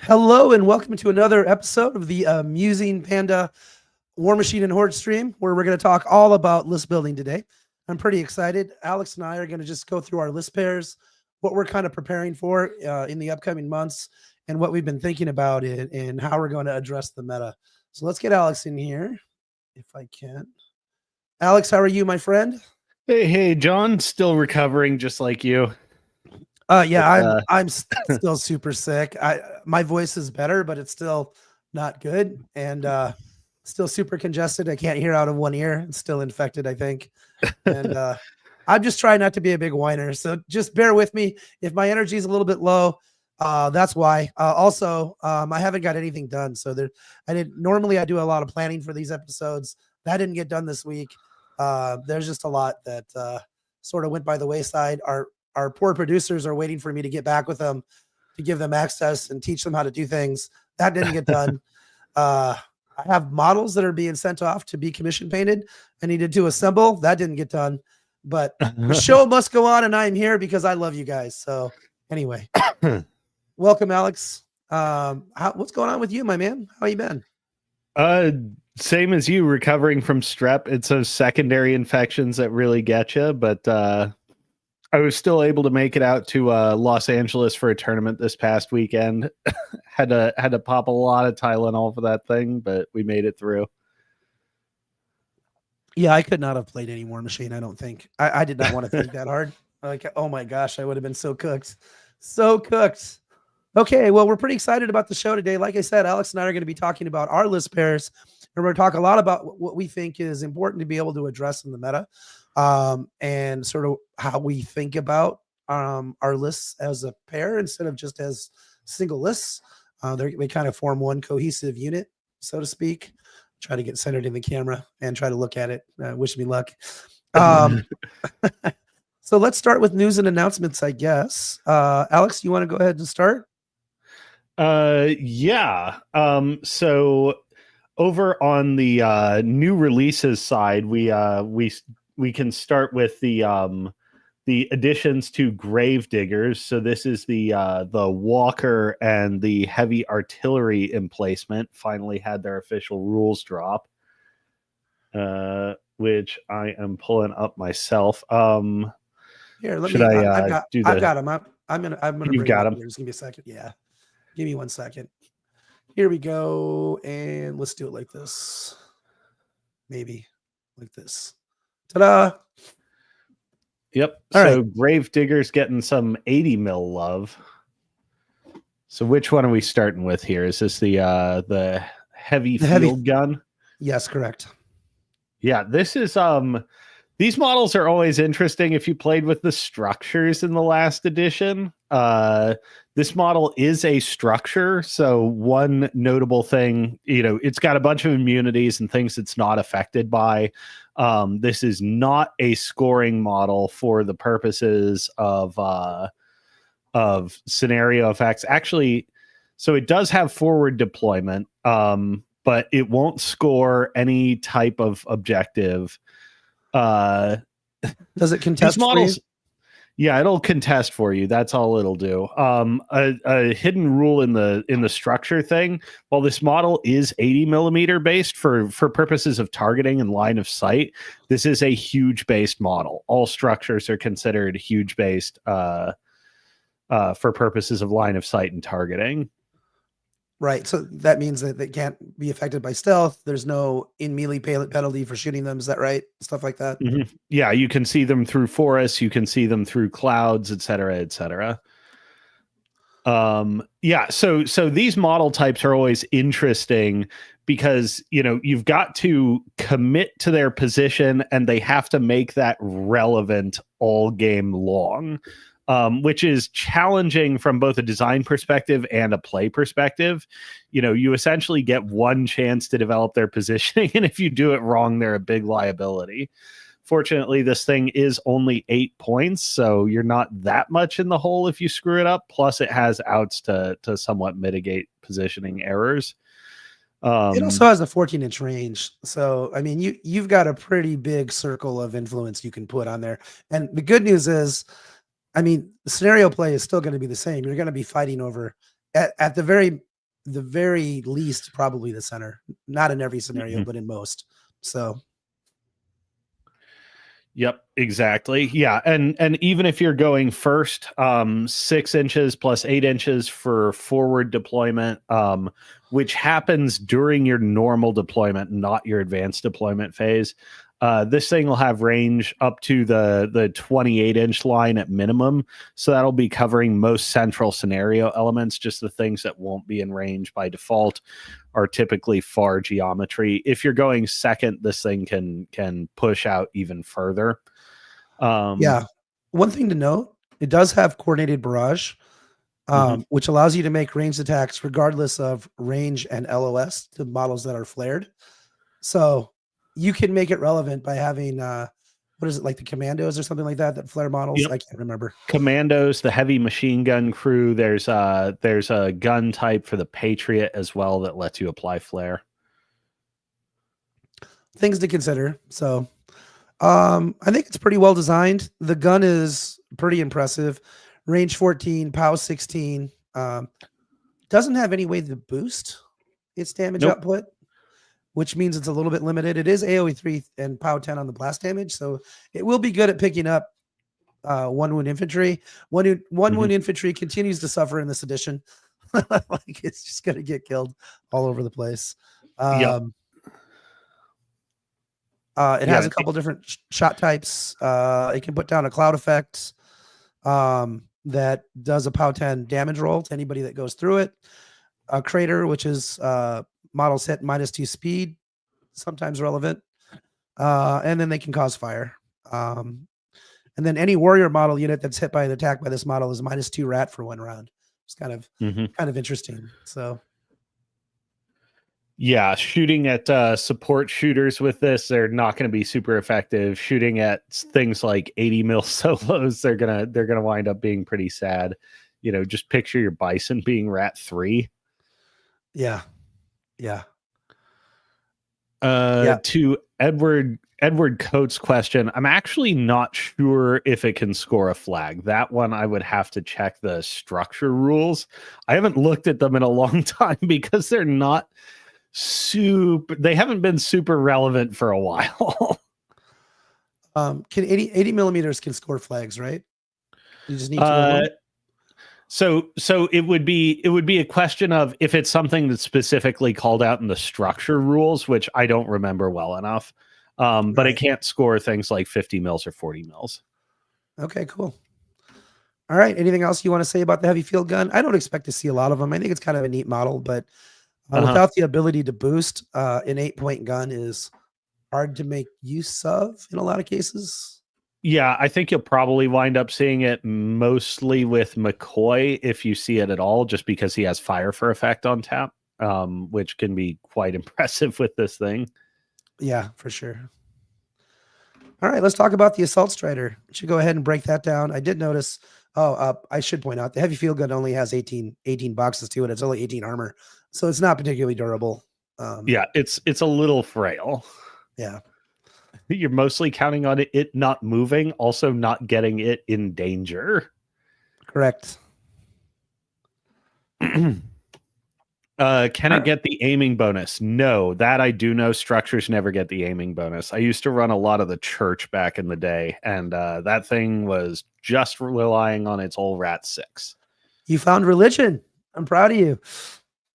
Hello and welcome to another episode of the Amusing Panda Warmachine and Horde stream, where we're going to talk all about list building today. I'm pretty excited. Alex and I are going to just go through our list pairs, what we're kind of preparing for in the upcoming months, and what we've been thinking about it and how we're going to address the meta. So let's get Alex in here, if I can. Alex, how are you, my friend? Hey, John. Still recovering, just like you. I'm still super sick. My voice is better, but it's still not good, and still super congested. I can't hear out of one ear. It's still infected, I think. And I'm just trying not to be a big whiner. So just bear with me. If my energy is a little bit low, that's why. Also, I haven't got anything done. So normally I do a lot of planning for these episodes. That didn't get done this week. There's just a lot that sort of went by the wayside. Our poor producers are waiting for me to get back with them to give them access and teach them how to do things. That didn't get done. I have models that are being sent off to be commission painted. I needed to assemble. That didn't get done. But the show must go on, and I'm here because I love you guys. So anyway, welcome, Alex. What's going on with you, my man? How you been? Same as you, recovering from strep. It's those secondary infections that really get you, but I was still able to make it out to Los Angeles for a tournament this past weekend. had to pop a lot of Tylenol for that thing, but we made it through. Yeah, I could not have played any Warmachine, I don't think. I did not want to think that hard. Like, oh my gosh, I would have been so cooked. So cooked. Okay, well, we're pretty excited about the show today. Like I said, Alex and I are going to be talking about our list pairs, and we're going to talk a lot about what we think is important to be able to address in the meta. And sort of how we think about our lists as a pair instead of just as single lists. They kind of form one cohesive unit, so to speak. Try to get centered in the camera and try to look at it. Wish me luck. So let's start with news and announcements, I guess. Alex, you want to go ahead and start? Yeah. So over on the new releases side, we can start with the additions to Gravediggers. So this is the Walker and the Heavy Artillery emplacement finally had their official rules drop, which I am pulling up myself. Here, let should me. I've got them up. I'm gonna You've bring got them. them. Just give me a second. Yeah, give me 1 second. Here we go, and let's do it like this. Maybe like this. Ta-da! Yep. All so right. Gravedigger's getting some 80 mil love. So which one are we starting with here? Is this the heavy field gun? Yes, correct. Yeah, this is these models are always interesting if you played with the structures in the last edition. This model is a structure, so one notable thing, it's got a bunch of immunities and things it's not affected by. This is not a scoring model for the purposes of scenario effects. Actually, so it does have forward deployment, but it won't score any type of objective. Does it contest these models? for you? Yeah, it'll contest for you. That's all it'll do. A hidden rule in the structure thing. While this model is 80 millimeter based for purposes of targeting and line of sight, this is a huge based model. All structures are considered huge based for purposes of line of sight and targeting. Right. So that means that they can't be affected by stealth. There's no in melee penalty for shooting them. Is that right? Stuff like that. Mm-hmm. Yeah, you can see them through forests. You can see them through clouds, et cetera, et cetera. Yeah. So these model types are always interesting because, you've got to commit to their position and they have to make that relevant all game long. Which is challenging from both a design perspective and a play perspective. You essentially get one chance to develop their positioning, and if you do it wrong, they're a big liability. Fortunately, this thing is only 8 points, so you're not that much in the hole if you screw it up. Plus, it has outs to somewhat mitigate positioning errors. It also has a 14-inch range. So, I mean, you've got a pretty big circle of influence you can put on there. And the good news is, I mean, the scenario play is still going to be the same. You're going to be fighting over, at the very the very least probably the center. Not in every scenario, but in most. So. Yep, exactly. Yeah, and even if you're going first, 6 inches plus 8 inches for forward deployment, which happens during your normal deployment, not your advanced deployment phase. This thing will have range up to the 28-inch line at minimum, so that'll be covering most central scenario elements. Just the things that won't be in range by default are typically far geometry. If you're going second, this thing can push out even further. Yeah. One thing to note, it does have coordinated barrage, which allows you to make ranged attacks regardless of range and LOS to models that are flared. So you can make it relevant by having what is it, like the commandos or something like that flare models? Yep. I can't remember. Commandos, the heavy machine gun crew. There's a gun type for the Patriot as well that lets you apply flare. Things to consider. So I think it's pretty well designed. The gun is pretty impressive. Range 14, POW 16. Doesn't have any way to boost its damage output, which means it's a little bit limited. It is AoE 3 and POW 10 on the blast damage, so it will be good at picking up one wound infantry. One wound infantry continues to suffer in this edition. Like it's just going to get killed all over the place. It has a couple different shot types. It can put down a cloud effect that does a POW 10 damage roll to anybody that goes through it. A crater, which is models hit -2 speed, sometimes relevant. And then they can cause fire. And then any warrior model unit that's hit by an attack by this model is -2 rat for 1 round. It's kind of interesting. So yeah, shooting at support shooters with this, they're not going to be super effective. Shooting at things like 80 mil solos, they're gonna wind up being pretty sad. You know, just picture your Bison being rat 3. Yeah. To Edward Coates' question, I'm actually not sure if it can score a flag. That one I would have to check the structure rules. I haven't looked at them in a long time because they're not they haven't been super relevant for a while. Can 80 millimeters can score flags, right? You just need to know them? So it would be a question of if it's something that's specifically called out in the structure rules, which I don't remember well enough. But it can't score things like 50 mils or 40 mils. Okay, cool. All right. Anything else you want to say about the heavy field gun? I don't expect to see a lot of them. I think it's kind of a neat model, but without the ability to boost, an 8-point gun is hard to make use of in a lot of cases. Yeah, I think you'll probably wind up seeing it mostly with McCoy if you see it at all, just because he has fire for effect on tap, which can be quite impressive with this thing. Yeah, for sure. All right, let's talk about the Assault Strider. We should go ahead and break that down. I did notice, I should point out, the heavy field gun only has 18 boxes to it. It's only 18 armor, so it's not particularly durable. Yeah, it's a little frail. Yeah. You're mostly counting on it not moving, also not getting it in danger. Correct. Can it get the aiming bonus? No, that I do know. Structures never get the aiming bonus. I used to run a lot of the church back in the day, and that thing was just relying on its old rat 6. You found religion. I'm proud of you.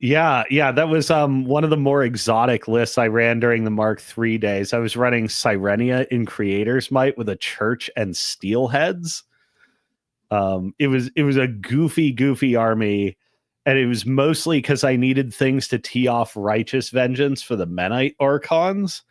Yeah, that was one of the more exotic lists I ran during the Mark III days. I was running Sirenia in Creator's Might with a church and steelheads. It was a goofy army, and it was mostly because I needed things to tee off Righteous Vengeance for the Menite Archons.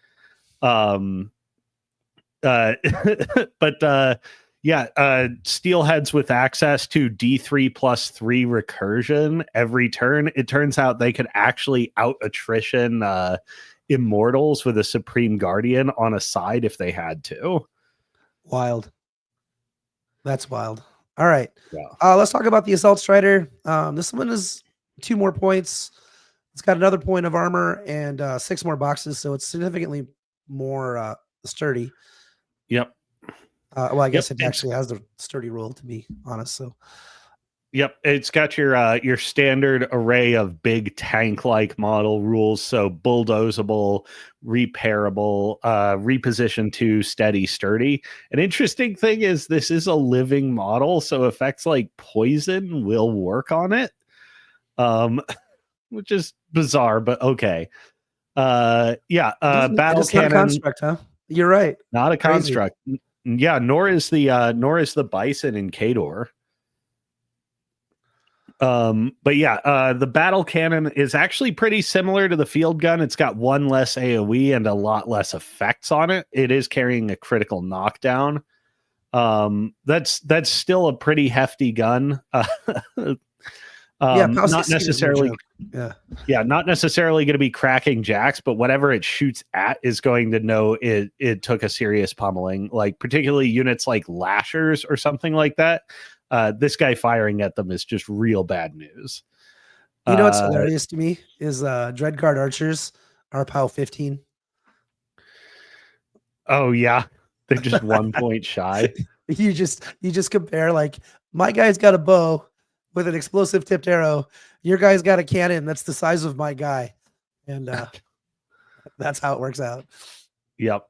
Steelheads with access to D3 plus 3 recursion every turn. It turns out they could actually out attrition Immortals with a Supreme Guardian on a side if they had to. Wild. That's wild. All right. Yeah. Let's talk about the Assault Strider. This one is 2 more points. It's got another point of armor and 6 more boxes, so it's significantly more sturdy. Yep. Well, I guess it actually has the sturdy rule, to be honest. So, Yep, it's got your standard array of big tank-like model rules. So bulldozable, repairable, reposition to steady, sturdy. An interesting thing is this is a living model, so effects like poison will work on it, which is bizarre, but okay. Battle It's not a cannon, construct, huh? You're right. not a Crazy. construct. Yeah, nor is the bison in Kador. But yeah, the battle cannon is actually pretty similar to the field gun. It's got one less AoE and a lot less effects on it. It is carrying a critical knockdown. That's still a pretty hefty gun. Not necessarily, not necessarily going to be cracking jacks, but whatever it shoots at is going to know it took a serious pummeling. Like particularly units like lashers or something like that. This guy firing at them is just real bad news. You know what's hilarious to me is Dreadguard archers are POW 15. Oh yeah, they're just 1 point shy. You just compare, like, my guy's got a bow with an explosive tipped arrow. Your guy's got a cannon that's the size of my guy, and that's how it works out. Yep.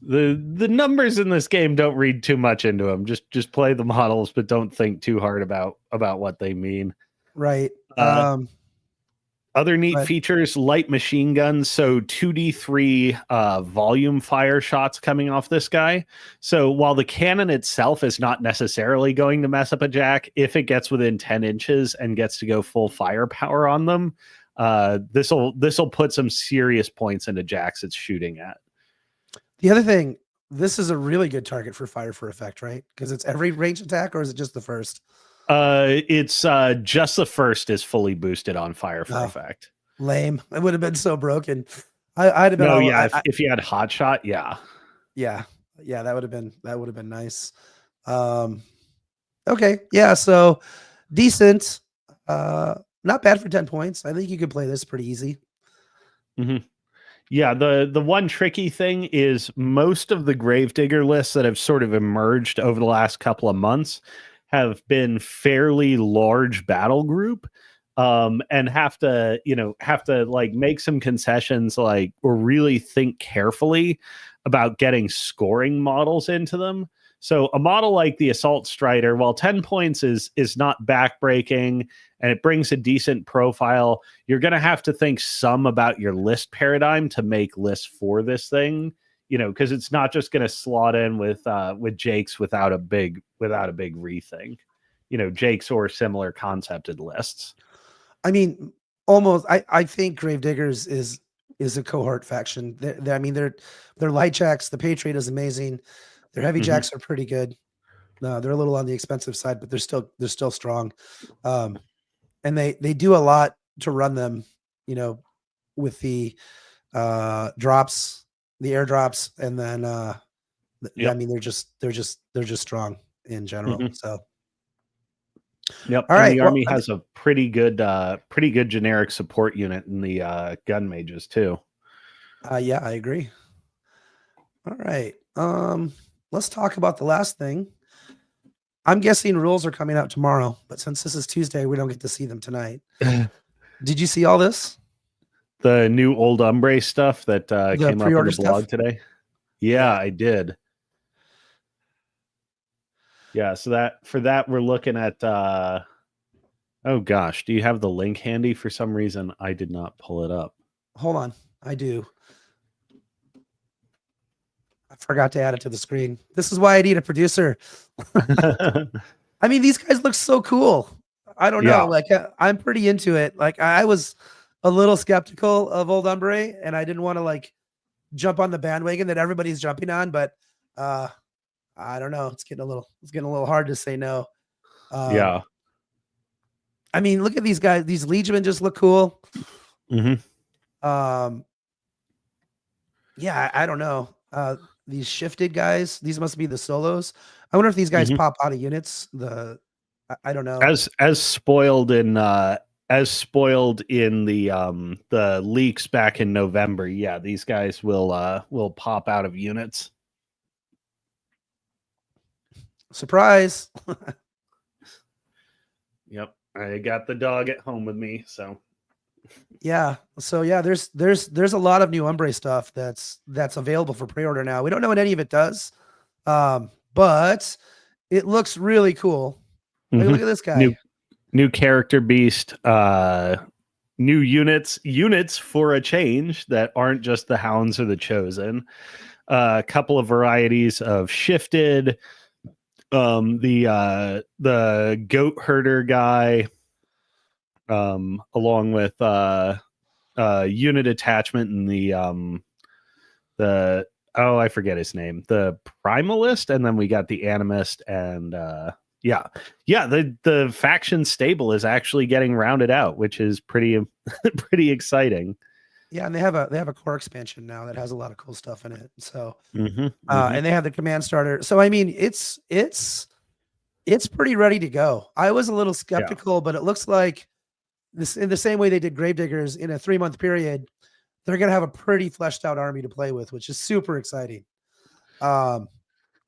The numbers in this game don't read too much into them. Just play the models, but don't think too hard about what they mean. Right. Other neat features: light machine guns, so 2d3 volume fire shots coming off this guy. So while the cannon itself is not necessarily going to mess up a jack, if it gets within 10 inches and gets to go full firepower on them, this will put some serious points into jacks it's shooting at. The other thing, this is a really good target for fire for effect, right? Because it's every range attack, or is it just the first? It's just the first is fully boosted on fire for effect. Lame. It would have been so broken. I'd have been. No, if you had hot shot, yeah, that would have been nice. Okay, yeah, so decent. Not bad for 10 points. I think you could play this pretty easy. Mm-hmm. Yeah, the one tricky thing is most of the Gravedigger lists that have sort of emerged over the last couple of months have been fairly large battle group, and have to like make some concessions, like, or really think carefully about getting scoring models into them. So a model like the Assault Strider, while 10 points is not backbreaking and it brings a decent profile, you're going to have to think some about your list paradigm to make lists for this thing, because it's not just going to slot in with Jake's without a big rethink, Jake's or similar concepted lists. I mean, almost. I think Gravediggers is a cohort faction. They're light jacks. The Patriot is amazing. Their heavy jacks are pretty good. They're a little on the expensive side, but they're still strong. And they do a lot to run them, with the drops, the airdrops, and then they're just strong in general. So yep. All right. The army has a pretty good generic support unit in the gun mages too. Yeah, I agree. All right. Let's talk about the last thing. I'm guessing rules are coming out tomorrow, but since this is Tuesday, we don't get to see them tonight. Did you see all this? The new old Umbre stuff that came up on the blog today? Yeah, I did. Yeah, so for that we're looking at oh gosh, do you have the link handy? For some reason I did not pull it up. Hold on, I do. I forgot to add it to the screen. This is why I need a producer. I mean, these guys look so cool. I don't know. Like, I'm pretty into it. Like, I was a little skeptical of old Umbre, and I didn't want to like jump on the bandwagon that everybody's jumping on. But I don't know. It's getting a little hard to say no. Yeah. I mean, look at these guys. These Legionmen just look cool. Mm-hmm. Yeah, I don't know. These shifted guys, these must be the solos. I wonder if these guys pop out of units. I don't know. As spoiled in the leaks back in November. Yeah, these guys will pop out of units. Surprise. Yep. I got the dog at home with me, so. Yeah. So yeah, there's a lot of new Umbre stuff that's available for pre-order now. We don't know what any of it does, but it looks really cool. Like, look at this guy. New character beast, new units for a change that aren't just the hounds or the chosen. A couple of varieties of shifted, the goat herder guy, along with unit attachment and the I forget his name, the primalist, and then we got the animist, and the faction stable is actually getting rounded out, which is pretty pretty exciting. Yeah, and they have a core expansion now that has a lot of cool stuff in it. So and they have the command starter. So I mean, it's pretty ready to go. I was a little skeptical, but it looks like this, in the same way they did Gravediggers in a 3-month period, they're going to have a pretty fleshed out army to play with, which is super exciting. And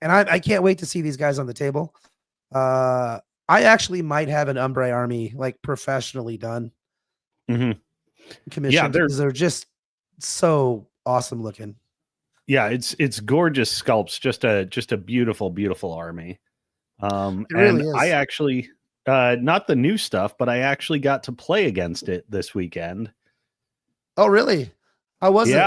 I can't wait to see these guys on the table. I actually might have an Umbre army like professionally done. Commissioned, because they're just so awesome looking. Yeah, it's gorgeous sculpts, just a beautiful army. It really is. I actually not the new stuff, but I actually got to play against it this weekend. Oh, really? How was it?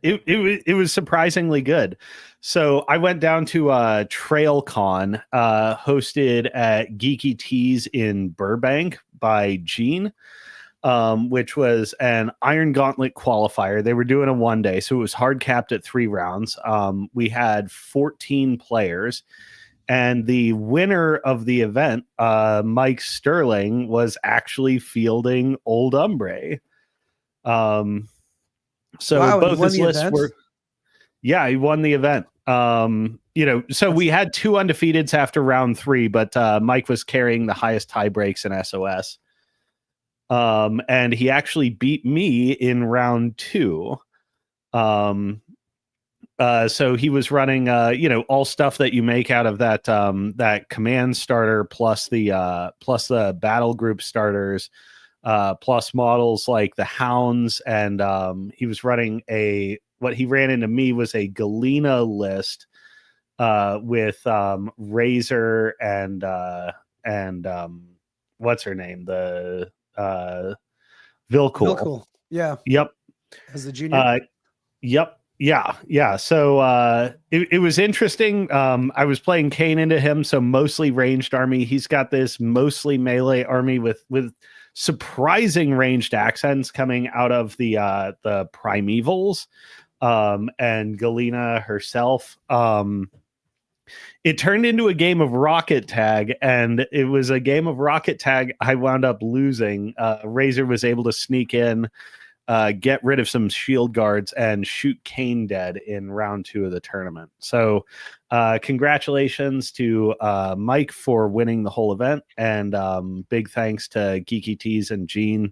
It was surprisingly good. So I went down to TrailCon, hosted at Geeky Tees in Burbank by Gene, which was an Iron Gauntlet qualifier. They were doing a 1 day, so it was hard capped at 3 rounds. We had 14 players, and the winner of the event, Mike Sterling, was actually fielding Old Umbre. So wow, both his lists were, he won the event. So we had 2 undefeateds after round 3, but Mike was carrying the highest tie breaks in SOS. And he actually beat me in round 2. So he was running, all stuff that you make out of that command starter, plus the battle group starters, plus models like the hounds, and he was running what he ran into me was a Galena list with Razor and what's her name, the Vilcool. Yeah. Yep. As the junior. Yep. Yeah. So it was interesting. I was playing Kane into him, so mostly ranged army. He's got this mostly melee army with surprising ranged accents coming out of the primevals, and Galena herself. It turned into a game of rocket tag, and it was a game of rocket tag I wound up losing. Razor was able to sneak in, get rid of some shield guards, and shoot Kane dead in round 2 of the tournament. So congratulations to Mike for winning the whole event, and big thanks to Geeky Tees and Gene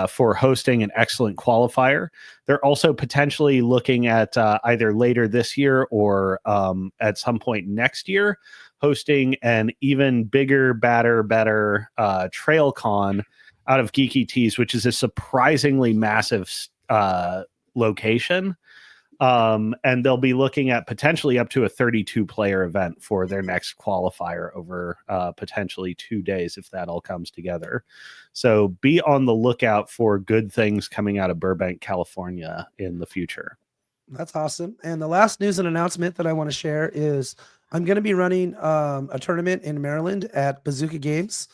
for hosting an excellent qualifier. They're also potentially looking at either later this year or at some point next year, hosting an even bigger, better TrailCon out of Geeky Tees, which is a surprisingly massive location. And they'll be looking at potentially up to a 32-player event for their next qualifier over potentially 2 days, if that all comes together. So be on the lookout for good things coming out of Burbank, California in the future. That's awesome. And the last news and announcement that I want to share is I'm going to be running a tournament in Maryland at Bazooka Games.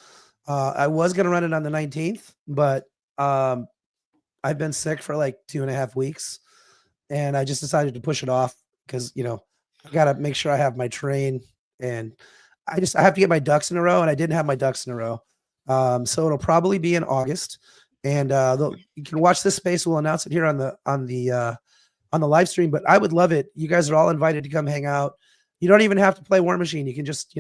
I was going to run it on the 19th, but I've been sick for like 2.5 weeks. And I just decided to push it off because, I got to make sure I have my train, and I have to get my ducks in a row, and I didn't have my ducks in a row. So it'll probably be in August, and you can watch this space. We'll announce it here on the live stream, but I would love it. You guys are all invited to come hang out. You don't even have to play Warmachine. You can just,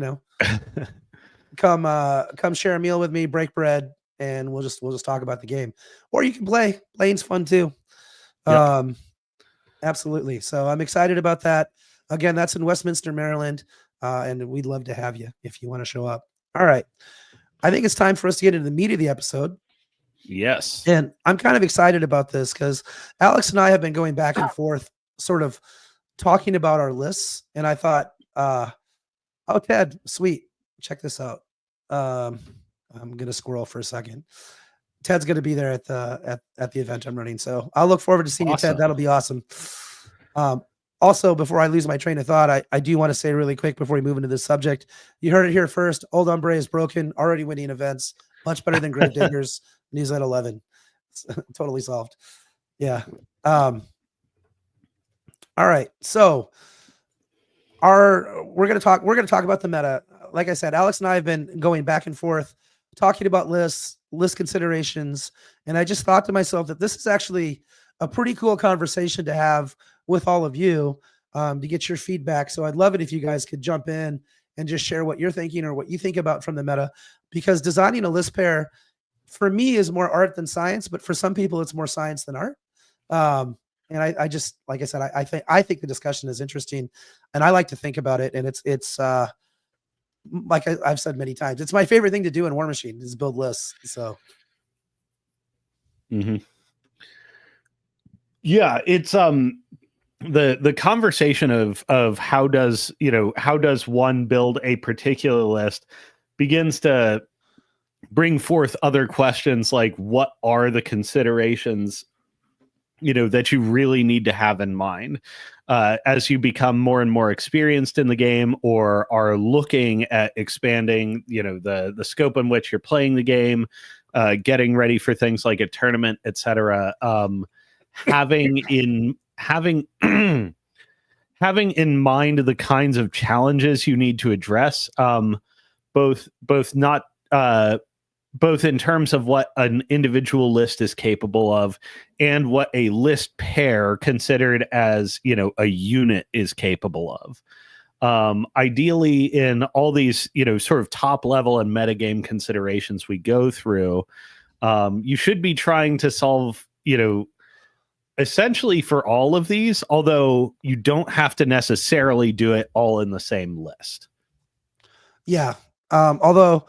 come share a meal with me, break bread, and we'll just talk about the game. Or you can play. Playing's fun too. Yep. Absolutely. So I'm excited about that. Again, that's in Westminster, Maryland. and we'd love to have you if you want to show up. All right. I think it's time for us to get into the meat of the episode. Yes. And I'm kind of excited about this because Alex and I have been going back and forth, sort of talking about our lists. And I thought, oh, Ted, sweet. Check this out. I'm going to squirrel for a second. Ted's going to be there at the event I'm running. So I'll look forward to seeing you, Ted. That'll be awesome. Also, before I lose my train of thought, I do want to say really quick before we move into this subject, you heard it here first. Old Umbre is broken, already winning events, much better than Gravediggers. News at 11. Totally solved. Yeah. All right. So we're gonna talk about the meta. Like I said, Alex and I have been going back and forth, talking about list considerations, and I just thought to myself that this is actually a pretty cool conversation to have with all of you, to get your feedback. So I'd love it if you guys could jump in and just share what you're thinking or what you think about from the meta, because designing a list pair for me is more art than science, but for some people it's more science than art. And I just, like I said, I think the discussion is interesting, and I like to think about it. And it's like I've said many times, it's my favorite thing to do in Warmachine is build lists. So. Yeah, it's the conversation of how does one build a particular list begins to bring forth other questions like, what are the considerations that you really need to have in mind as you become more and more experienced in the game, or are looking at expanding the scope in which you're playing the game, getting ready for things like a tournament, etc. Having in mind the kinds of challenges you need to address, both in terms of what an individual list is capable of and what a list pair considered as a unit is capable of. Ideally, in all these sort of top level and metagame considerations we go through, you should be trying to solve essentially for all of these, although you don't have to necessarily do it all in the same list. Yeah. Although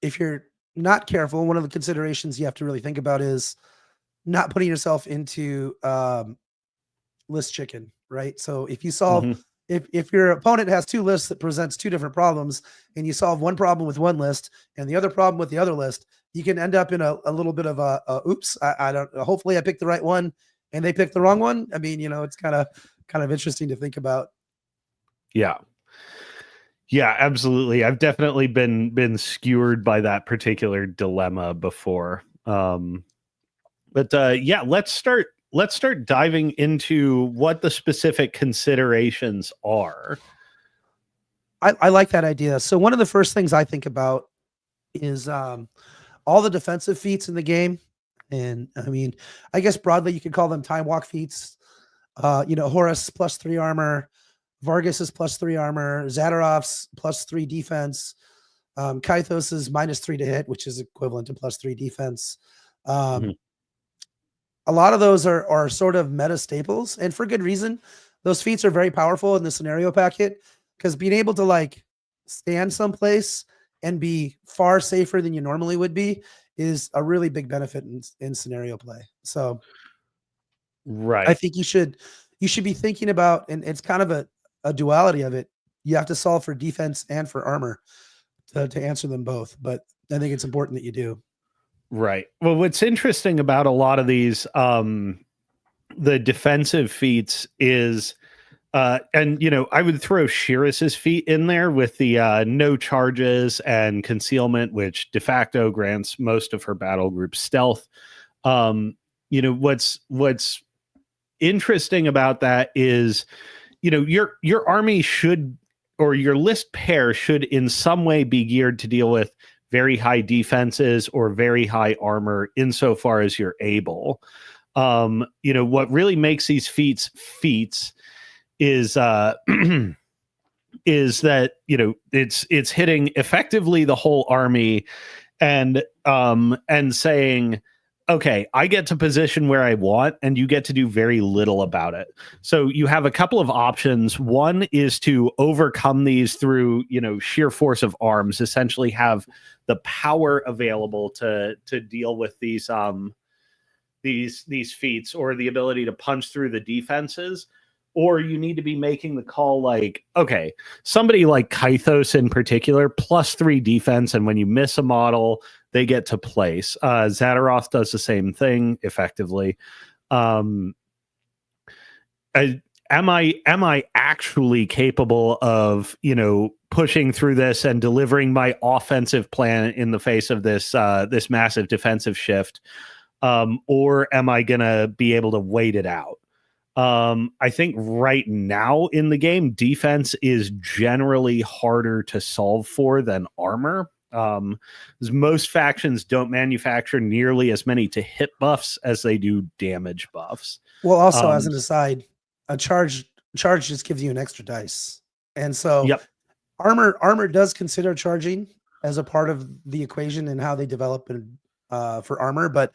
if you're not careful, one of the considerations you have to really think about is not putting yourself into list chicken, right? So if you solve, if your opponent has two lists that presents two different problems, and you solve one problem with one list and the other problem with the other list, you can end up in a little bit of a oops, I don't, hopefully I picked the right one and they picked the wrong one. I mean, it's kind of interesting to think about. Yeah. Yeah, absolutely. I've definitely been skewered by that particular dilemma before. But yeah, let's start diving into what the specific considerations are. I like that idea. So one of the first things I think about is all the defensive feats in the game. And I mean, I guess broadly you could call them time walk feats. Horus +3 armor, Vargas is +3 armor, Zadarov's +3 defense, Kythos is -3 to hit, which is equivalent to +3 defense. A lot of those are sort of meta staples, and for good reason. Those feats are very powerful in the scenario packet, because being able to stand someplace and be far safer than you normally would be is a really big benefit in scenario play. So right, I think you should be thinking about, and it's kind of a duality of it. You have to solve for defense and for armor to answer them both, but I think it's important that you do. Right. Well, what's interesting about a lot of these, the defensive feats is, and I would throw Shiris's feat in there with the no charges and concealment, which de facto grants most of her battle group stealth. What's interesting about that is, your army should, or your list pair should in some way be geared to deal with very high defenses or very high armor insofar as you're able. What really makes these feats is is that it's hitting effectively the whole army and saying okay, I get to position where I want, and you get to do very little about it. So you have a couple of options. One is to overcome these through, sheer force of arms, essentially have the power available to deal with these feats, or the ability to punch through the defenses. Or you need to be making the call like, okay, somebody like Kythos in particular, +3 defense, and when you miss a model, they get to place. Zadaroth does the same thing effectively. Am I actually capable of, pushing through this and delivering my offensive plan in the face of this massive defensive shift? Or am I gonna be able to wait it out? I think right now in the game, defense is generally harder to solve for than armor. Because most factions don't manufacture nearly as many to hit buffs as they do damage buffs. Well, also as an aside, a charge just gives you an extra dice, and so yep. armor does consider charging as a part of the equation and how they develop for armor. But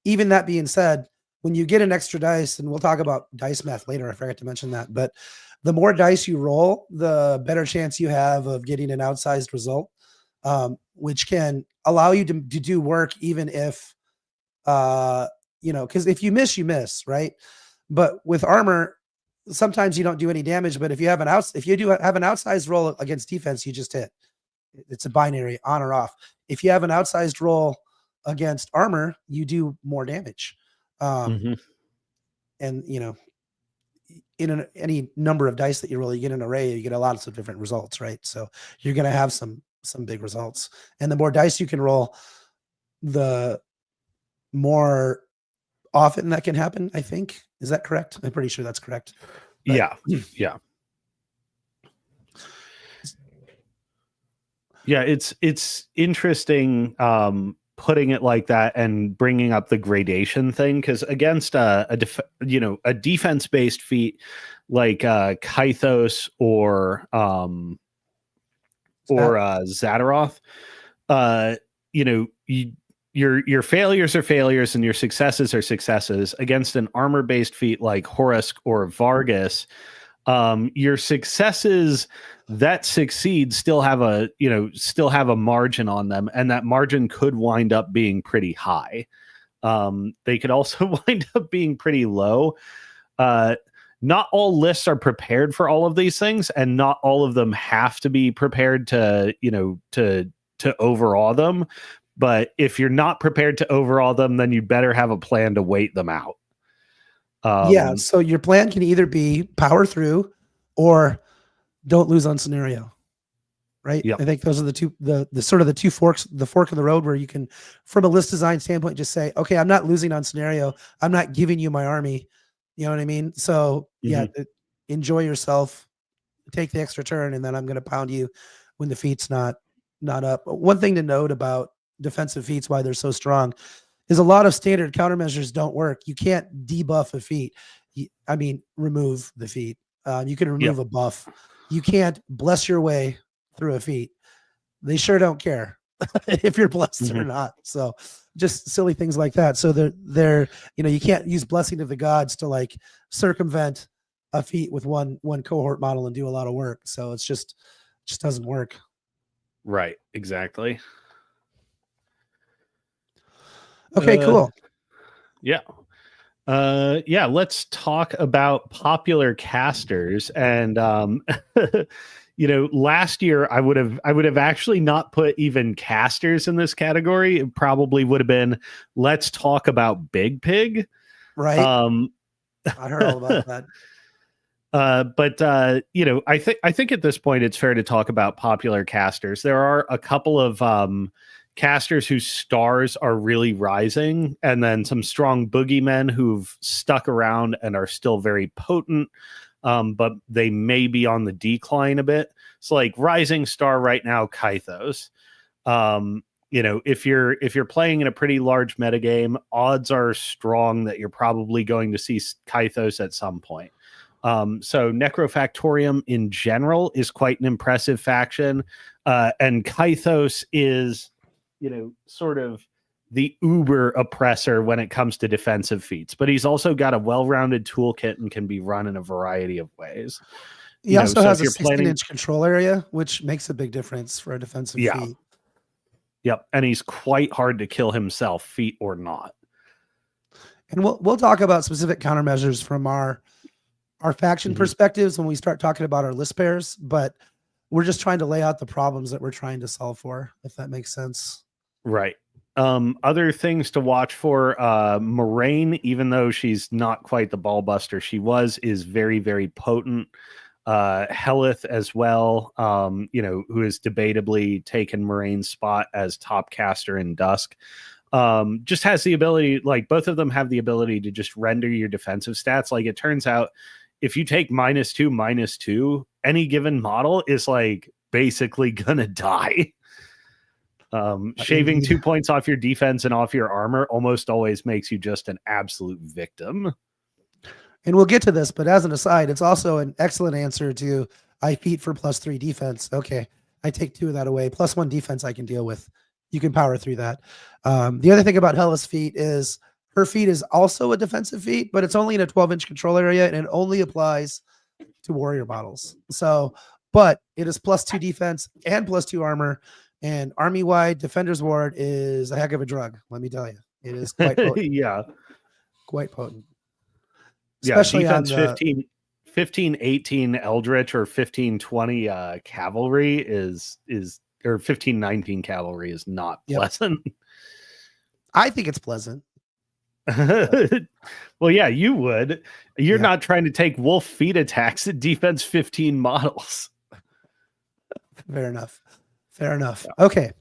even that being said, when you get an extra dice, and we'll talk about dice math later, I forgot to mention that, but the more dice you roll, the better chance you have of getting an outsized result, which can allow you to do work even if, because if you miss, right? But with armor, sometimes you don't do any damage, but if you have an outsized roll against defense, you just hit. It's a binary on or off. If you have an outsized roll against armor, you do more damage. And in any number of dice that you roll, you get an array, you get a lot of different results, right? So you're going to have some big results, and the more dice you can roll, the more often that can happen. I think, is that correct? I'm pretty sure that's correct. But, yeah. It's interesting putting it like that and bringing up the gradation thing, because against a defense-based feat like Kythos or Zadaroth, your failures are failures and your successes are successes. Against an armor-based feat like Horus or Vargas, your successes that succeed still have a margin on them, and that margin could wind up being pretty high. They could also wind up being pretty low. Not all lists are prepared for all of these things, and not all of them have to be prepared to overawe them. But if you're not prepared to overawe them, then you better have a plan to wait them out. So your plan can either be power through or don't lose on scenario, right? Yep. I think those are the sort of the two forks, the fork in the road, where you can, from a list design standpoint, just say, okay, I'm not losing on scenario. I'm not giving you my army. You know what I mean? So enjoy yourself, take the extra turn, and then I'm going to pound you when the feat's not up. One thing to note about defensive feats, why they're so strong, is a lot of standard countermeasures don't work. You can't debuff a feat. Remove the feat. You can remove a buff. You can't bless your way through a feat. They sure don't care if you're blessed or not. So just silly things like that. So they're you can't use Blessing of the Gods to like circumvent a feat with one cohort model and do a lot of work. So it's just doesn't work. Right. Exactly. Okay, cool. Yeah. Let's talk about popular casters. And last year I would have actually not put even casters in this category. It probably would have been, let's talk about Big Pig. Right. I heard all about that. But I think at this point it's fair to talk about popular casters. There are a couple of casters whose stars are really rising, and then some strong boogeymen who've stuck around and are still very potent, but they may be on the decline a bit. So like rising star right now, Kythos. If you're playing in a pretty large metagame, odds are strong that you're probably going to see Kythos at some point. So Necrofactorium in general is quite an impressive faction, and Kythos is sort of the uber oppressor when it comes to defensive feats, but he's also got a well-rounded toolkit and can be run in a variety of ways. He also has a 16-inch control area, which makes a big difference for a defensive feat. Yep, and he's quite hard to kill himself, feat or not. And we'll talk about specific countermeasures from our faction perspectives when we start talking about our list pairs, but we're just trying to lay out the problems that we're trying to solve for, if that makes sense. Right. Other things to watch for, Moraine, even though she's not quite the ball buster she was, is very, very potent. Helith as well, who has debatably taken Moraine's spot as top caster in Dusk. Just has the ability, like both of them have the ability to just render your defensive stats. Like it turns out if you take -2/-2, any given model is like basically gonna die. Shaving 2 points off your defense and off your armor almost always makes you just an absolute victim. And we'll get to this, but as an aside, it's also an excellent answer to I feat for +3 defense. Okay, I take 2 of that away. +1 defense I can deal with. You can power through that. The other thing about Hela's feat is her feat is also a defensive feat, but it's only in a 12-inch control area, and it only applies to warrior models. So, but it is +2 defense and +2 armor, and army-wide Defender's Ward is a heck of a drug, let me tell you. It is quite potent. Yeah. Quite potent. Especially defense on the 15-18 Eldritch or 15-20 cavalry is or 15-19 cavalry is not pleasant. I think it's pleasant. Well, yeah, you would. You're not trying to take wolf feet attacks at defense 15 models. Fair enough. Okay.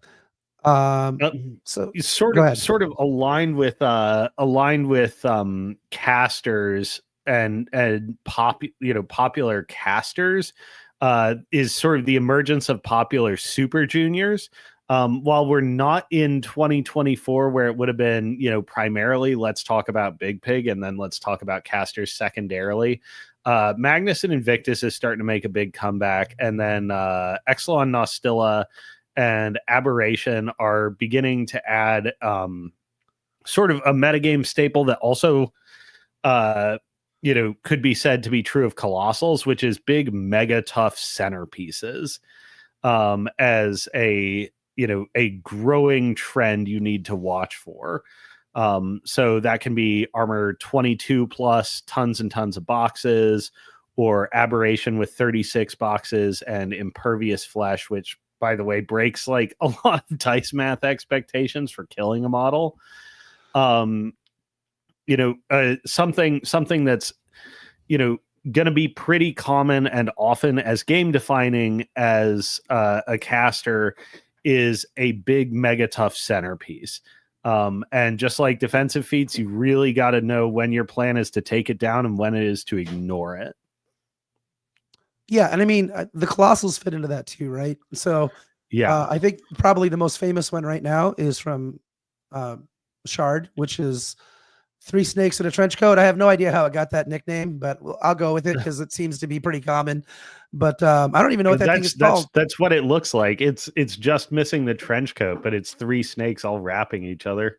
So sort of aligned with casters and popular casters is sort of the emergence of popular super juniors. While we're not in 2024 where it would have been, primarily let's talk about Big Pig and then let's talk about casters secondarily. Magnus and Invictus is starting to make a big comeback, and then Exelon Nostilla and Aberration are beginning to add sort of a metagame staple that also could be said to be true of Colossals, which is big mega tough centerpieces as a growing trend you need to watch for. So that can be armor 22 plus tons and tons of boxes, or Aberration with 36 boxes and impervious flesh, which by the way breaks like a lot of dice math expectations for killing a model. Something that's going to be pretty common and often as game defining as a caster is a big mega tough centerpiece. And just like defensive feats, you really got to know when your plan is to take it down and when it is to ignore it. Yeah, and I mean the Colossals fit into that too, right? So I think probably the most famous one right now is from Shard, which is 3 snakes in a trench coat. I have no idea how it got that nickname, but I'll go with it because it seems to be pretty common. But I don't even know what that thing is called. That's what it looks like. It's just missing the trench coat, but it's 3 snakes all wrapping each other.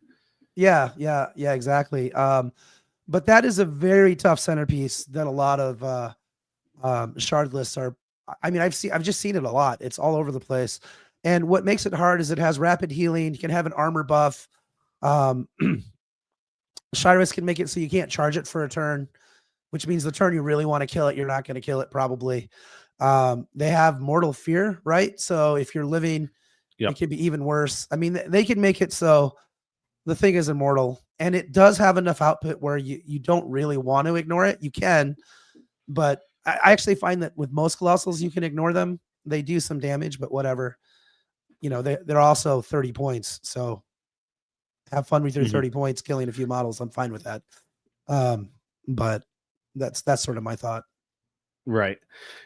Yeah, exactly. But that is a very tough centerpiece that a lot of Shard lists are. I mean, I've just seen it a lot. It's all over the place. And what makes it hard is it has rapid healing. You can have an armor buff. Shyrus can make it so you can't charge it for a turn, which means the turn you really want to kill it, you're not going to kill it probably. They have mortal fear, right? So if you're living, it can be even worse. I mean, they can make it so the thing is immortal, and it does have enough output where you don't really want to ignore it. You can, but I actually find that with most Colossals, you can ignore them. They do some damage, but whatever. They're also 30 points. So have fun with your 30 points, killing a few models. I'm fine with that. But that's sort of my thought. Right.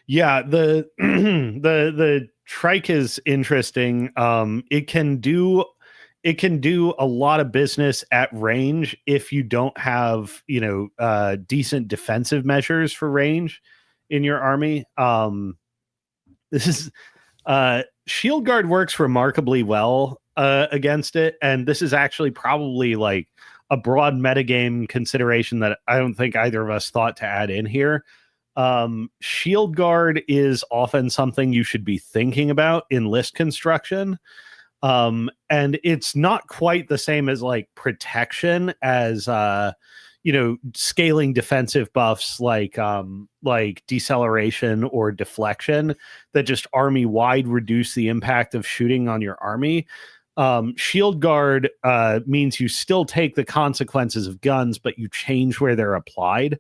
Yeah. The the trike is interesting. It can do a lot of business at range if you don't have, decent defensive measures for range in your army. This is Shield Guard works remarkably well against it, and this is actually probably like a broad metagame consideration that I don't think either of us thought to add in here. Shield guard is often something you should be thinking about in list construction. And it's not quite the same as like protection as scaling defensive buffs like deceleration or deflection that just army wide reduce the impact of shooting on your army. Shield guard means you still take the consequences of guns, but you change where they're applied.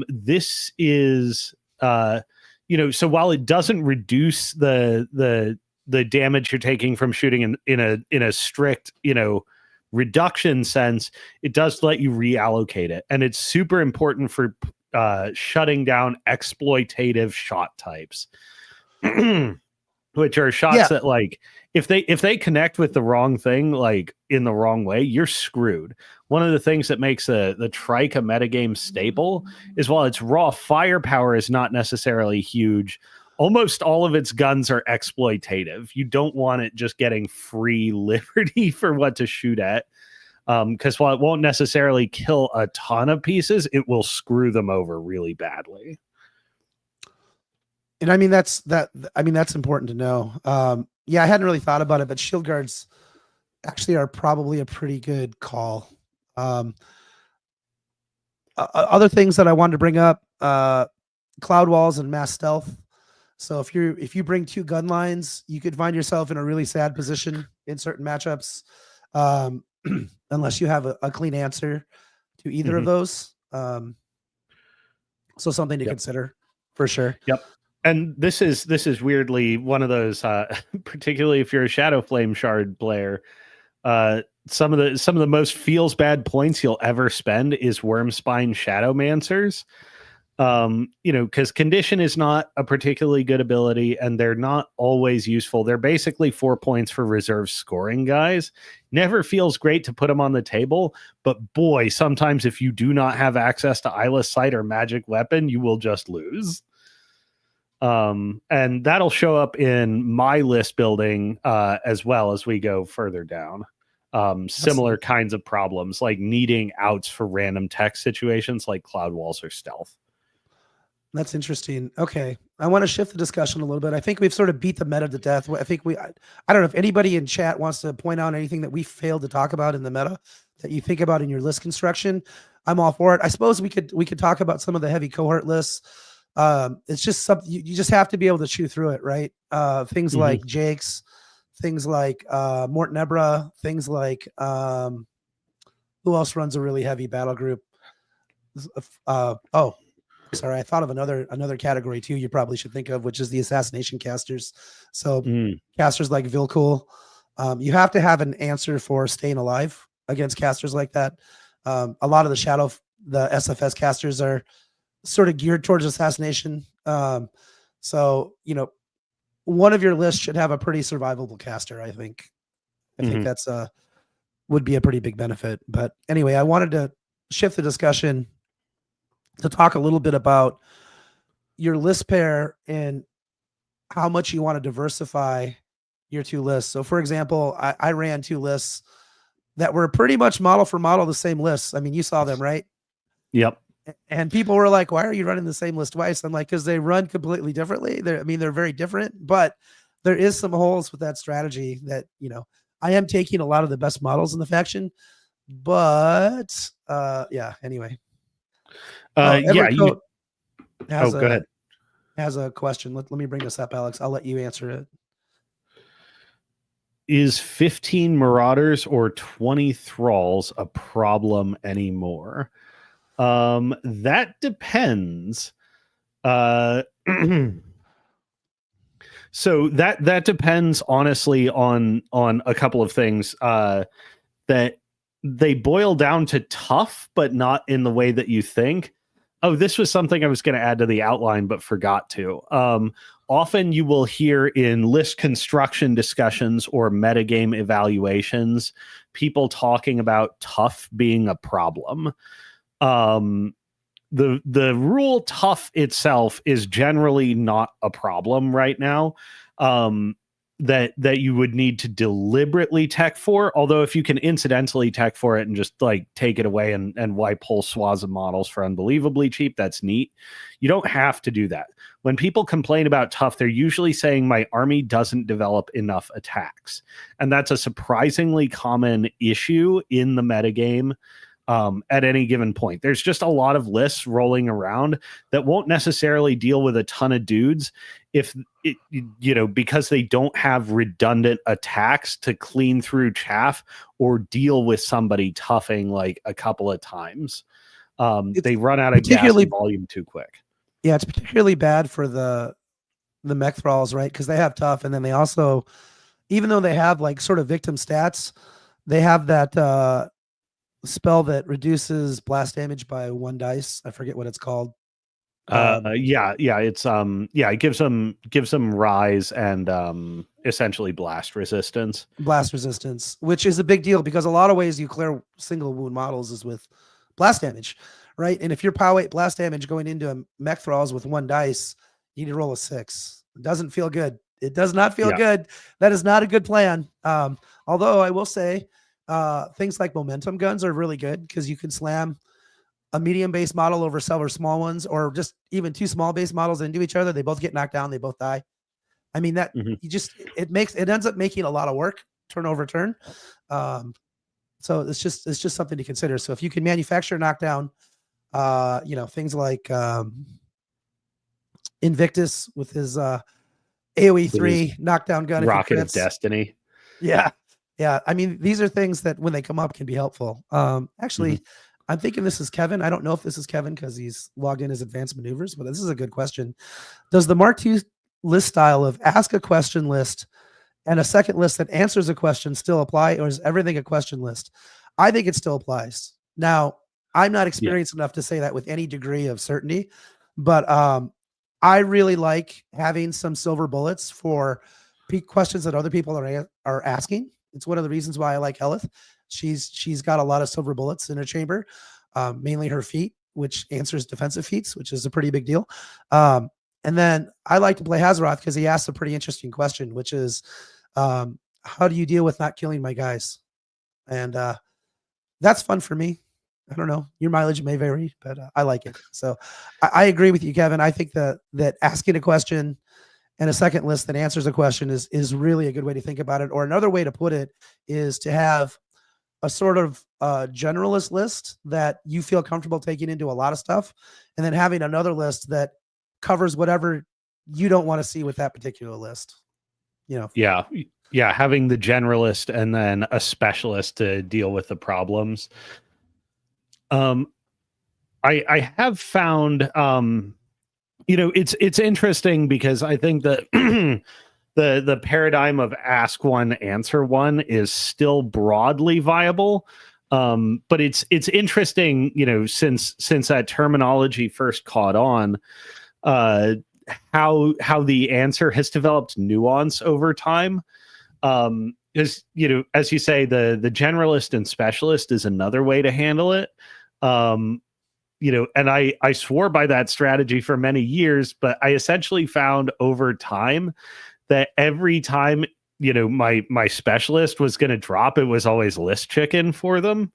This is so while it doesn't reduce the damage you're taking from shooting in a strict reduction sense, it does let you reallocate it, and it's super important for shutting down exploitative shot types, which are shots that like if they connect with the wrong thing, like in the wrong way, you're screwed. One of the things that makes the trike a metagame staple is while its raw firepower is not necessarily huge, almost all of its guns are exploitative. You don't want it just getting free liberty for what to shoot at. Because while it won't necessarily kill a ton of pieces, it will screw them over really badly. And I mean, that's important to know. I hadn't really thought about it, but shield guards actually are probably a pretty good call. Other things that I wanted to bring up, cloud walls and mass stealth. So if you bring two gun lines, you could find yourself in a really sad position in certain matchups, unless you have a clean answer to either of those. So something to consider for sure. Yep. And this is weirdly one of those, particularly if you're a Shadow Flame Shard player, some of the most feels bad points you'll ever spend is Wormspine Shadowmancers. Because condition is not a particularly good ability, and they're not always useful. They're basically 4 points for reserve scoring guys. Never feels great to put them on the table, but boy, sometimes if you do not have access to Eyeless Sight or Magic Weapon, you will just lose. And that'll show up in my list building as well as we go further down. Similar kinds of problems, like needing outs for random text situations like cloud walls or stealth. That's interesting. Okay. I want to shift the discussion a little bit. I think we've sort of beat the meta to death. I think I don't know if anybody in chat wants to point out anything that we failed to talk about in the meta that you think about in your list construction. I'm all for it. I suppose we could talk about some of the heavy cohort lists. It's just something you just have to be able to chew through it, right? Things like Jake's, things like Mort Nebra, things like who else runs a really heavy battle group? Sorry, I thought of another category too you probably should think of, which is the assassination casters. So casters like Vilcool. You have to have an answer for staying alive against casters like that. A lot of the SFS casters are sort of geared towards assassination. So, one of your lists should have a pretty survivable caster, I think. I think that's would be a pretty big benefit. But anyway, I wanted to shift the discussion to talk a little bit about your list pair and how much you want to diversify your two lists. So for example, I ran two lists that were pretty much model for model the same lists. I mean, you saw them, right? Yep. And people were like, why are you running the same list twice? I'm like, because they run completely differently. They're very different, but there is some holes with that strategy that, I am taking a lot of the best models in the faction, but anyway. Go ahead. Has a question. Let me bring this up, Alex. I'll let you answer it. Is 15 Marauders or 20 Thralls a problem anymore? That depends. So that depends honestly on a couple of things that they boil down to tough, but not in the way that you think. Oh, this was something I was going to add to the outline, but forgot to. Often you will hear in list construction discussions or metagame evaluations, people talking about tough being a problem. The rule tough itself is generally not a problem right now. that you would need to deliberately tech for. Although if you can incidentally tech for it and just like take it away and wipe whole swaths of models for unbelievably cheap, that's neat. You don't have to do that. When people complain about tough, they're usually saying my army doesn't develop enough attacks. And that's a surprisingly common issue in the metagame. At any given point, there's just a lot of lists rolling around that won't necessarily deal with a ton of dudes if it, because they don't have redundant attacks to clean through chaff or deal with somebody toughing like a couple of times. They run out of gas and volume too quick. Yeah, it's particularly bad for the mech thralls, right? Because they have tough, and then they also, even though they have like sort of victim stats, they have that spell that reduces blast damage by 1 dice. I forget what it's called. It gives them rise and essentially blast resistance, which is a big deal because a lot of ways you clear single wound models is with blast damage, right? And if you're POW 8 blast damage going into a mech thralls with 1 dice, you need to roll a 6. It doesn't feel good. It does not feel good. That is not a good plan. Although I will say things like momentum guns are really good because you can slam a medium base model over several small ones, or just even 2 small base models into each other. They both get knocked down. They both die. I mean, that it ends up making a lot of work turn over turn. So it's just something to consider. So if you can manufacture knockdown, things like Invictus with his AoE 3 knockdown gun, Rocket of Destiny. Yeah. I mean, these are things that when they come up can be helpful. Actually, I'm thinking this is Kevin. I don't know if this is Kevin because he's logged in as advanced maneuvers, but this is a good question. Does the Mark II list style of ask a question list and a second list that answers a question still apply, or is everything a question list? I think it still applies. Now, I'm not experienced enough to say that with any degree of certainty, but I really like having some silver bullets for questions that other people are asking. It's one of the reasons why I like Helith. She's got a lot of silver bullets in her chamber, mainly her feat, which answers defensive feats, which is a pretty big deal. And then I like to play Hazaroth because he asks a pretty interesting question, which is, how do you deal with not killing my guys? And that's fun for me. I don't know. Your mileage may vary, but I like it. So I agree with you, Kevin. I think that asking a question and a second list that answers a question is really a good way to think about it. Or another way to put it is to have a sort of generalist list that you feel comfortable taking into a lot of stuff, and then having another list that covers whatever you don't want to see with that particular list. Yeah, having the generalist and then a specialist to deal with the problems. I have found it's interesting because I think that the paradigm of ask one, answer one is still broadly viable. But it's interesting, since that terminology first caught on, how the answer has developed nuance over time. Because, as you say, the generalist and specialist is another way to handle it. And I swore by that strategy for many years, but I essentially found over time that every time, my specialist was going to drop, it was always list chicken for them.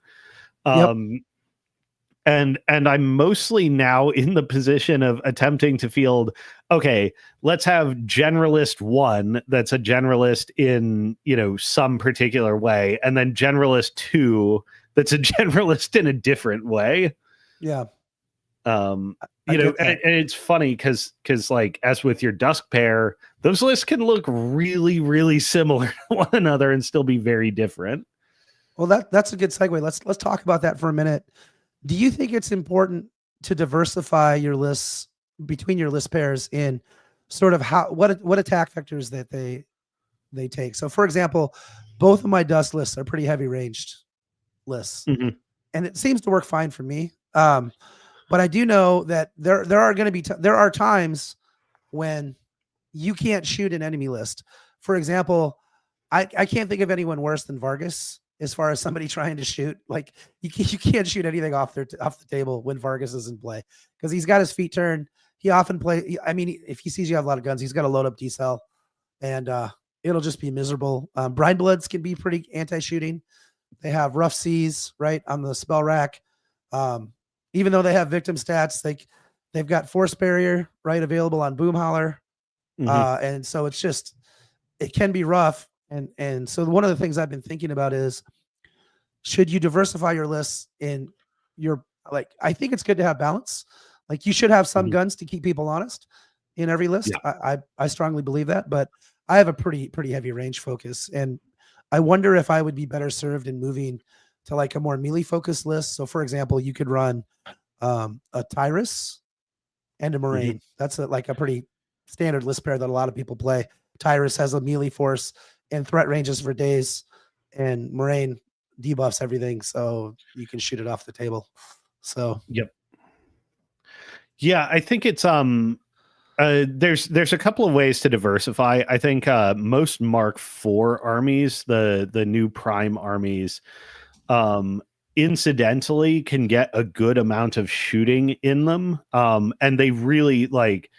And I'm mostly now in the position of attempting to field, okay, let's have generalist 1 that's a generalist in, some particular way, and then generalist 2 that's a generalist in a different way. Yeah. And it's funny because like, as with your Dusk pair, those lists can look really, really similar to one another and still be very different. Well, that's a good segue. Let's talk about that for a minute. Do you think it's important to diversify your lists between your list pairs in sort of what attack vectors that they take? So, for example, both of my Dust lists are pretty heavy ranged lists, and it seems to work fine for me. But I do know that there are going to be there are times when you can't shoot an enemy list. For example, I can't think of anyone worse than Vargas as far as somebody trying to shoot. Like you can't shoot anything off the table when Vargas is in play because he's got his feet turned. He often play. I mean, if he sees you have a lot of guns, he's got to load up decel, and it'll just be miserable. Brinebloods can be pretty anti-shooting. They have rough seas right on the spell rack. Even though they have victim stats, they've got force barrier right available on Boomhauler. And so it can be rough. And so one of the things I've been thinking about is, should you diversify your lists in your, like, I think it's good to have balance. Like, you should have some guns to keep people honest in every list. Yeah. I strongly believe that, but I have a pretty heavy range focus, and I wonder if I would be better served in moving to like a more melee focused list. So for example, you could run a Tyrus and a Moraine. That's like a pretty standard list pair that a lot of people play. Tyrus has a melee force and threat ranges for days, and Moraine debuffs everything, so you can shoot it off the table. So yeah, I think it's there's a couple of ways to diversify. I think most Mark IV armies, the new Prime armies, incidentally can get a good amount of shooting in them, and they really, like,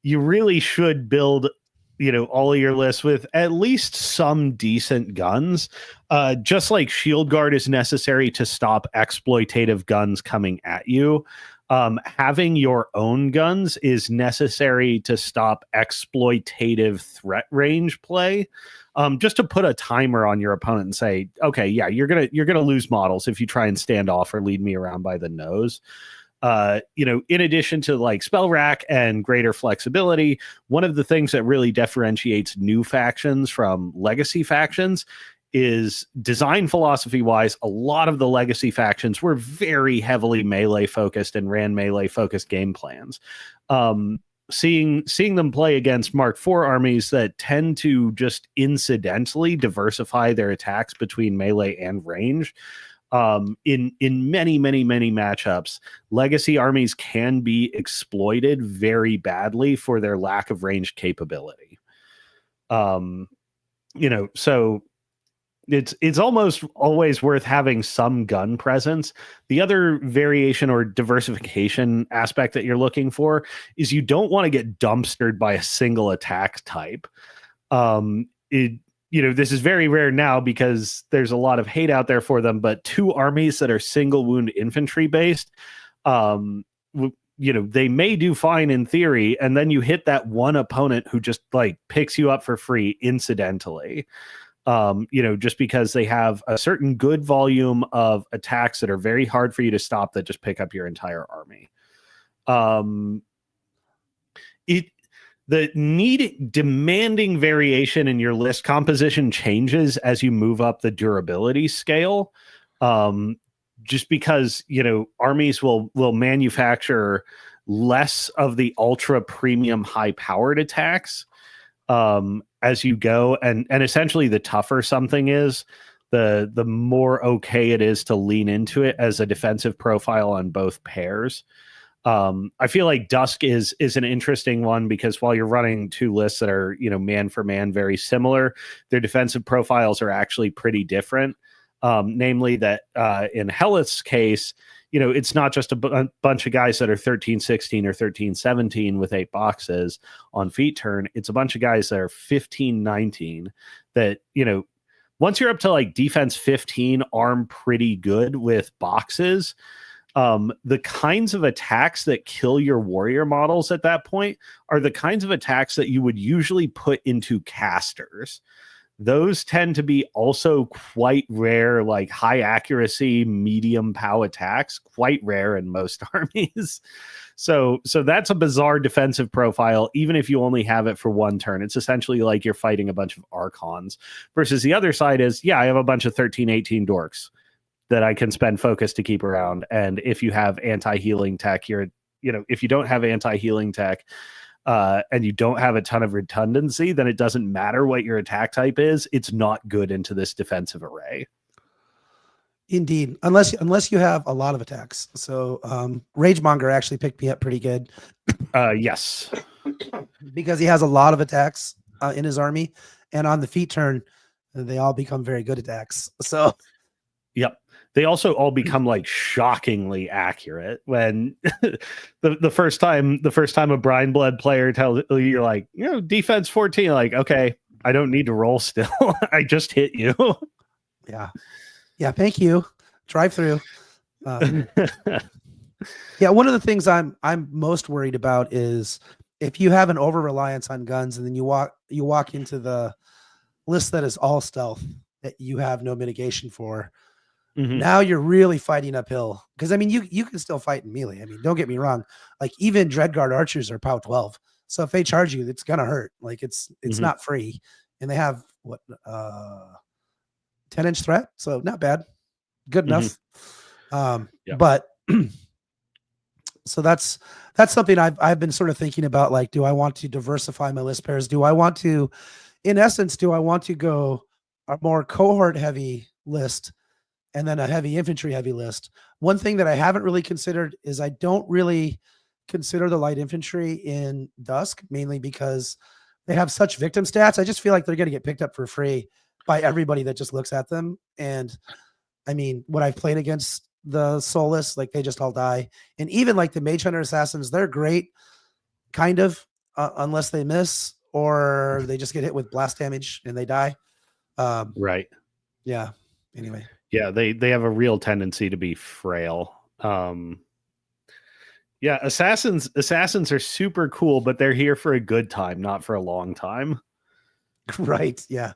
you really should build, you know, all of your lists with at least some decent guns. Just like Shield Guard is necessary to stop exploitative guns coming at you, having your own guns is necessary to stop exploitative threat range play. Just to put a timer on your opponent and say, okay, yeah, you're gonna lose models if you try and stand off or lead me around by the nose. You know, in addition to like spell rack and greater flexibility, one of the things that really differentiates new factions from legacy factions is design philosophy wise. A lot of the legacy factions were very heavily melee focused and ran melee focused game plans. Seeing them play against Mark IV armies that tend to just incidentally diversify their attacks between melee and range. In many matchups, legacy armies can be exploited very badly for their lack of range capability. You know, so it's almost always worth having some gun presence. The other variation or diversification aspect that you're looking for is you don't want to get dumpstered by a single attack type. You know, this is very rare now because there's a lot of hate out there for them, but two armies that are single wound infantry based, you know, they may do fine in theory, and then you hit that one opponent who just like picks you up for free incidentally. You know, just because they have a certain good volume of attacks that are very hard for you to stop that just pick up your entire army. The demanding variation in your list composition changes as you move up the durability scale. Just because, you know, armies will manufacture less of the ultra premium high powered attacks as you go, and essentially the tougher something is, the more okay it is to lean into it as a defensive profile on both pairs. I feel like Dusk is an interesting one because while you're running two lists that are, you know, man for man very similar, their defensive profiles are actually pretty different. Namely that in Helith's case, you know, it's not just a bunch of guys that are 13-16 or 13-17 with 8 boxes on feet turn. It's a bunch of guys that are 15-19 that, you know, once you're up to like defense 15, arm pretty good with boxes. The kinds of attacks that kill your warrior models at that point are the kinds of attacks that you would usually put into casters. Those tend to be also quite rare, like high accuracy, medium POW attacks, quite rare in most armies. So that's a bizarre defensive profile, even if you only have it for one turn. It's essentially like you're fighting a bunch of Archons. Versus the other side is, yeah, I have a bunch of 13-18 dorks that I can spend focus to keep around. And if you have anti-healing tech, if you don't have anti-healing tech, and you don't have a ton of redundancy, then it doesn't matter what your attack type is. It's not good into this defensive array. Indeed, unless you have a lot of attacks. So Ragemonger actually picked me up pretty good. Yes, because he has a lot of attacks in his army, and on the feet turn, they all become very good attacks. So, yep. They also all become like shockingly accurate when the first time a Brinebloods player tells you, you're like, you know, defense 14, like, okay, I don't need to roll still. I just hit you. Yeah. Yeah. Thank you. Drive through. Yeah. One of the things I'm most worried about is if you have an over reliance on guns and then you walk into the list that is all stealth that you have no mitigation for. Now you're really fighting uphill. Because I mean, you can still fight in melee. I mean, don't get me wrong. Like even Dreadguard archers are POW 12. So if they charge you, it's gonna hurt. Like it's not free. And they have what 10-inch threat. So not bad. Good enough. But so that's something I've been sort of thinking about. Like, do I want to diversify my list pairs? Do I want to go a more cohort heavy list and then a heavy infantry heavy list? One thing that I haven't really considered is I don't really consider the light infantry in Dusk, mainly because they have such victim stats. I just feel like they're going to get picked up for free by everybody that just looks at them. And I mean, when I've played against the Soulless, like they just all die. And even like the Mage Hunter Assassins, they're great, kind of, unless they miss or they just get hit with blast damage and they die. Right. Yeah. Anyway. Yeah, they have a real tendency to be frail. Yeah, assassins are super cool, but they're here for a good time, not for a long time. Right. Yeah.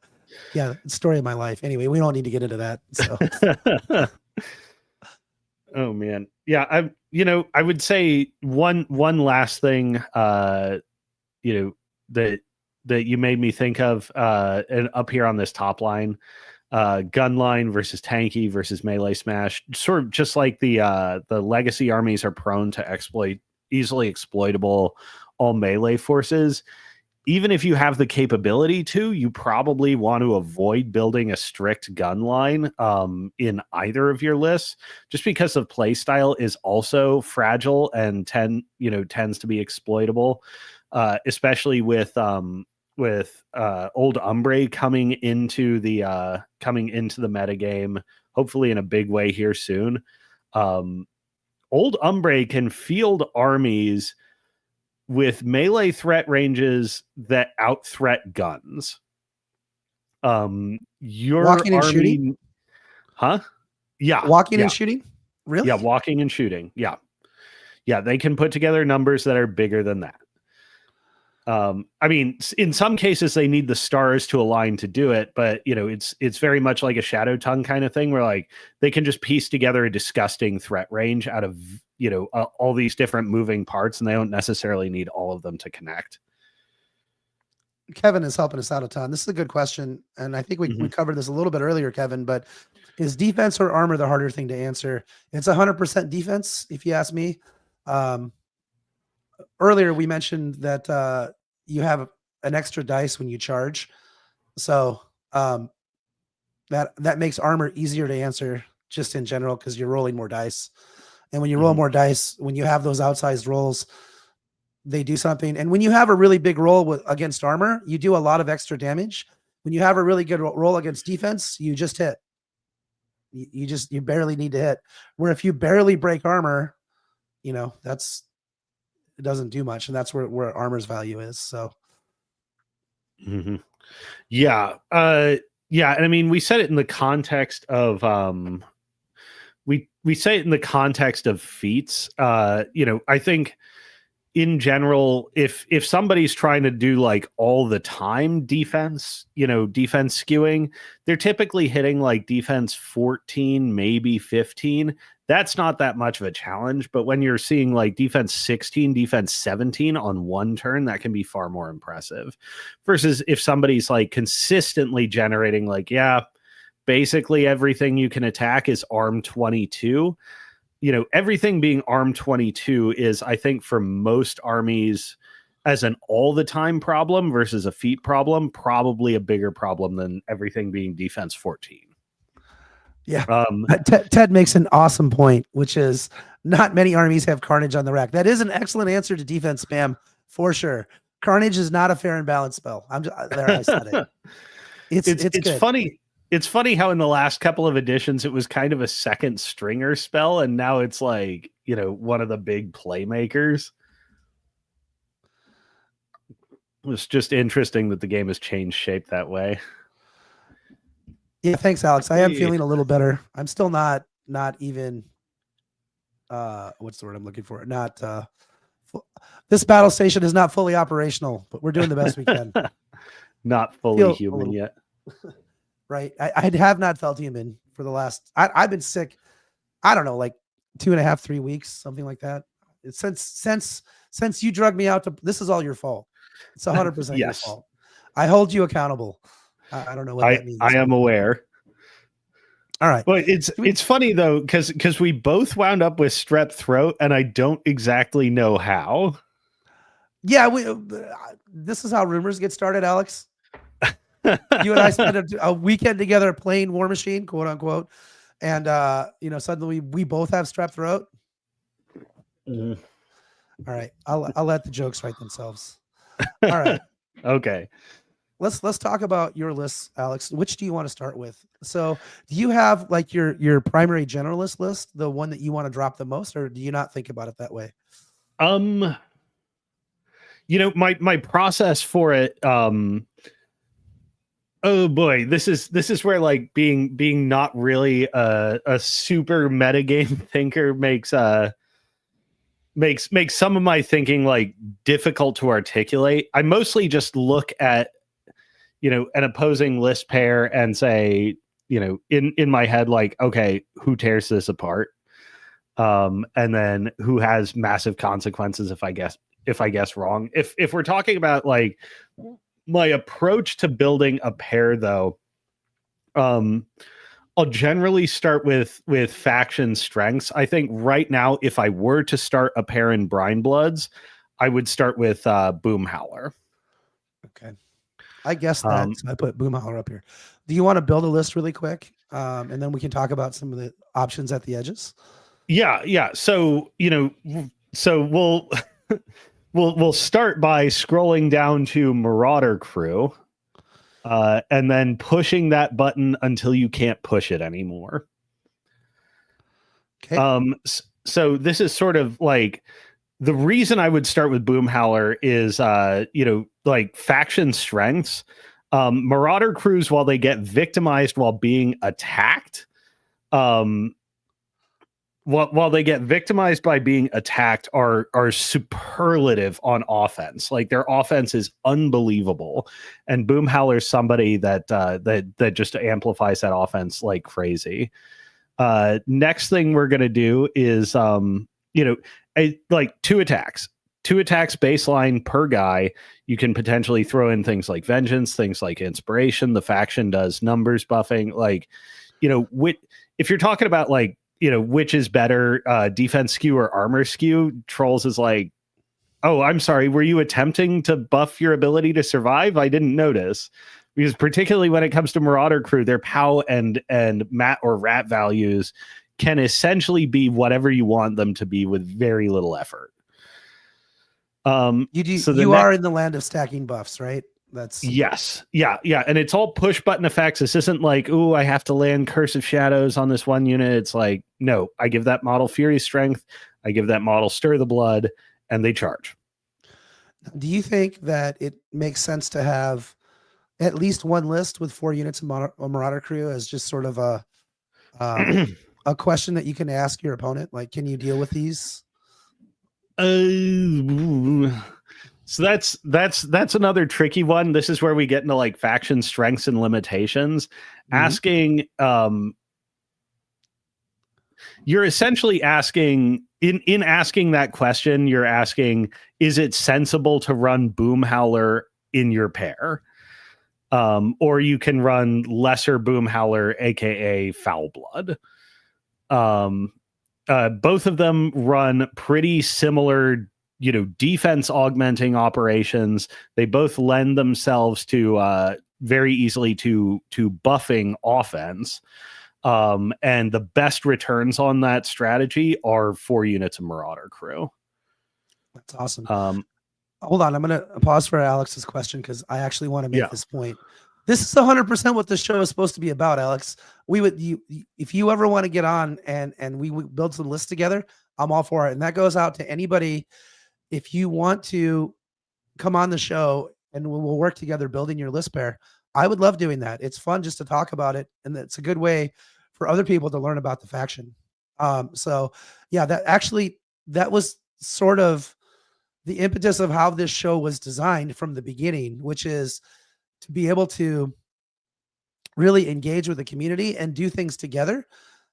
Yeah. Story of my life. Anyway, we don't need to get into that. So. Oh man. Yeah, I would say one last thing that you made me think of and up here on this top line, gun line versus tanky versus melee smash, sort of just like the legacy armies are prone to easily exploitable all melee forces. Even if you have the capability to, you probably want to avoid building a strict gun line in either of your lists, just because the playstyle is also fragile and tends to be exploitable, especially with old Umbre coming into the metagame, hopefully in a big way here soon. Old Umbre can field armies with melee threat ranges that out threat guns. Your walking and army, shooting? Huh? Yeah. Walking and shooting? Really? Yeah, walking and shooting. Yeah. Yeah, they can put together numbers that are bigger than that. I mean, in some cases they need the stars to align to do it, but it's very much like a Shadowtongue kind of thing where like they can just piece together a disgusting threat range out of all these different moving parts, and they don't necessarily need all of them to connect. Kevin is helping us out a ton. This is a good question, and I think we covered this a little bit earlier, Kevin, but is defense or armor the harder thing to answer? It's 100% defense, if you ask me. Earlier we mentioned that you have an extra dice when you charge. So that makes armor easier to answer just in general because you're rolling more dice. And when you roll more dice, when you have those outsized rolls, they do something. And when you have a really big roll against armor, you do a lot of extra damage. When you have a really good roll against defense, you just hit. You barely need to hit. Where if you barely break armor, it doesn't do much, and that's where armor's value is. So, yeah, yeah, and I mean, we said it in the context of we say it in the context of feats. I think in general, if somebody's trying to do like all the time defense, defense skewing, they're typically hitting like defense 14, maybe 15. That's not that much of a challenge, but when you're seeing like defense 16, defense 17 on one turn, that can be far more impressive. Versus if somebody's like consistently generating like, yeah, basically everything you can attack is arm 22. Everything being arm 22 is, I think, for most armies as an all the time problem versus a feat problem, probably a bigger problem than everything being defense 14. Yeah. Ted makes an awesome point, which is not many armies have Carnage on the rack. That is an excellent answer to defense spam for sure. Carnage is not a fair and balanced spell. I said it. It's funny. It's funny how in the last couple of editions it was kind of a second stringer spell, and now it's like, one of the big playmakers. It's just interesting that the game has changed shape that way. Yeah, thanks, Alex. I am feeling a little better. I'm still not even what's the word I'm looking for? Not this battle station is not fully operational, but we're doing the best we can. Not fully human yet. Right. I have not felt human for the last I've been sick, I don't know, like 2.5, 3 weeks, something like that. Since you drugged me out to this is all your fault. It's 100% Yes. your fault. I hold you accountable. I don't know what that means. I am aware. All right. Well, it's funny though, because we both wound up with strep throat, and I don't exactly know how. Yeah, this is how rumors get started, Alex. You and I spent a weekend together playing Warmachine, quote unquote, and suddenly we both have strep throat. All right, I'll let the jokes write themselves. All right. Okay. Let's talk about your lists, Alex. Which do you want to start with? So, do you have like your primary generalist list, the one that you want to drop the most, or do you not think about it that way? My process for it, oh boy, this is where like being not really a super metagame thinker makes some of my thinking like difficult to articulate. I mostly just look at an opposing list pair and say, in my head, like, okay, who tears this apart? And then who has massive consequences if I guess wrong. If we're talking about like my approach to building a pair though, I'll generally start with faction strengths. I think right now, if I were to start a pair in Brinebloods, I would start with Boomhowler. Okay. I guess that I put Boomhowler up here. Do you want to build a list really quick? And then we can talk about some of the options at the edges. Yeah. So, so we'll start by scrolling down to Marauder Crew, and then pushing that button until you can't push it anymore. Okay. So this is sort of like the reason I would start with Boomhowler is, like faction strengths. Marauder crews, while they get victimized while being attacked, while they get victimized by being attacked, are superlative on offense. Like their offense is unbelievable, and Boomhowler's somebody that just amplifies that offense like crazy. Next thing we're gonna do is like two attacks baseline per guy. You can potentially throw in things like vengeance, things like inspiration. The faction does numbers buffing. Like, if you're talking about like, which is better, defense skew or armor skew, Trolls is like, oh, I'm sorry, were you attempting to buff your ability to survive? I didn't notice. Because particularly when it comes to Marauder Crew, their POW and mat or rat values can essentially be whatever you want them to be with very little effort. You are in the land of stacking buffs, right? That's yes. Yeah. And it's all push button effects. This isn't like, ooh, I have to land Curse of Shadows on this one unit. It's like, no, I give that model Fury Strength. I give that model Stir the Blood, and they charge. Do you think that it makes sense to have at least one list with 4 units of Marauder Crew as just sort of a question that you can ask your opponent? Like, can you deal with these? So that's another tricky one. This is where we get into like faction strengths and limitations. Asking, you're essentially asking in asking that question, you're asking, is it sensible to run Boomhowler in your pair? Or you can run lesser Boomhowler, aka Foul Blood. Both of them run pretty similar, defense augmenting operations. They both lend themselves to very easily to buffing offense. And the best returns on that strategy are 4 units of Marauder Crew. That's awesome. Hold on, I'm going to pause for Alex's question because I actually want to make this point. This is 100% what this show is supposed to be about, Alex. If you ever want to get on and we build some lists together, I'm all for it. And that goes out to anybody. If you want to come on the show and we'll work together building your list pair. I would love doing that. It's fun just to talk about it, and it's a good way for other people to learn about the faction. So yeah, that was sort of the impetus of how this show was designed from the beginning, which is to be able to really engage with the community and do things together.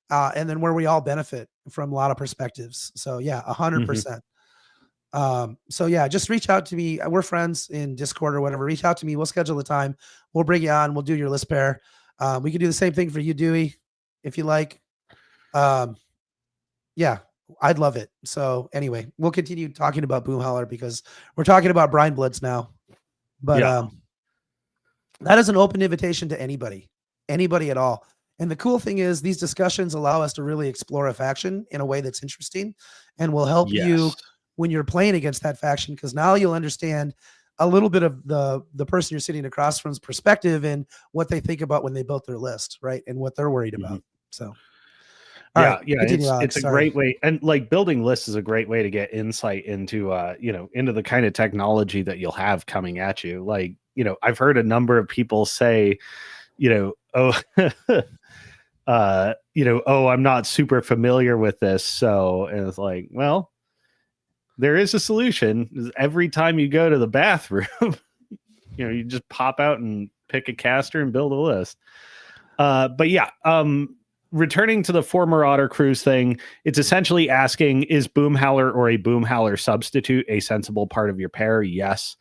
And then where we all benefit from a lot of perspectives. So yeah, 100%. So yeah, just reach out to me. We're friends in Discord or whatever. Reach out to me. We'll schedule the time. We'll bring you on. We'll do your list pair. We can do the same thing for you, Dewey, if you like. Yeah, I'd love it. So anyway, we'll continue talking about Boomhowler because we're talking about Brinebloods now. But that is an open invitation to anybody at all. And the cool thing is these discussions allow us to really explore a faction in a way that's interesting and will help you when you're playing against that faction, because now you'll understand a little bit of the person you're sitting across from's perspective and what they think about when they built their list, right? And what they're worried about. So it's a great way, and like building lists is a great way to get insight into into the kind of technology that you'll have coming at you. Like, I've heard a number of people say, oh I'm not super familiar with this. So, and it's like, well, there is a solution. Every time you go to the bathroom, you just pop out and pick a caster and build a list. But yeah, returning to the 4 Marauder Cruise thing, it's essentially asking, is Boomhowler or a Boomhowler substitute a sensible part of your pair? Yes.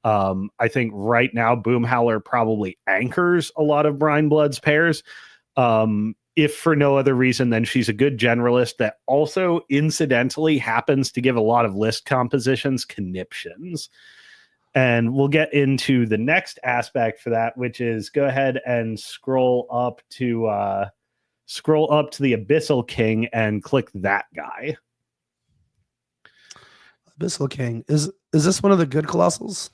I think right now Boomhowler probably anchors a lot of Brinebloods pairs. If for no other reason than she's a good generalist that also incidentally happens to give a lot of list compositions conniptions. And we'll get into the next aspect for that, which is go ahead and scroll up to the Abyssal King and click that guy. Abyssal King. Is this one of the good Colossals?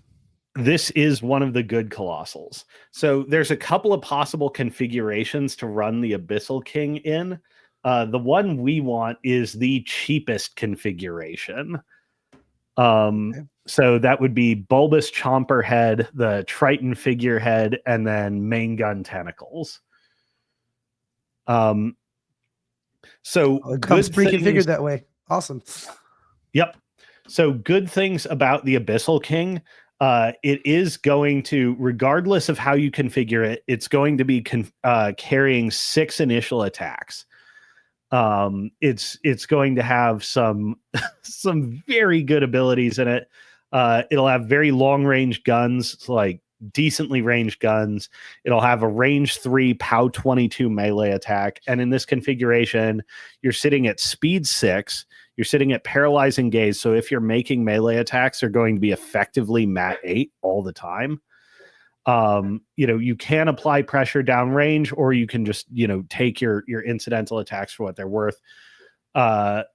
This is one of the good Colossals. So there's a couple of possible configurations to run the Abyssal King in. The one we want is the cheapest configuration. So that would be Bulbous Chomper Head, the Triton Figurehead, and then Main Gun Tentacles. So it comes pre-configured that way. Awesome. Yep. So good things about the Abyssal King. It is going to, regardless of how you configure it, it's going to be carrying 6 initial attacks. It's going to have some very good abilities in it. It'll have very long range guns, like decently ranged guns. It'll have a range 3 POW 22 melee attack, and in this configuration, you're sitting at speed 6. You're sitting at paralyzing gaze, so if you're making melee attacks, they're going to be effectively mat 8 all the time. You can apply pressure downrange, or you can just take your incidental attacks for what they're worth. As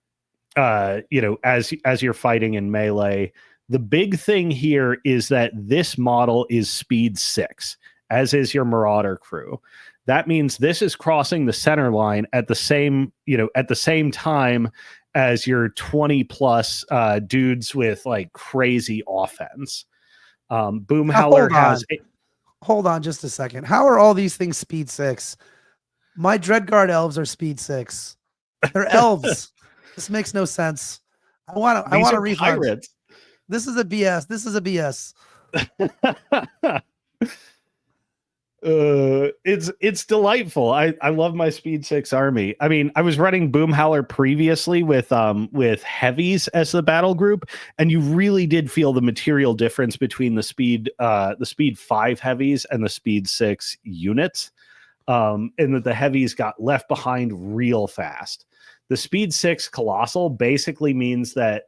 you're fighting in melee. The big thing here is that this model is speed 6, as is your Marauder crew. That means this is crossing the center line at the same time as your 20 plus dudes with like crazy offense. Boomhowler has. Hold on just a second. How are all these things speed 6? My Dreadguard elves are speed 6. They're elves. This makes no sense. I want a refund. Pirates. This is a BS. It's delightful. I love my speed 6 army. I mean, I was running Boomhowler previously with heavies as the battle group, and you really did feel the material difference between the speed 5 heavies and the speed 6 units, and that the heavies got left behind real fast. The speed 6 Colossal basically means that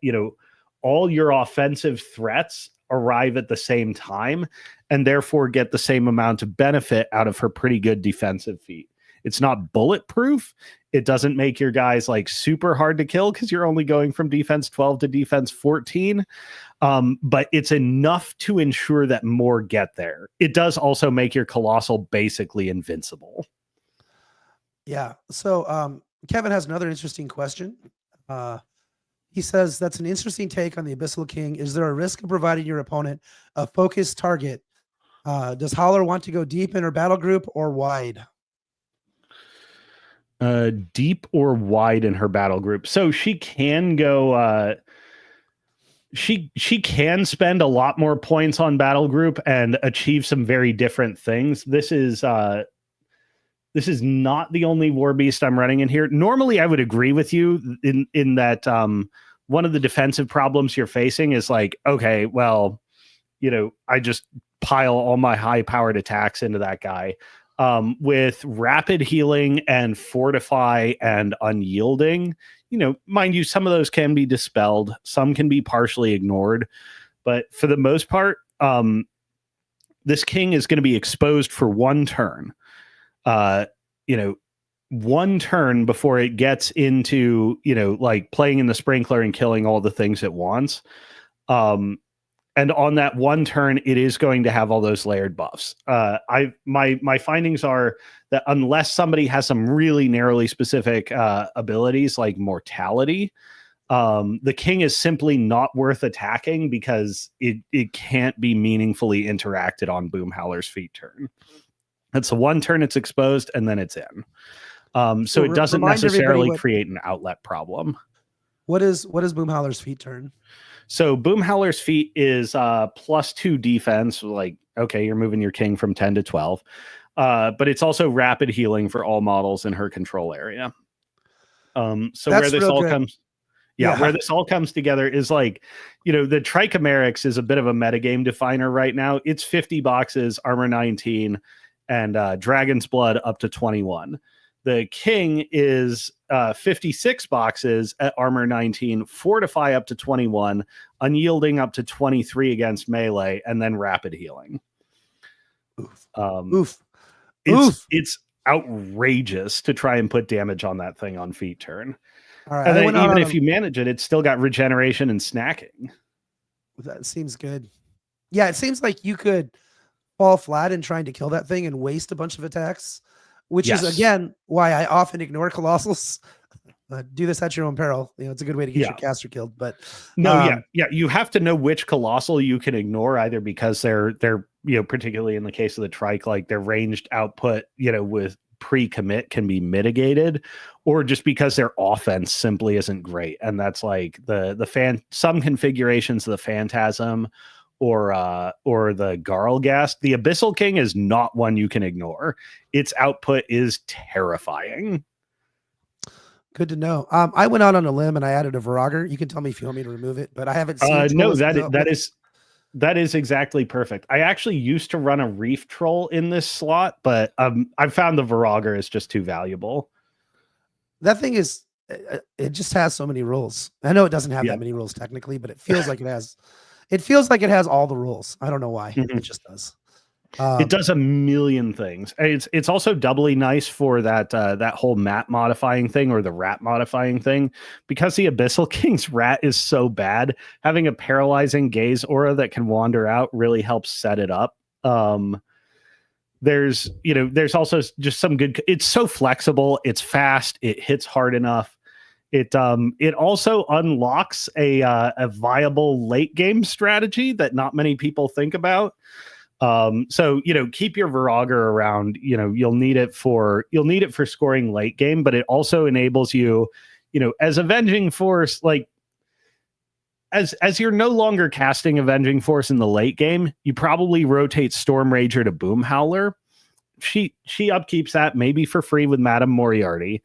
all your offensive threats arrive at the same time and therefore get the same amount of benefit out of her pretty good defensive feat. It's not bulletproof. It doesn't make your guys like super hard to kill because you're only going from defense 12 to defense 14. But it's enough to ensure that more get there. It does also make your Colossal basically invincible. Yeah. So Kevin has another interesting question. He says that's an interesting take on the Abyssal King. Is there a risk of providing your opponent a focused target? Does Holler want to go deep in her battle group or wide? Deep or wide in her battle group. So she can go. She can spend a lot more points on battle group and achieve some very different things. This is not the only war beast I'm running in here. Normally, I would agree with you in that one of the defensive problems you're facing is like, okay, well, I just pile all my high powered attacks into that guy. With rapid healing and fortify and unyielding, mind you, some of those can be dispelled, some can be partially ignored, but for the most part, this king is going to be exposed for one turn. One turn before it gets into, like playing in the sprinkler and killing all the things it wants. And on that one turn, it is going to have all those layered buffs. My findings are that unless somebody has some really narrowly specific abilities like mortality, the king is simply not worth attacking because it can't be meaningfully interacted on Boomhowler's feet turn. It's the one turn it's exposed and then it's in. So it doesn't necessarily create an outlet problem. What is Boomhowler's feet turn? So Boomhowler's feat is +2 defense. Like, okay, you're moving your king from 10 to 12. But it's also rapid healing for all models in her control area. So where this all comes, where this all comes together is like, the Trichomerics is a bit of a metagame definer right now. It's 50 boxes, armor 19, and Dragon's Blood up to 21. The king is 56 boxes at armor 19, fortify up to 21, unyielding up to 23 against melee, and then rapid healing. It's outrageous to try and put damage on that thing on feet turn. All right, and then even if you manage it, it's still got regeneration and snacking. That seems good. Yeah, it seems like you could fall flat in trying to kill that thing and waste a bunch of attacks. Which is, again, why I often ignore Colossals. Do this at your own peril. It's a good way to get your caster killed. But you have to know which Colossal you can ignore, either because they're particularly in the case of the Trike, like their ranged output, with pre-commit can be mitigated, or just because their offense simply isn't great. And that's like some configurations of the Phantasm or the Garlgast. The Abyssal King is not one you can ignore. Its output is terrifying. Good to know. I went out on a limb and I added a Virager. You can tell me if you want me to remove it, but I haven't seen. No, that is exactly perfect. I actually used to run a Reef Troll in this slot, but I found the Virager is just too valuable. That thing is, it just has so many rules. I know it doesn't have that many rules technically, but it feels like it has. It feels like it has all the rules. I don't know why. It just does. It does a million things. It's also doubly nice for that whole mat modifying thing or the rat modifying thing, because the Abyssal King's rat is so bad. Having a paralyzing gaze aura that can wander out really helps set it up. There's also just some good. It's so flexible. It's fast. It hits hard enough. It also unlocks a viable late game strategy that not many people think about. So keep your Virager around. You'll need it for scoring late game, but it also enables you, as Avenging Force, like as you're no longer casting Avenging Force in the late game, you probably rotate Storm Rager to Boomhowler. She upkeeps that maybe for free with Madame Moriarty.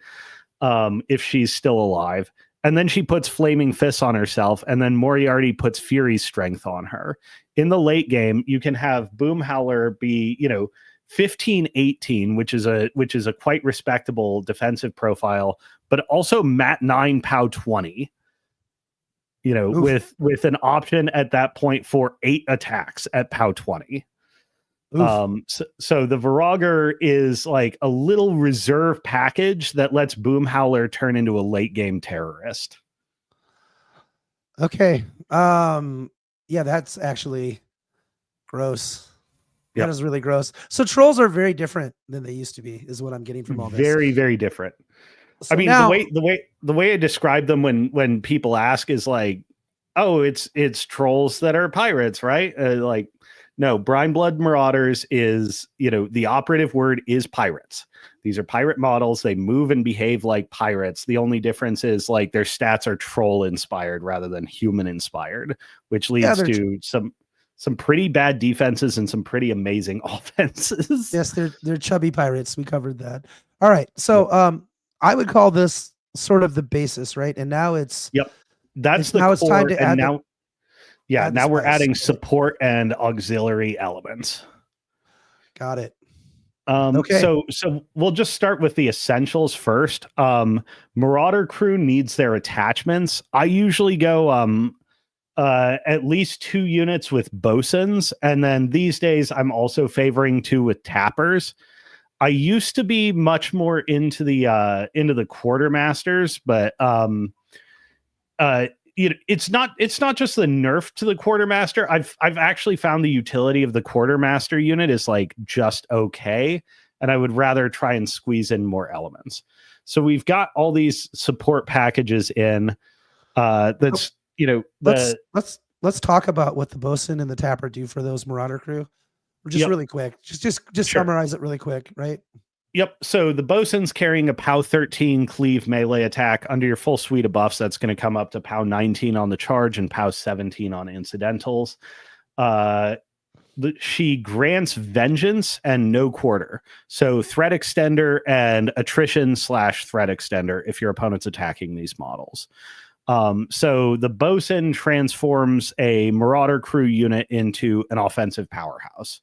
If she's still alive, and then she puts Flaming Fists on herself, and then Moriarty puts Fury's Strength on her. In the late game, you can have Boomhowler be 15-18, which is a quite respectable defensive profile, but also Mat 9 POW 20, with an option at that point for 8 attacks at POW 20. So the Virager is like a little reserve package that lets Boomhowler turn into a late game terrorist. Okay. Yeah, that's actually gross. That is really gross. So trolls are very different than they used to be, is what I'm getting from all this. Very, very different. So I mean, now, the way I describe them when people ask is like, oh, it's trolls that are pirates, right? Like, no, Brinebloods Marauders is, the operative word is pirates. These are pirate models. They move and behave like pirates. The only difference is like their stats are troll inspired rather than human inspired, which leads to some pretty bad defenses and some pretty amazing offenses. Yes, they're chubby pirates. We covered that. All right. So I would call this sort of the basis, right? And now it's that's the now core. It's time to add now we're adding spice. support and auxiliary elements. Got it. Okay. So we'll just start with the essentials first. Marauder crew needs their attachments. I usually go at least 2 units with bosuns, and then these days I'm also favoring 2 with tappers. I used to be much more into the quartermasters, but it's not just the nerf to the quartermaster. I've actually found the utility of the quartermaster unit is like just okay, and I would rather try and squeeze in more elements. So we've got all these support packages in. Let's talk about what the bosun and the tapper do for those marauder crew. Just really quick. Just sure. Summarize it really quick, right? Yep. So the bosun's carrying a POW 13 cleave melee attack under your full suite of buffs. That's going to come up to POW 19 on the charge and POW 17 on incidentals. She grants vengeance and no quarter. So threat extender and attrition / threat extender if your opponent's attacking these models. So the bosun transforms a marauder crew unit into an offensive powerhouse.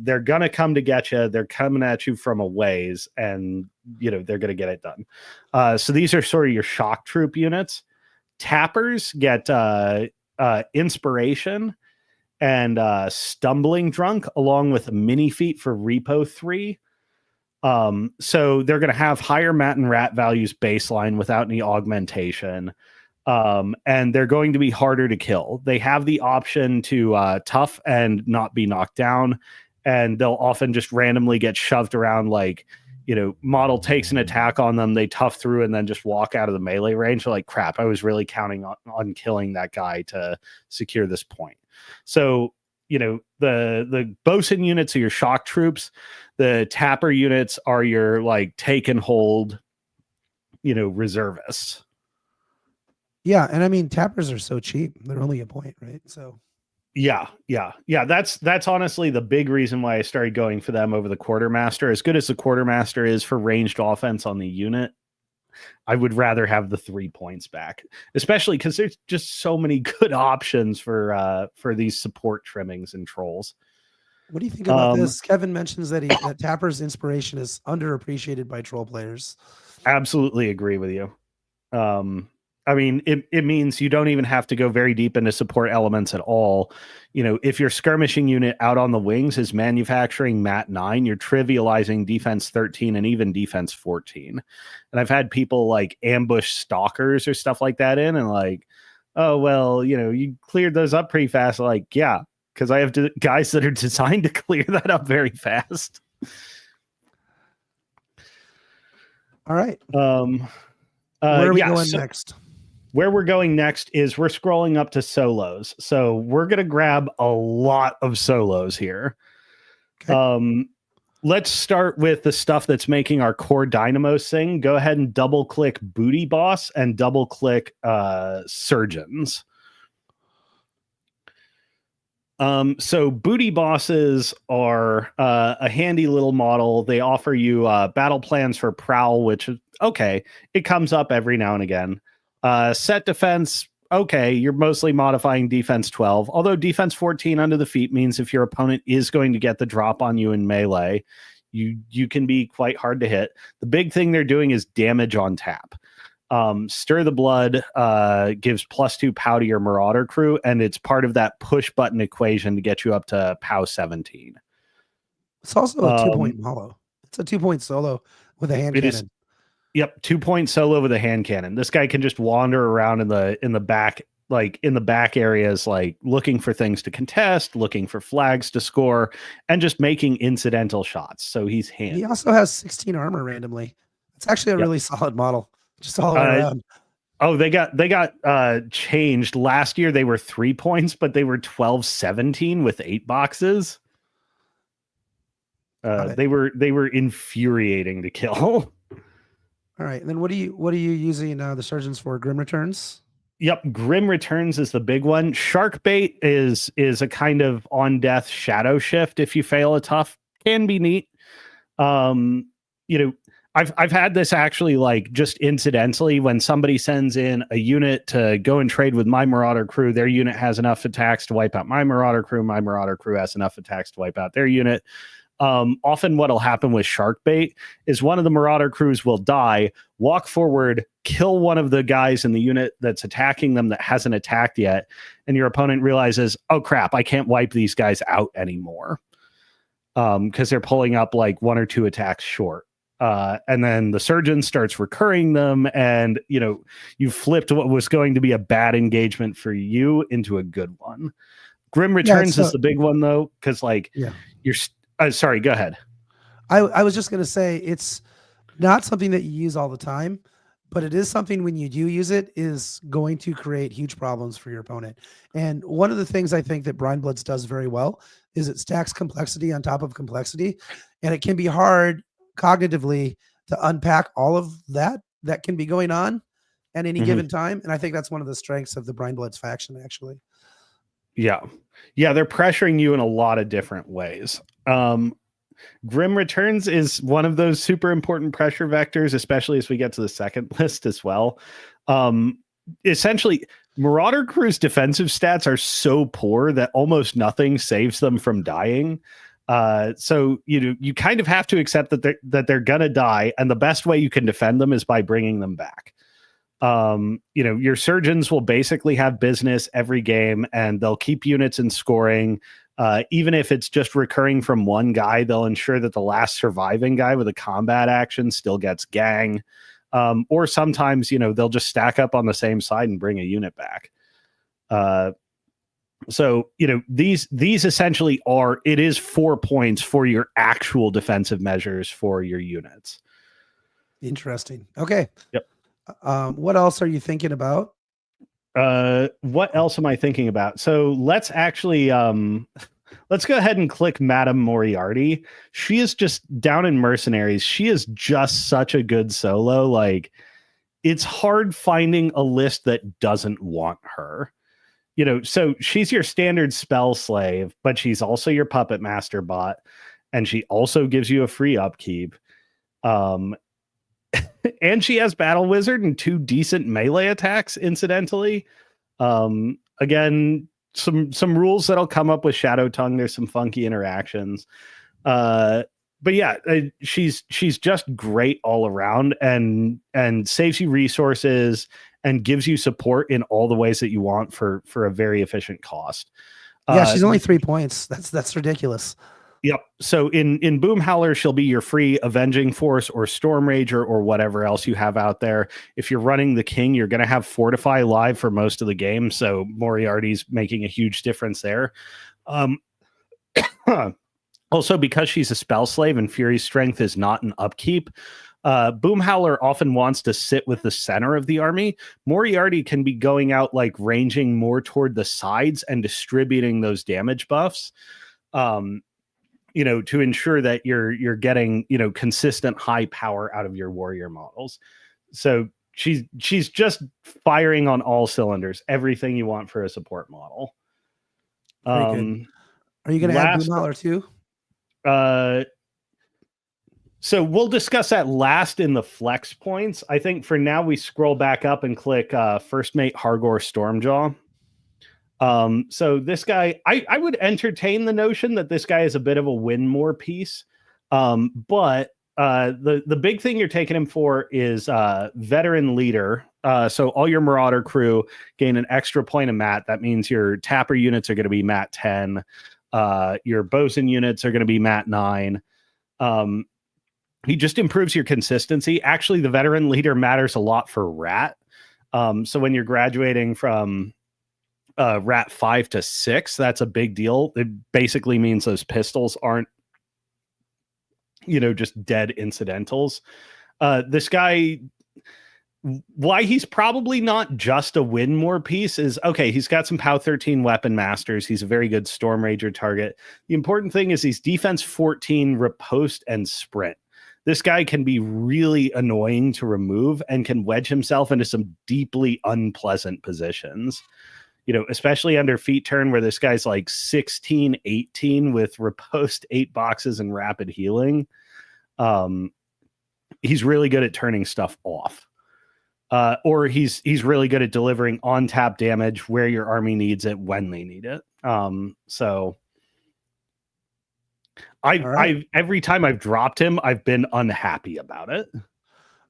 They're gonna come to get you. They're coming at you from a ways, and they're gonna get it done. So these are sort of your shock troop units. Tappers get inspiration and stumbling drunk, along with a mini feat for repo 3. So they're gonna have higher mat and rat values baseline without any augmentation. And they're going to be harder to kill. They have the option to tough and not be knocked down, and they'll often just randomly get shoved around. Like, model takes an attack on them, they tough through, and then just walk out of the melee range. They're like, crap, I was really counting on killing that guy to secure this point. So, the bosun units are your shock troops. The tapper units are your like take and hold, reservists. Yeah, and I mean tappers are so cheap; they're only a point, right? So, yeah. That's honestly the big reason why I started going for them over the quartermaster. As good as the quartermaster is for ranged offense on the unit, I would rather have the 3 points back, especially because there's just so many good options for these support trimmings and trolls. What do you think about this? Kevin mentions that that tapper's inspiration is underappreciated by troll players. Absolutely agree with you. I mean, it means you don't even have to go very deep into support elements at all. If your skirmishing unit out on the wings is manufacturing mat 9, you're trivializing defense 13 and even defense 14. And I've had people like ambush stalkers or stuff like that in, and like, oh, well, you cleared those up pretty fast. Like, yeah, because I have guys that are designed to clear that up very fast. All right. Where are we going next? Where we're going next is we're scrolling up to solos. So we're going to grab a lot of solos here. Okay. Let's start with the stuff that's making our core Dynamo sing. Go ahead and double click Booty Boss and double click Surgeons. So Booty Bosses are a handy little model. They offer you battle plans for Prowl, which is okay. It comes up every now and again. Set defense, okay, you're mostly modifying defense 12, although defense 14 under the feet means if your opponent is going to get the drop on you in melee, you can be quite hard to hit. The big thing they're doing is damage on tap. Stir the Blood gives +2 POW to your Marauder crew, and it's part of that push button equation to get you up to POW 17. It's also a 2-point solo. It's a 2-point solo with a hand cannon. Yep, 2-point solo with a hand cannon. This guy can just wander around in the back, like in the back areas, like looking for things to contest, looking for flags to score, and just making incidental shots. So he's handy. He also has 16 armor randomly. It's actually a really solid model, just all the way around. Oh, they got changed. Last year they were 3 points, but they were 12-17 with 8 boxes. They were infuriating to kill. All right. And then what are you using the surgeons for? Grim Returns? Yep, Grim Returns is the big one. Shark Bait is a kind of on death shadow shift. If you fail a tough, can be neat. I've had this actually, like, just incidentally, when somebody sends in a unit to go and trade with my Marauder crew, their unit has enough attacks to wipe out my Marauder crew. My Marauder crew has enough attacks to wipe out their unit. Often what'll happen with Shark Bait is one of the Marauder crews will die, walk forward, kill one of the guys in the unit that's attacking them that hasn't attacked yet, and your opponent realizes, oh crap, I can't wipe these guys out anymore, because they're pulling up like 1 or 2 attacks short. And then the surgeon starts recurring them, and you flipped what was going to be a bad engagement for you into a good one. Grim Returns is the big one though, because you're sorry, go ahead. I was just going to say, it's not something that you use all the time, but it is something when you do use it is going to create huge problems for your opponent. And one of the things I think that Brinebloods does very well is it stacks complexity on top of complexity. And it can be hard cognitively to unpack all of that can be going on at any given time. And I think that's one of the strengths of the Brinebloods faction, actually. Yeah, they're pressuring you in a lot of different ways. Grim Returns is one of those super important pressure vectors, especially as we get to the second list as well. Essentially, Marauder crew's defensive stats are so poor that almost nothing saves them from dying. So you kind of have to accept that they're gonna die, and the best way you can defend them is by bringing them back. Your surgeons will basically have business every game, and they'll keep units in scoring. Even if it's just recurring from one guy, they'll ensure that the last surviving guy with a combat action still gets gang. Or sometimes, they'll just stack up on the same side and bring a unit back. So, these essentially it is 4 points for your actual defensive measures for your units. Interesting. Okay. Yep. What else are you thinking about? What else am I thinking about? So let's actually, let's go ahead and click Madame Moriarty. She is just down in Mercenaries. She is just such a good solo. Like, it's hard finding a list that doesn't want her. So she's your standard spell slave, but she's also your puppet master bot, and she also gives you a free upkeep. And she has Battle Wizard and 2 decent melee attacks, incidentally. Again, some rules that'll come up with Shadowtongue. There's some funky interactions. But yeah, she's just great all around, and saves you resources and gives you support in all the ways that you want for a very efficient cost. Yeah, she's only 3 points. That's ridiculous. Yep. So in Boom Howler, she'll be your free Avenging Force or Storm Rager or whatever else you have out there. If you're running the King, you're going to have Fortify live for most of the game. So Moriarty's making a huge difference there. Also, because she's a spell slave and Fury's Strength is not an upkeep, Boom Howler often wants to sit with the center of the army. Moriarty can be going out, like, ranging more toward the sides and distributing those damage buffs. To ensure that you're getting, consistent high power out of your warrior models. So she's just firing on all cylinders, everything you want for a support model. Are you going to add Boom Howler too? So we'll discuss that last in the flex points. I think for now we scroll back up and click First Mate Hargor Stormjaw. So this guy, I would entertain the notion that this guy is a bit of a win more piece. But the big thing you're taking him for is veteran leader. So all your Marauder crew gain an extra point of mat. That means your Tapper units are going to be mat 10. Your Bosun units are going to be mat 9. He just improves your consistency. Actually, the veteran leader matters a lot for Rat. So when you're graduating from Rat 5 to 6, that's a big deal. It basically means those pistols aren't, just dead incidentals. This guy, why he's probably not just a win more piece is, okay, he's got some POW 13 weapon masters. He's a very good Storm Rager target. The important thing is he's defense 14, riposte, and sprint. This guy can be really annoying to remove and can wedge himself into some deeply unpleasant positions. Especially under feet turn where this guy's like 16, 18 with riposte, 8 boxes, and rapid healing. He's really good at turning stuff off. Or he's really good at delivering on tap damage where your army needs it when they need it. So I've every time I've dropped him, I've been unhappy about it.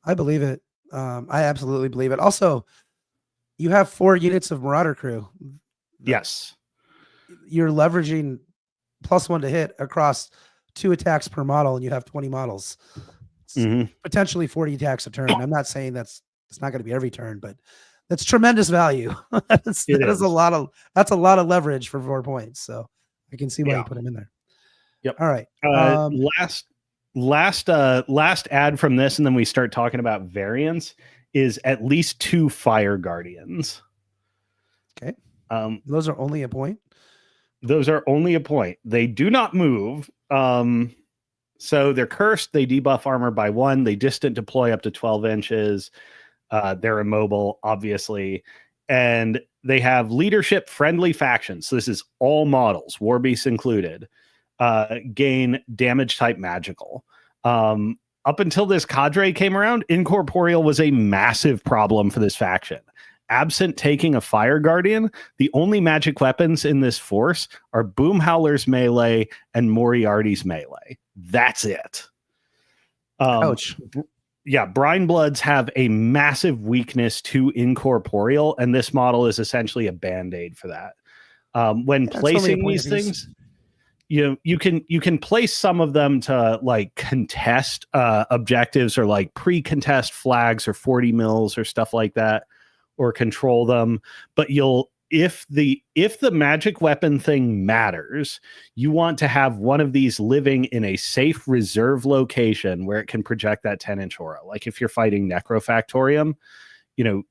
I believe it. I absolutely believe it. Also, you have 4 units of Marauder crew. Yes. You're leveraging +1 to hit across 2 attacks per model, and you have 20 models. Potentially 40 attacks a turn. I'm not saying it's not going to be every turn, but that's tremendous value. That's a lot of leverage for 4 points. So I can see why you put him in there. Yep. All right. Last ad from this, and then we start talking about variants, is at least 2 Fire Guardians. Okay. Those are only a point? Those are only a point. They do not move. So they're cursed. They debuff armor by 1. They distant deploy up to 12 inches. They're immobile, obviously. And they have leadership friendly factions. So this is all models, Warbeast included. Gain damage type magical. Up until this cadre came around, incorporeal was a massive problem for this faction. Absent taking a Fire Guardian, the only magic weapons in this force are Boomhowler's melee and Moriarty's melee. That's it. Ouch. Yeah, Brinebloods have a massive weakness to incorporeal, and this model is essentially a band-aid for that. When placing these things, you can place some of them to like contest objectives or like pre-contest flags or 40 mils or stuff like that, or control them. But if the magic weapon thing matters, you want to have one of these living in a safe reserve location where it can project that 10-inch aura. Like if you're fighting Necrofactorium, you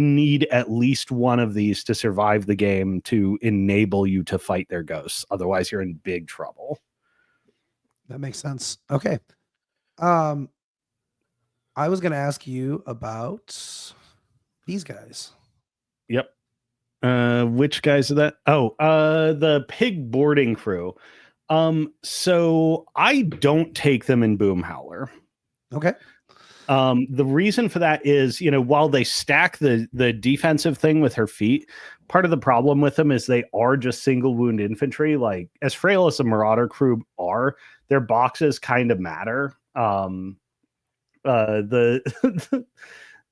need at least one of these to survive the game to enable you to fight their ghosts. Otherwise, you're in big trouble. That makes sense. Okay. I was going to ask you about these guys. Yep. Which guys are that? Oh, the pig boarding crew. So I don't take them in Boomhowler. Okay. The reason for that is, while they stack the defensive thing with her feet, part of the problem with them is they are just single wound infantry. Like as frail as the Marauder crew are, their boxes kind of matter.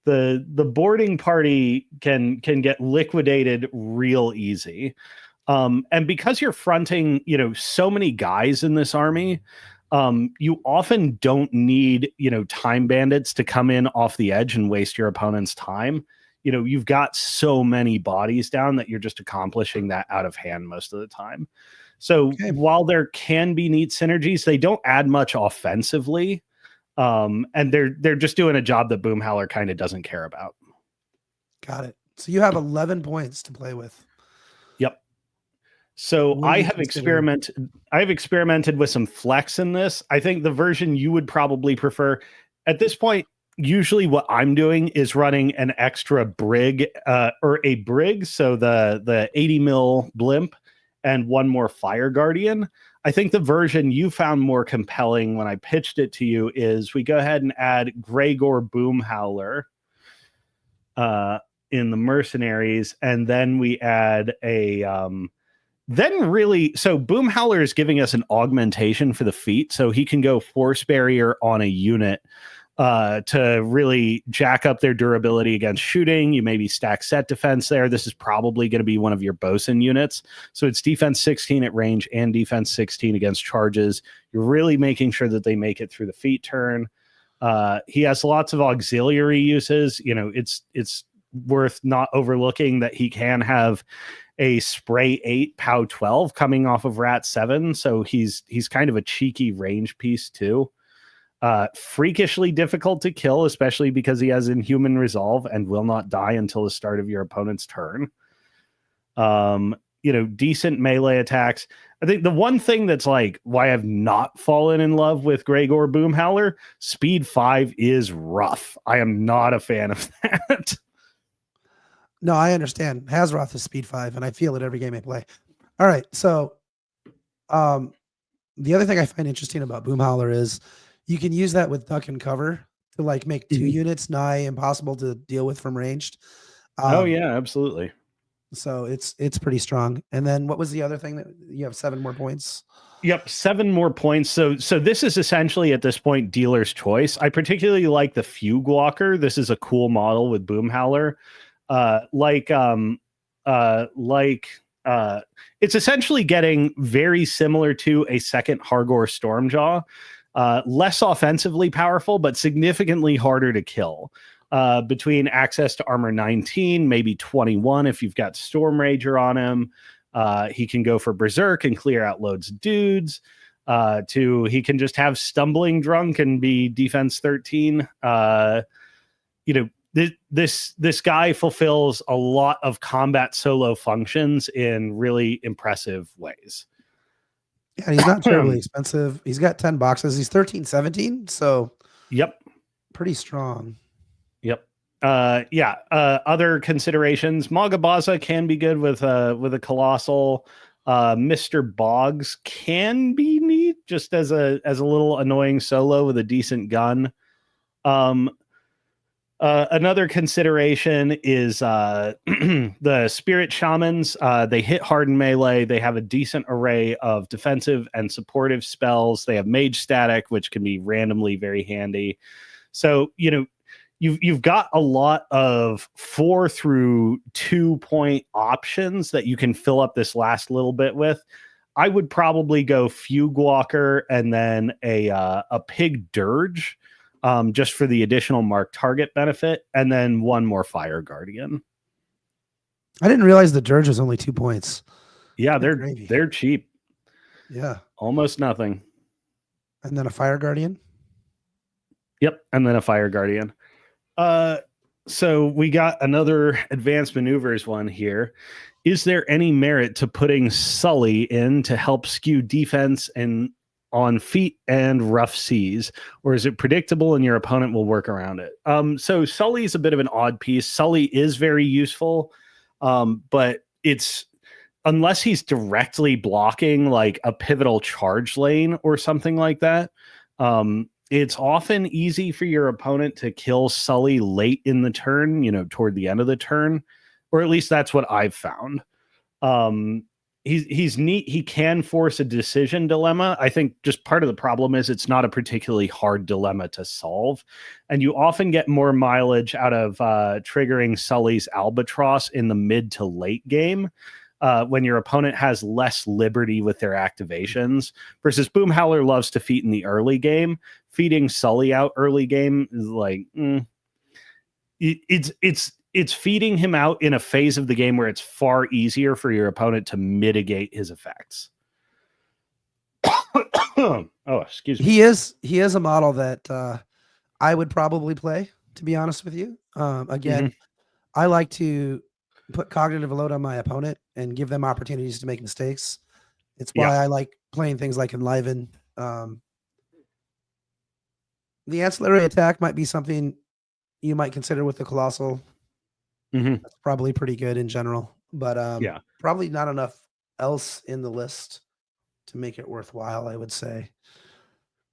The boarding party can get liquidated real easy. And because you're fronting, so many guys in this army, you often don't need, time bandits to come in off the edge and waste your opponent's time. You've got so many bodies down that you're just accomplishing that out of hand most of the time. So while there can be neat synergies, they don't add much offensively. And they're just doing a job that Boomhowler kind of doesn't care about. Got it. So you have 11 points to play with. Yep. So I have experimented with some flex in this. I think the version you would probably prefer at this point, usually what I'm doing is running an extra brig, or a brig. So the 80 mil blimp and 1 more Fire Guardian. I think the version you found more compelling when I pitched it to you is we go ahead and add Gregor Boomhowler in the mercenaries, and then we add a so Boomhowler is giving us an augmentation for the feet, so he can go force barrier on a unit to really jack up their durability against shooting. You maybe stack set defense there. This is probably going to be one of your bosun units. So it's defense 16 at range and defense 16 against charges. You're really making sure that they make it through the feet turn. He has lots of auxiliary uses. It's worth not overlooking that he can have a spray 8 POW 12 coming off of Rat 7. So he's kind of a cheeky range piece too. Freakishly difficult to kill, especially because he has Inhuman Resolve and will not die until the start of your opponent's turn. Decent melee attacks. I think the one thing that's like why I've not fallen in love with Gregor Boomhowler, speed 5 is rough. I am not a fan of that. No, I understand. Hazroth is speed 5, and I feel it every game I play. All right, so the other thing I find interesting about Boomhowler is you can use that with duck and cover to like make 2 units nigh impossible to deal with from ranged. Oh yeah, absolutely. So it's pretty strong. And then what was the other thing that you have 7 more points? Yep, 7 more points. So this is essentially at this point dealer's choice. I particularly like the Fugue Walker. This is a cool model with Boomhowler. It's essentially getting very similar to a second Hargor Stormjaw. Less offensively powerful, but significantly harder to kill. Between access to armor 19, maybe 21 if you've got Storm Rager on him. He can go for Berserk and clear out loads of dudes. He can just have Stumbling Drunk and be defense 13. This guy fulfills a lot of combat solo functions in really impressive ways. Yeah, he's not terribly expensive. He's got 10 boxes. He's 13, 17. So yep. Pretty strong. Yep. Other considerations. Magabaza can be good with a Colossal. Mr. Boggs can be neat just as a little annoying solo with a decent gun. Another consideration is the Spirit Shamans. They hit hard in melee. They have a decent array of defensive and supportive spells. They have Mage Static, which can be randomly very handy. So, you've got a lot of 4 through 2 point options that you can fill up this last little bit with. I would probably go Fugue Walker and then a Pig Dirge. Just for the additional mark target benefit, and then 1 more Fire Guardian. I didn't realize the Dirge was only 2 points. Yeah, they're cheap. Yeah. Almost nothing. And then a Fire Guardian? Yep, and then a Fire Guardian. So we got another Advanced Maneuvers one here. Is there any merit to putting Sully in to help skew defense and on feet and rough seas, or is it predictable and your opponent will work around it? So Sully is a bit of an odd piece. Sully is very useful, but it's unless he's directly blocking like a pivotal charge lane or something like that, it's often easy for your opponent to kill Sully late in the turn, toward the end of the turn, or at least that's what I've found. He's neat. He can force a decision dilemma. I think just part of the problem is it's not a particularly hard dilemma to solve. And you often get more mileage out of triggering Sully's Albatross in the mid to late game when your opponent has less liberty with their activations versus Boomhowler loves to feat in the early game. Feeding Sully out early game is like, it's feeding him out in a phase of the game where it's far easier for your opponent to mitigate his effects. Oh, excuse me. He is a model that I would probably play, to be honest with you. Again, I like to put cognitive load on my opponent and give them opportunities to make mistakes. It's why I like playing things like Enliven. The ancillary attack might be something you might consider with the Colossal. That's probably pretty good in general, but probably not enough else in the list to make it worthwhile, I would say.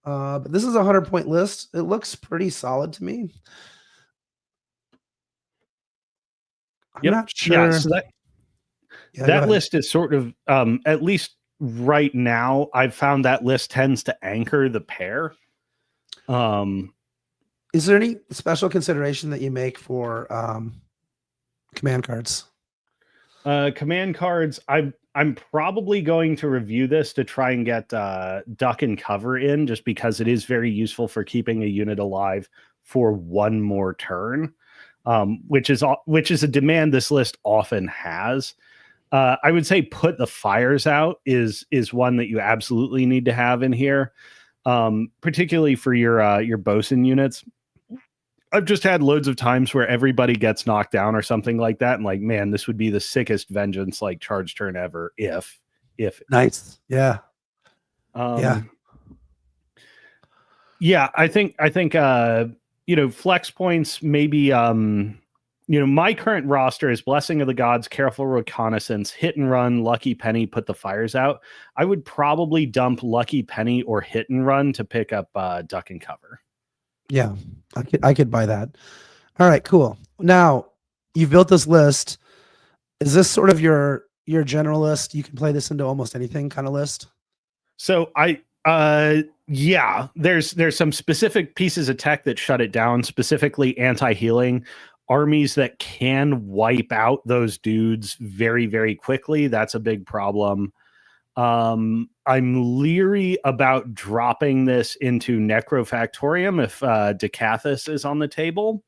But this is a 100-point list. It looks pretty solid to me. I'm not sure. Yeah, so that list is sort of, at least right now, I've found that list tends to anchor the pair. Is there any special consideration that you make for command cards? Command cards, I'm probably going to review this to try and get duck and cover in, just because it is very useful for keeping a unit alive for 1 more turn, which is a demand this list often has. I would say put the fires out is one that you absolutely need to have in here. particularly for your bosun units. I've just had loads of times where everybody gets knocked down or something like that, and like, man, this would be the sickest vengeance like charge turn ever if nice. Yeah. Yeah, I think flex points maybe my current roster is Blessing of the Gods, Careful Reconnaissance, Hit and Run, Lucky Penny, Put the Fires Out. I would probably dump Lucky Penny or Hit and Run to pick up Duck and Cover. Yeah, I could buy that. All right, cool. Now you've built this list. Is this sort of your general list? You can play this into almost anything kind of list. So yeah, there's some specific pieces of tech that shut it down, specifically anti-healing. Armies that can wipe out those dudes very, very quickly. That's a big problem. I'm leery about dropping this into Necrofactorium if Decathus is on the table.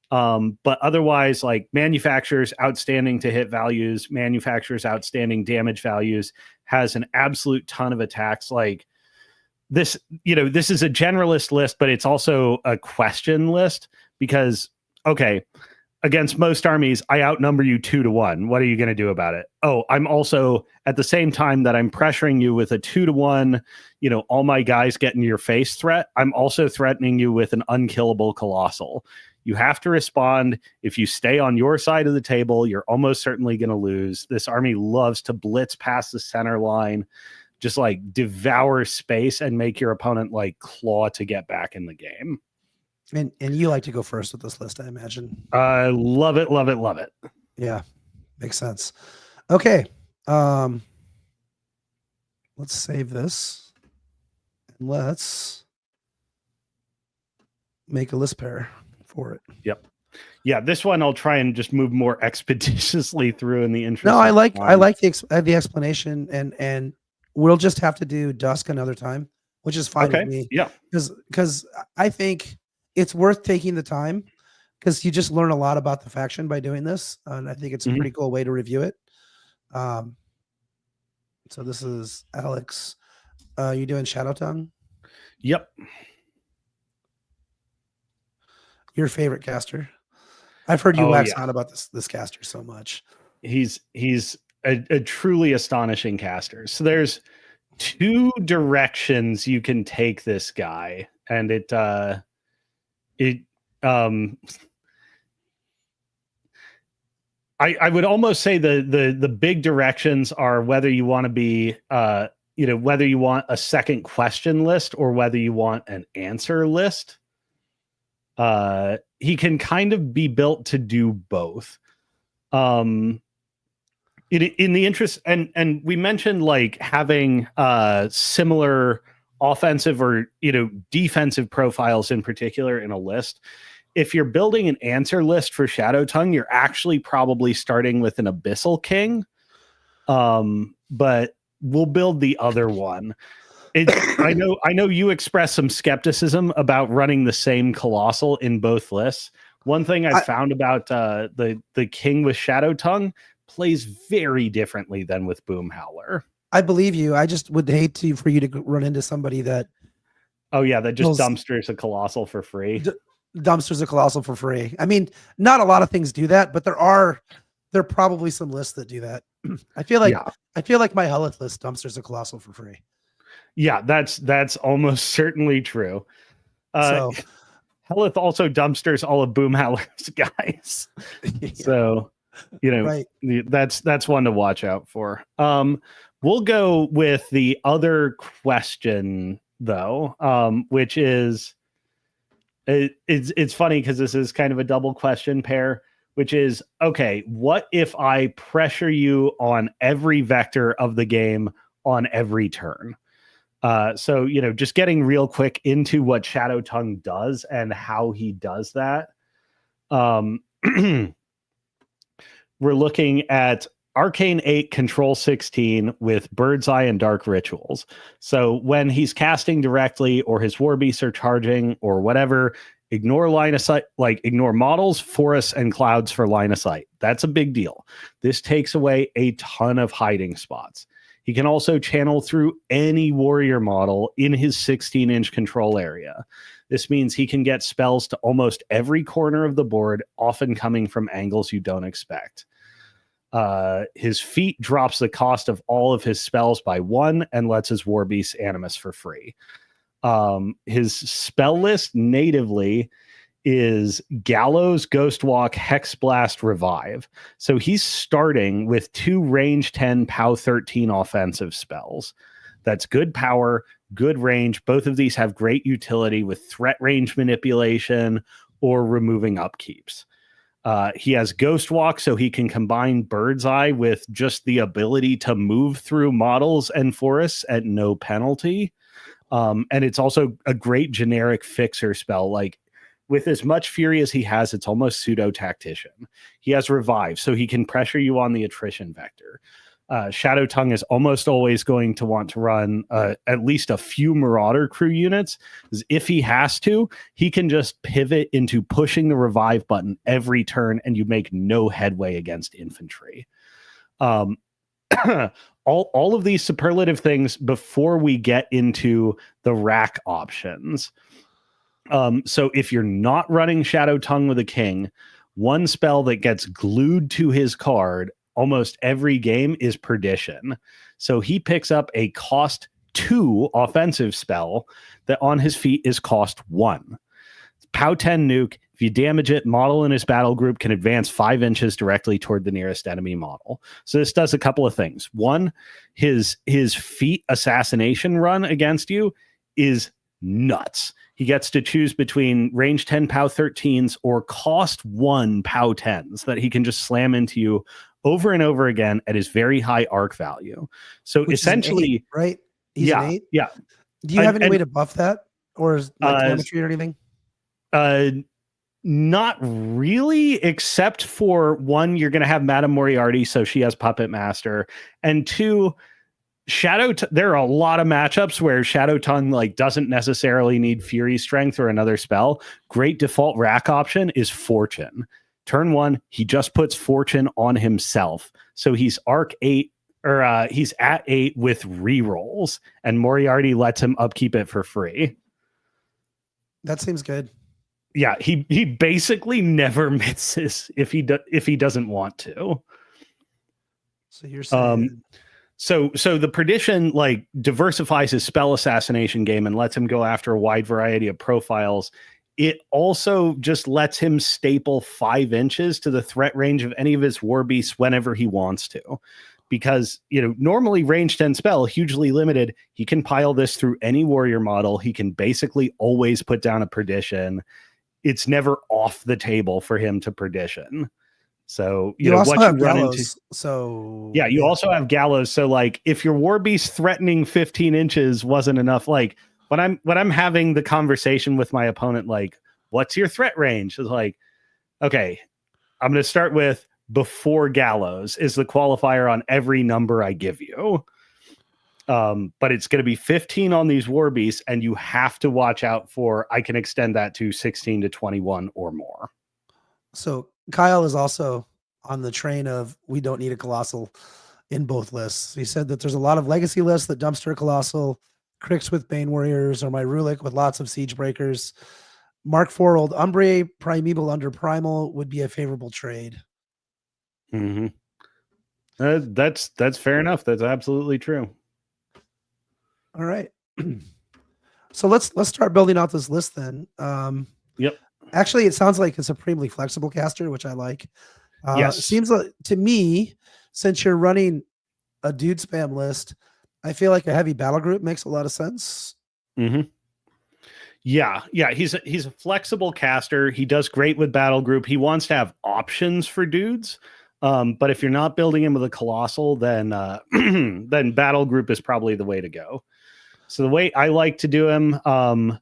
But otherwise, like manufacturers outstanding to hit values, manufacturers outstanding damage values, has an absolute ton of attacks. Like this, this is a generalist list, but it's also a question list because, okay, against most armies, I outnumber you 2-1. What are you going to do about it? Oh, I'm also at the same time that I'm pressuring you with a 2-1, all my guys get in your face threat. I'm also threatening you with an unkillable Colossal. You have to respond. If you stay on your side of the table, you're almost certainly going to lose. This army loves to blitz past the center line, just like devour space and make your opponent like claw to get back in the game. And you like to go first with this list, I imagine. I love it, love it, love it. Yeah, makes sense. Okay. Let's save this. And let's make a list pair for it. Yep. Yeah, this one I'll try and just move more expeditiously through in the interest. No, I like the explanation, and we'll just have to do Dusk another time, which is fine with me. Yeah. Because I think it's worth taking the time because you just learn a lot about the faction by doing this. And I think it's a pretty cool way to review it. So this is Alex. You doing Shadowtongue? Yep. Your favorite caster? I've heard you wax on about this caster so much. He's a truly astonishing caster. So there's two directions you can take this guy, and I would almost say the big directions are whether you want to be whether you want a second question list or whether you want an answer list. He can kind of be built to do both. In the interest, and we mentioned like having similar offensive or defensive profiles in particular in a list. If you're building an answer list for Shadowtongue, you're actually probably starting with an Abyssal King. But we'll build the other one. I know you expressed some skepticism about running the same Colossal in both lists. One thing I found about the King with Shadowtongue plays very differently than with Boom Howler. I believe you. I just would hate for you to run into somebody that that just dumpsters a Colossal for free. Dumpsters a Colossal for free. I mean, not a lot of things do that, but there are probably some lists that do that. I feel like my Helith list dumpsters a Colossal for free. Yeah, that's almost certainly true. Helith also dumpsters all of Boom Howler's guys. Yeah. So, right. That's one to watch out for. We'll go with the other question though, which is it's funny because this is kind of a double question pair, which is, okay, what if I pressure you on every vector of the game on every turn? So, just getting real quick into what Shadowtongue does and how he does that. We're looking at Arcane 8, Control 16 with Bird's Eye and Dark Rituals. So when he's casting directly or his War Beasts are charging or whatever, ignore line of sight, like ignore models, forests, and clouds for line of sight. That's a big deal. This takes away a ton of hiding spots. He can also channel through any warrior model in his 16-inch control area. This means he can get spells to almost every corner of the board, often coming from angles you don't expect. His feat drops the cost of all of his spells by 1 and lets his Warbeast Animus for free. His spell list natively is Gallows, Ghostwalk, Hexblast, Revive. So he's starting with 2 range 10, POW 13 offensive spells. That's good power, good range. Both of these have great utility with threat range manipulation or removing upkeeps. He has Ghostwalk, so he can combine Bird's Eye with just the ability to move through models and forests at no penalty. And it's also a great generic fixer spell. Like, with as much fury as he has, it's almost pseudo tactician. He has Revive, so he can pressure you on the attrition vector. Shadowtongue is almost always going to want to run at least a few Marauder crew units. If he has to, he can just pivot into pushing the Revive button every turn, and you make no headway against infantry. All of these superlative things before we get into the rack options. So if you're not running Shadowtongue with a king, one spell that gets glued to his card almost every game is Perdition. So he picks up a cost 2 offensive spell that on his feet is cost 1. POW 10 nuke. If you damage it, model in his battle group can advance 5 inches directly toward the nearest enemy model. So this does a couple of things. One, his feat assassination run against you is nuts. He gets to choose between range 10 POW 13s or cost 1 POW 10s that he can just slam into you over and over again at his very high arc value. So which essentially, 8, right? He's an 8? Yeah. Do you have any way to buff that? Or is like telemetry or anything? Not really, except for 1, you're going to have Madame Moriarty, so she has Puppet Master, and 2, there are a lot of matchups where Shadowtongue like doesn't necessarily need Fury Strength or another spell. Great default rack option is Fortune. Turn 1, he just puts Fortune on himself. So he's arc 8, or he's at 8 with rerolls, and Moriarty lets him upkeep it for free. That seems good. Yeah, he basically never misses if he doesn't want to. So you're saying So the Perdition like diversifies his spell assassination game and lets him go after a wide variety of profiles. It also just lets him staple 5 inches to the threat range of any of his Warbeasts whenever he wants to. Because, normally range 10 spell, hugely limited. He can pile this through any warrior model. He can basically always put down a Perdition. It's never off the table for him to Perdition. So you also what have you run Gallows. into. So yeah, you also have Gallows. So like if your Warbeast threatening 15 inches wasn't enough, like when I'm having the conversation with my opponent, like, what's your threat range? It's like, okay, I'm going to start with before Gallows is the qualifier on every number I give you. But it's going to be 15 on these Warbeasts, and you have to watch out for, I can extend that to 16 to 21 or more. So Kyle is also on the train of we don't need a Colossal in both lists. He said that there's a lot of legacy lists that dumpster Colossal, Crix with Bane Warriors, or my Rulik with lots of Siege Breakers. Mark IV old Umbre Primeval under Primal would be a favorable trade. Mm-hmm. That's fair enough. That's absolutely true. All right. So let's start building out this list then. Yep. Actually, it sounds like a supremely flexible caster, which I like. Yes. It seems like to me, since you're running a dude spam list, I feel like a heavy battle group makes a lot of sense. Mm-hmm. Yeah. He's a flexible caster. He does great with battle group. He wants to have options for dudes. But if you're not building him with a Colossal, then then battle group is probably the way to go. So the way I like to do him, oh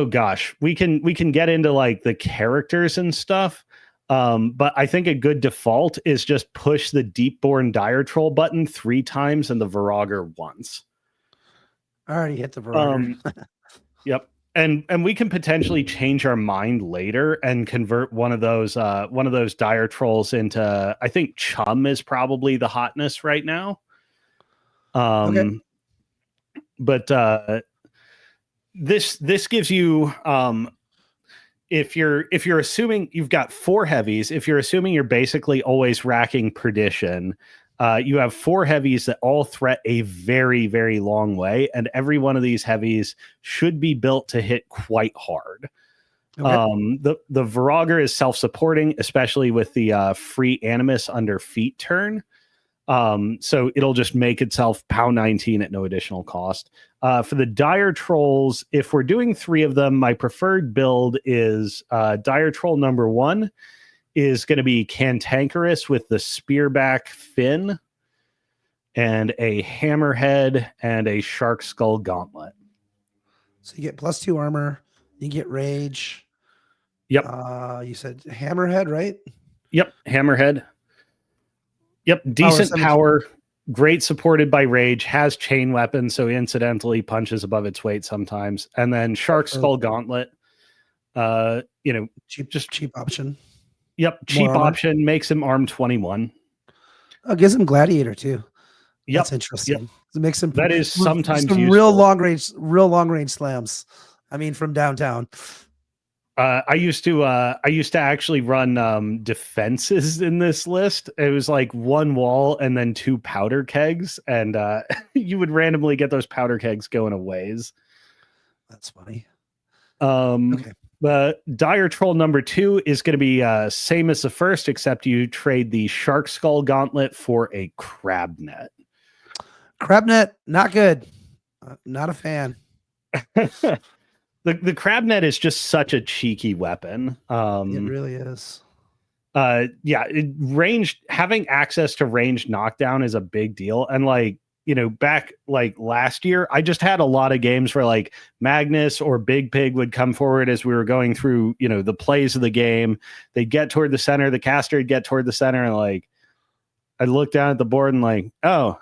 gosh, we can get into like the characters and stuff. But I think a good default is just push the Deepborn Dire Troll button 3 times and the Virager once. I already hit the Virager. Yep. And we can potentially change our mind later and convert one of those Dire Trolls into, I think Chum is probably the hotness right now. Okay. But this gives you if you're assuming you've got 4 heavies, if you're assuming you're basically always racking perdition, you have 4 heavies that all threat a very, very long way, and every one of these heavies should be built to hit quite hard. Okay. The Virager is self-supporting, especially with the free Animus under feet turn. So it'll just make itself pound 19 at no additional cost. For the Dire Trolls, if we're doing 3 of them, my preferred build is Dire Troll number 1 is going to be Cantankerous with the Spearback Fin and a Hammerhead and a Shark Skull Gauntlet. So you get +2 armor, you get Rage. Yep. You said Hammerhead, right? Yep, Hammerhead. Yep, decent power, great supported by Rage, has chain weapons, so incidentally punches above its weight sometimes. And then Shark Skull Gauntlet, cheap option. Yep, cheap option, makes him arm 21. Oh, gives him Gladiator too. Yep. That's interesting. Yep. It makes him that is sometimes some useful. real long range slams. I mean, from downtown. I used to actually run defenses in this list. It was like 1 wall and then 2 powder kegs, and you would randomly get those powder kegs going a ways. That's funny. Okay. The Dire Troll number 2 is going to be same as the first, except you trade the Shark Skull Gauntlet for a Crab Net. Crab Net, not good. Not a fan. The Crab Net is just such a cheeky weapon. It really is. Ranged, having access to ranged knockdown is a big deal. And back last year, I just had a lot of games where like Magnus or Big Pig would come forward as we were going through, the plays of the game. They'd get toward the center, the caster would get toward the center, and I'd look down at the board and oh,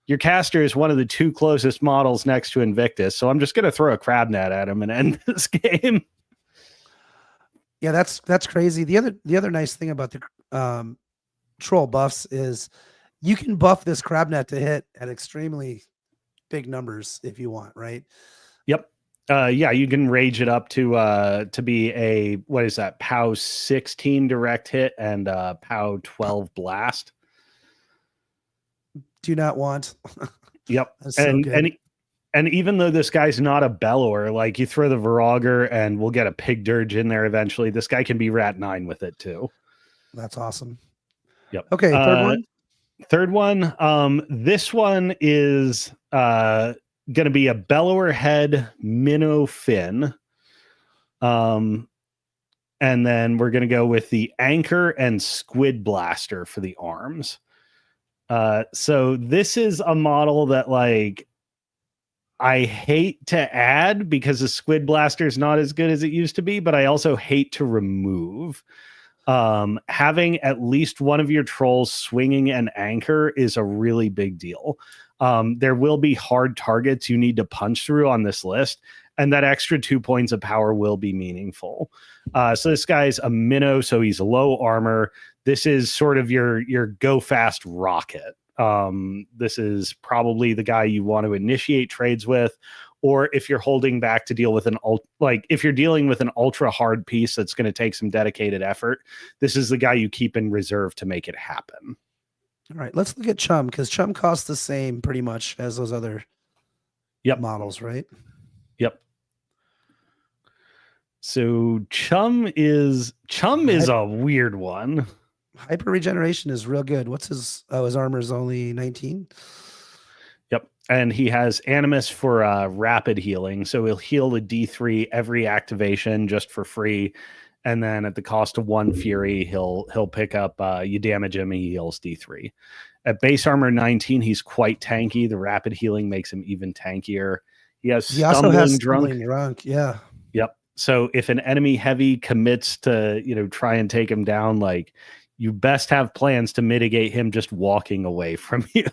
your caster is one of the 2 closest models next to Invictus, so I'm just going to throw a Crab Net at him and end this game. Yeah, that's crazy. The other nice thing about the troll buffs is you can buff this Crab Net to hit at extremely big numbers if you want, right? Yep. You can rage it up to be a, what is that, POW 16 direct hit and POW 12 blast. Do not want. Yep. And even though this guy's not a bellower, you throw the Virager and we'll get a Pig Dirge in there eventually. This guy can be Rat 9 with it too. That's awesome. Yep. Okay, third one. This one is going to be a Bellower Head Minnow Fin. And then we're going to go with the Anchor and Squid Blaster for the arms. So this is a model that I hate to add because the Squid Blaster is not as good as it used to be, but I also hate to remove. Having at least one of your trolls swinging an anchor is a really big deal. There will be hard targets you need to punch through on this list, and that extra 2 points of power will be meaningful. So this guy's a minnow, so he's low armor. This is sort of your go fast rocket. This is probably the guy you want to initiate trades with, or if you're holding back to deal with if you're dealing with an ultra hard piece that's going to take some dedicated effort, this is the guy you keep in reserve to make it happen. All right, let's look at Chum, because Chum costs the same pretty much as those other models, right? Yep. So Chum is a weird one. Hyper regeneration is real good. What's his armor is only 19. Yep. And he has Animus for rapid healing. So he'll heal the D3 every activation just for free. And then at the cost of 1 Fury, he'll pick up, you damage him, he heals D3. At base armor 19, he's quite tanky. The rapid healing makes him even tankier. He also has Stumbling Drunk. Yeah. Yep. So if an enemy heavy commits to, try and take him down, you best have plans to mitigate him just walking away from you.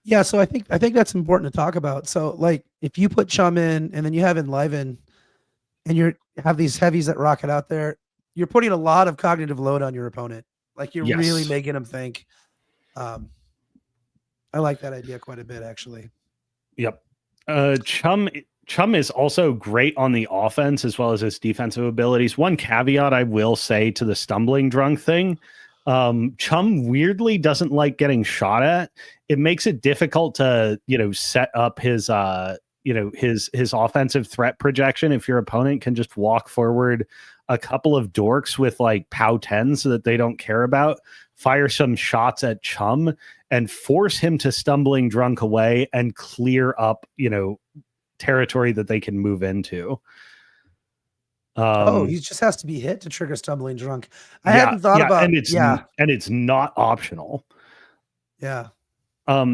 Yeah, so I think that's important to talk about. So if you put Chum in and then you have Enliven and you have these heavies that rocket out there, you're putting a lot of cognitive load on your opponent. You're really making them think. I like that idea quite a bit, actually. Yep. Chum is also great on the offense as well as his defensive abilities. One caveat I will say to the stumbling drunk thing, Chum weirdly doesn't like getting shot at. It makes it difficult to, set up his his offensive threat projection if your opponent can just walk forward a couple of dorks with like POW 10s that they don't care about, fire some shots at Chum and force him to stumbling drunk away and clear up, territory that they can move into. He just has to be hit to trigger stumbling drunk. I hadn't thought about, and it's not optional. Yeah.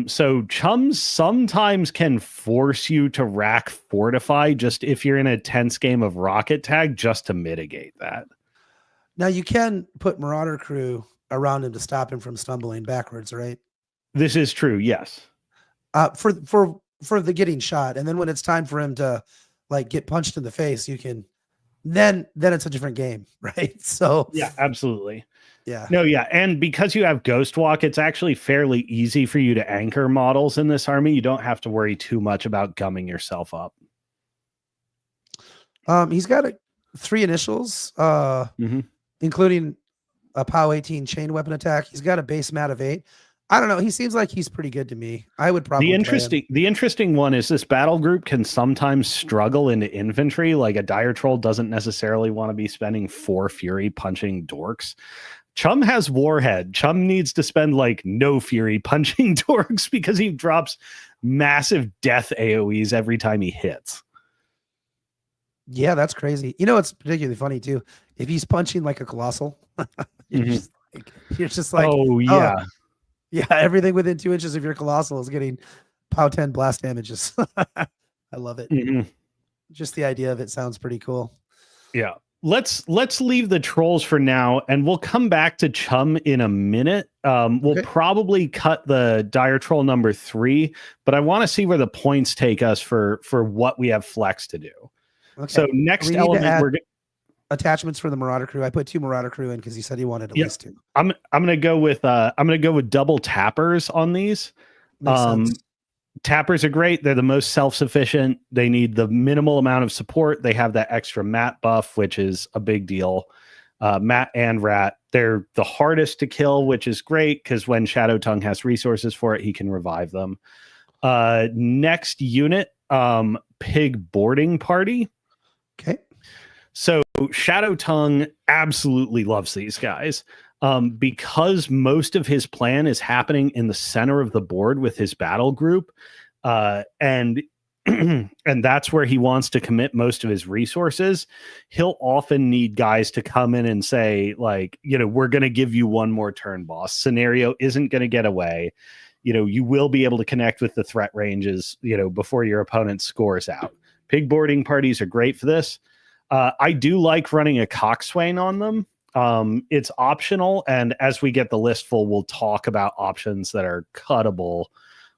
So Chums sometimes can force you to rack fortify just if you're in a tense game of rocket tag, just to mitigate that. Now you can put Marauder Crew around him to stop him from stumbling backwards, right? This is true. Yes. For the getting shot, and then when it's time for him to like get punched in the face, you can then it's a different game, right? So yeah, absolutely. Yeah. No, yeah, and because you have Ghost Walk, it's actually fairly easy for you to anchor models in this army. You don't have to worry too much about gumming yourself up. He's got 3 initials, including a POW 18 chain weapon attack. He's got a base mat of 8. I don't know. He seems like he's pretty good to me. I would probably the interesting one is this battle group can sometimes struggle into infantry. Like a dire troll doesn't necessarily want to be spending 4 fury punching dorks. Chum has Warhead. Chum needs to spend like no fury punching dorks because he drops massive death AoEs every time he hits. Yeah, that's crazy. It's particularly funny too. If he's punching like a colossal, you're just like, oh yeah. Yeah, everything within 2 inches of your colossal is getting POW 10 blast damages. I love it. Just the idea of it sounds pretty cool. Yeah. Let's leave the trolls for now, and we'll come back to Chum in a minute. We'll probably cut the dire troll number 3, but I want to see where the points take us for what we have flex to do. Okay. So next element, we're attachments for the Marauder Crew. I put 2 Marauder Crew in because he said he wanted at least 2. I'm gonna go with double tappers on these. Makes sense. Tappers are great. They're the most self-sufficient. They need the minimal amount of support. They have that extra mat buff, which is a big deal. Mat and rat. They're the hardest to kill, which is great because when Shadowtongue has resources for it, he can revive them. Next unit, pig boarding party. Okay. So Shadowtongue absolutely loves these guys because most of his plan is happening in the center of the board with his battle group. And that's where he wants to commit most of his resources. He'll often need guys to come in and say, like, we're going to give you one more turn, boss. Scenario isn't going to get away. You will be able to connect with the threat ranges, before your opponent scores out. Pig boarding parties are great for this. I do like running a coxswain on them. It's optional, and as we get the list full, we'll talk about options that are cuttable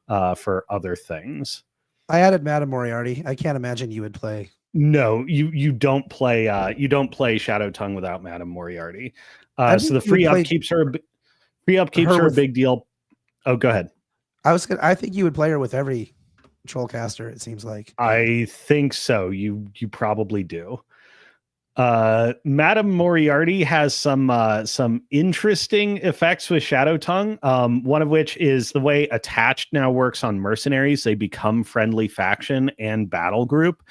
for other things. I added Madame Moriarty. I can't imagine you would play. No, you don't play Shadowtongue without Madame Moriarty. So the free upkeeps are a big deal. Oh, go ahead. I think you would play her with every trollcaster. It seems like. I think so. You probably do. Madame Moriarty has some interesting effects with Shadowtongue. One of which is the way attached now works on mercenaries. They become friendly faction and battle group.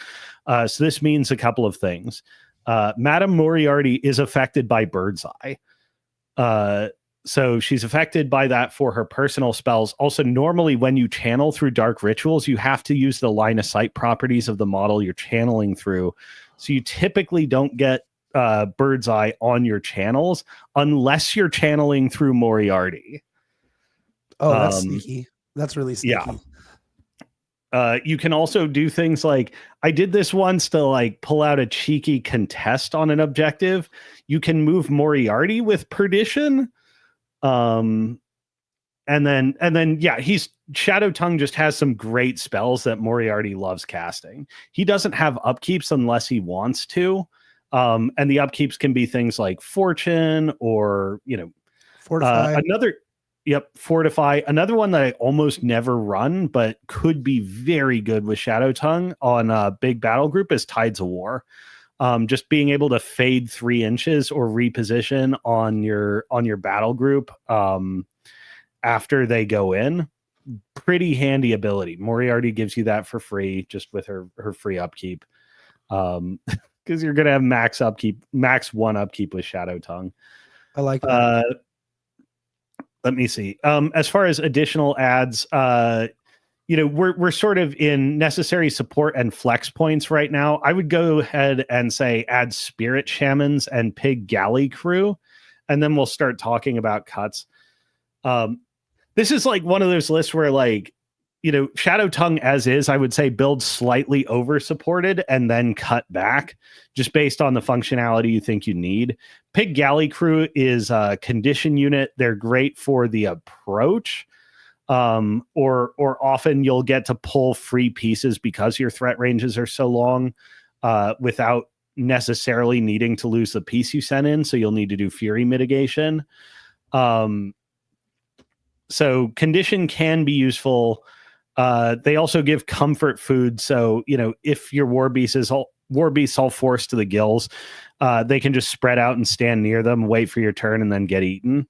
So this means a couple of things. Madame Moriarty is affected by Bird's Eye. So she's affected by that for her personal spells. Also, normally when you channel through dark rituals, you have to use the line of sight properties of the model you're channeling through. So you typically don't get Bird's Eye on your channels unless you're channeling through Moriarty. Oh, that's sneaky. That's really sneaky. Yeah. You can also do things like, I did this once to like pull out a cheeky contest on an objective. You can move Moriarty with Perdition. And then Shadowtongue just has some great spells that Moriarty loves casting. He doesn't have upkeeps unless he wants to. And the upkeeps can be things like Fortune or, Fortify. Yep, Fortify. Another one that I almost never run, but could be very good with Shadowtongue on a big battle group is Tides of War. Just being able to fade 3 inches or reposition on your battle group after they go in. Pretty handy ability. Moriarty gives you that for free just with her free upkeep. Because you're gonna have max 1 upkeep with Shadowtongue. I like that. Let me see. As far as additional adds, we're sort of in necessary support and flex points right now. I would go ahead and say add Spirit Shamans and Pig Galley Crew, and then we'll start talking about cuts. This is like one of those lists where Shadowtongue as is, I would say build slightly over supported and then cut back just based on the functionality you think you need. Pig Galley Crew is a condition unit. They're great for the approach, or often you'll get to pull free pieces because your threat ranges are so long without necessarily needing to lose the piece you sent in. So you'll need to do fury mitigation. So condition can be useful. They also give comfort food. So, if your war beasts all forced to the gills, they can just spread out and stand near them, wait for your turn, and then get eaten.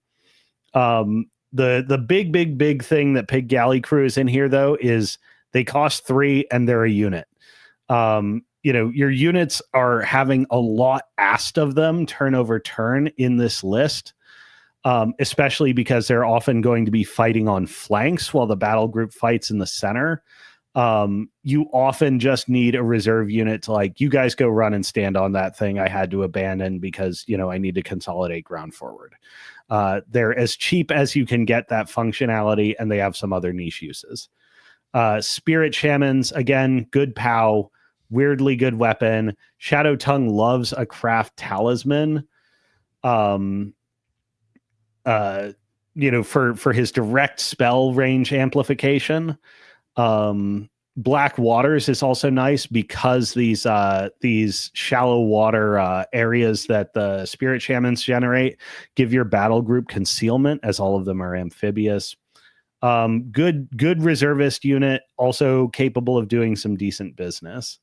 The big thing that Pig Galley Crew is in here, though, is they cost 3 and they're a unit. Your units are having a lot asked of them turn over turn in this list. Especially because they're often going to be fighting on flanks while the battle group fights in the center. You often just need a reserve unit to you guys go run and stand on that thing I had to abandon because, I need to consolidate ground forward. They're as cheap as you can get that functionality, and they have some other niche uses. Spirit Shamans, again, good POW, weirdly good weapon. Shadowtongue loves a craft talisman. For his direct spell range amplification. Black Waters is also nice because these shallow water areas that the Spirit Shamans generate give your battle group concealment, as all of them are amphibious. Good reservist unit, also capable of doing some decent business.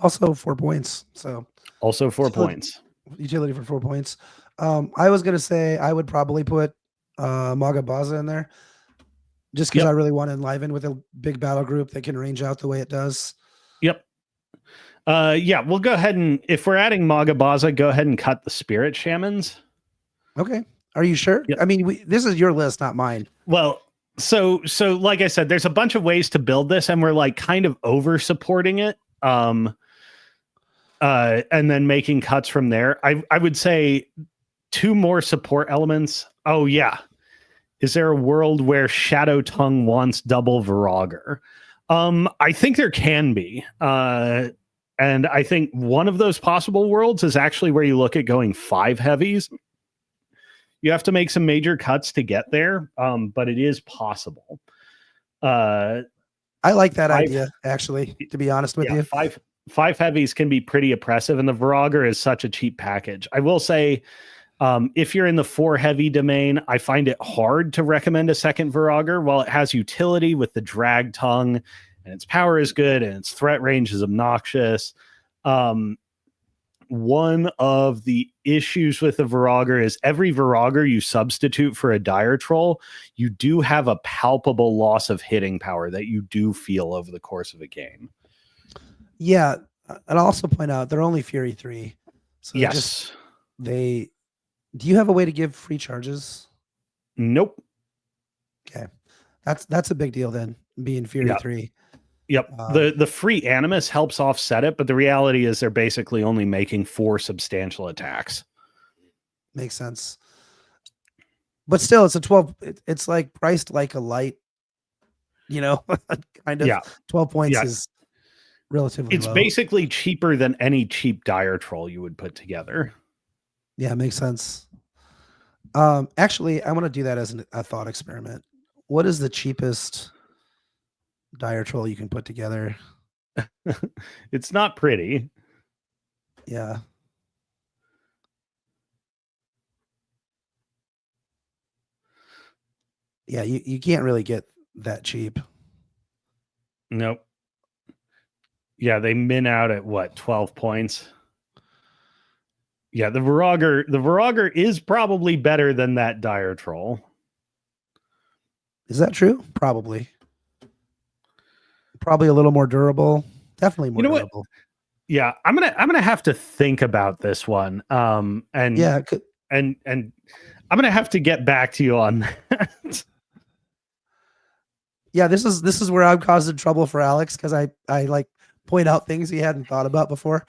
Also 4 points. So also 4 points. Utility for 4 points. I was gonna say I would probably put Magabaza in there, just because I really want to enliven with a big battle group that can range out the way it does. Yep. We'll go ahead and if we're adding Magabaza, go ahead and cut the Spirit Shamans. Okay. Are you sure? Yep. I mean, this is your list, not mine. Well, so like I said, there's a bunch of ways to build this, and we're kind of over supporting it. And then making cuts from there. I would say 2 more support elements. Oh yeah. Is there a world where Shadowtongue wants double Virager? I think there can be. And I think one of those possible worlds is actually where you look at going 5 heavies. You have to make some major cuts to get there, but it is possible. I like that idea, actually, to be honest with you. 5 heavies can be pretty oppressive, and the Virager is such a cheap package. I will say, if you're in the 4 heavy domain, I find it hard to recommend a second Virager. While it has utility with the drag tongue, and its power is good, and its threat range is obnoxious, one of the issues with the Virager is every Virager you substitute for a Dire Troll, you do have a palpable loss of hitting power that you do feel over the course of a game. Yeah, and I'll also point out they're only Fury 3. So yes. Do you have a way to give free charges? Nope. Okay. That's a big deal then, being Fury 3. Yep. The free Animus helps offset it, but the reality is they're basically only making 4 substantial attacks. Makes sense. But still, it's a 12. It's priced like a light, kind of. 12 points is relatively It's low. Basically cheaper than any cheap Dire Troll you would put together. Yeah, makes sense. Actually, I want to do that as a thought experiment. What is the cheapest Dire Troll you can put together? It's not pretty. Yeah. Yeah, you can't really get that cheap. Nope. Yeah, they min out at what, 12 points? Yeah, the Virager is probably better than that Dire Troll. Is that true? Probably a little more durable. Definitely more durable. What? Yeah, I'm gonna have to think about this one. And I'm gonna have to get back to you on that. Yeah, this is where I'm causing trouble for Alex, because I like point out things he hadn't thought about before.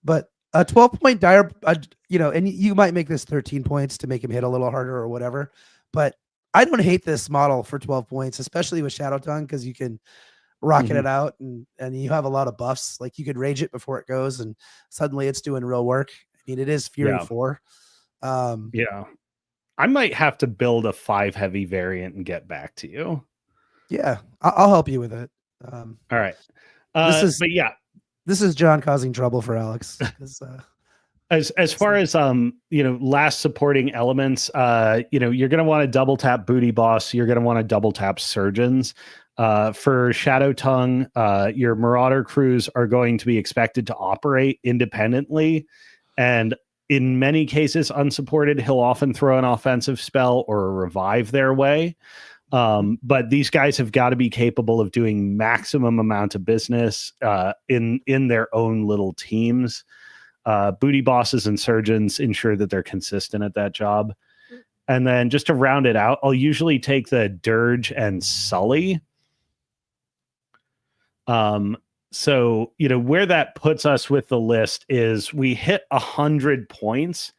But a 12-point dire, and you might make this 13 points to make him hit a little harder or whatever. But I don't hate this model for 12 points, especially with Shadowtongue, because you can rocket it out and you have a lot of buffs. Like you could rage it before it goes, and suddenly it's doing real work. I mean, it is Fury 4. Yeah, I might have to build a 5 heavy variant and get back to you. Yeah, I'll help you with it. All right. This is John causing trouble for Alex. As far as last supporting elements, you're going to want to double tap Booty Boss. You're going to want to double tap Surgeons. For Shadowtongue, your Marauder crews are going to be expected to operate independently, and in many cases unsupported. He'll often throw an offensive spell or a revive their way. But these guys have got to be capable of doing maximum amount of business in their own little teams. Booty Bosses and Surgeons ensure that they're consistent at that job. And then just to round it out, I'll usually take the Dirge and Sully. So, where that puts us with the list is we hit 100 points.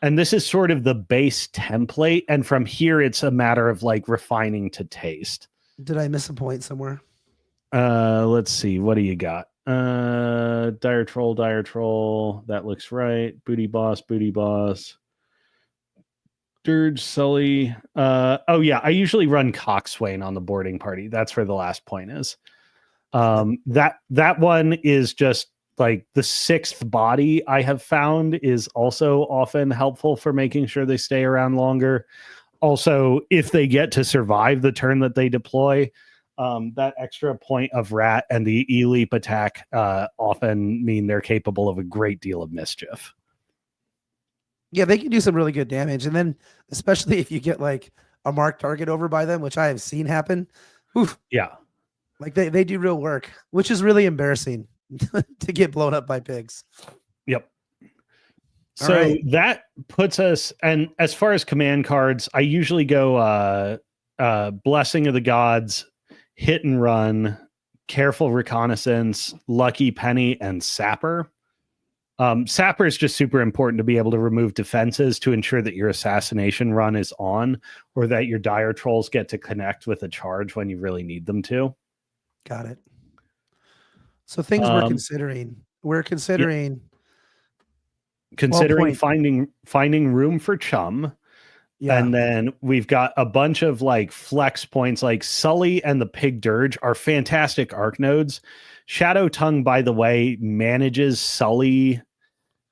And this is sort of the base template. And from here, it's a matter of like refining to taste. Did I miss a point somewhere? Let's see. What do you got? Dire Troll. That looks right. Booty Boss. Dirge, Sully. I usually run Coxswain on the boarding party. That's where the last point is. That one is just like the 6th body I have found is also often helpful for making sure they stay around longer. Also, if they get to survive the turn that they deploy, that extra point of rat and the E-leap attack often mean they're capable of a great deal of mischief. Yeah, they can do some really good damage. And then especially if you get like a marked target over by them, which I have seen happen. Oof. Yeah. Like they do real work, which is really embarrassing to get blown up by pigs. Yep. So that puts us, and as far as command cards, I usually go Blessing of the Gods, Hit and Run, Careful Reconnaissance, Lucky Penny, and Sapper. Sapper is just super important to be able to remove defenses to ensure that your assassination run is on, or that your Dire Trolls get to connect with a charge when you really need them to. Got it. So things we're considering finding room for Chum. Yeah. And then we've got a bunch of like flex points, like Sully and the Pig Dirge are fantastic arc nodes. Shadowtongue, by the way, manages Sully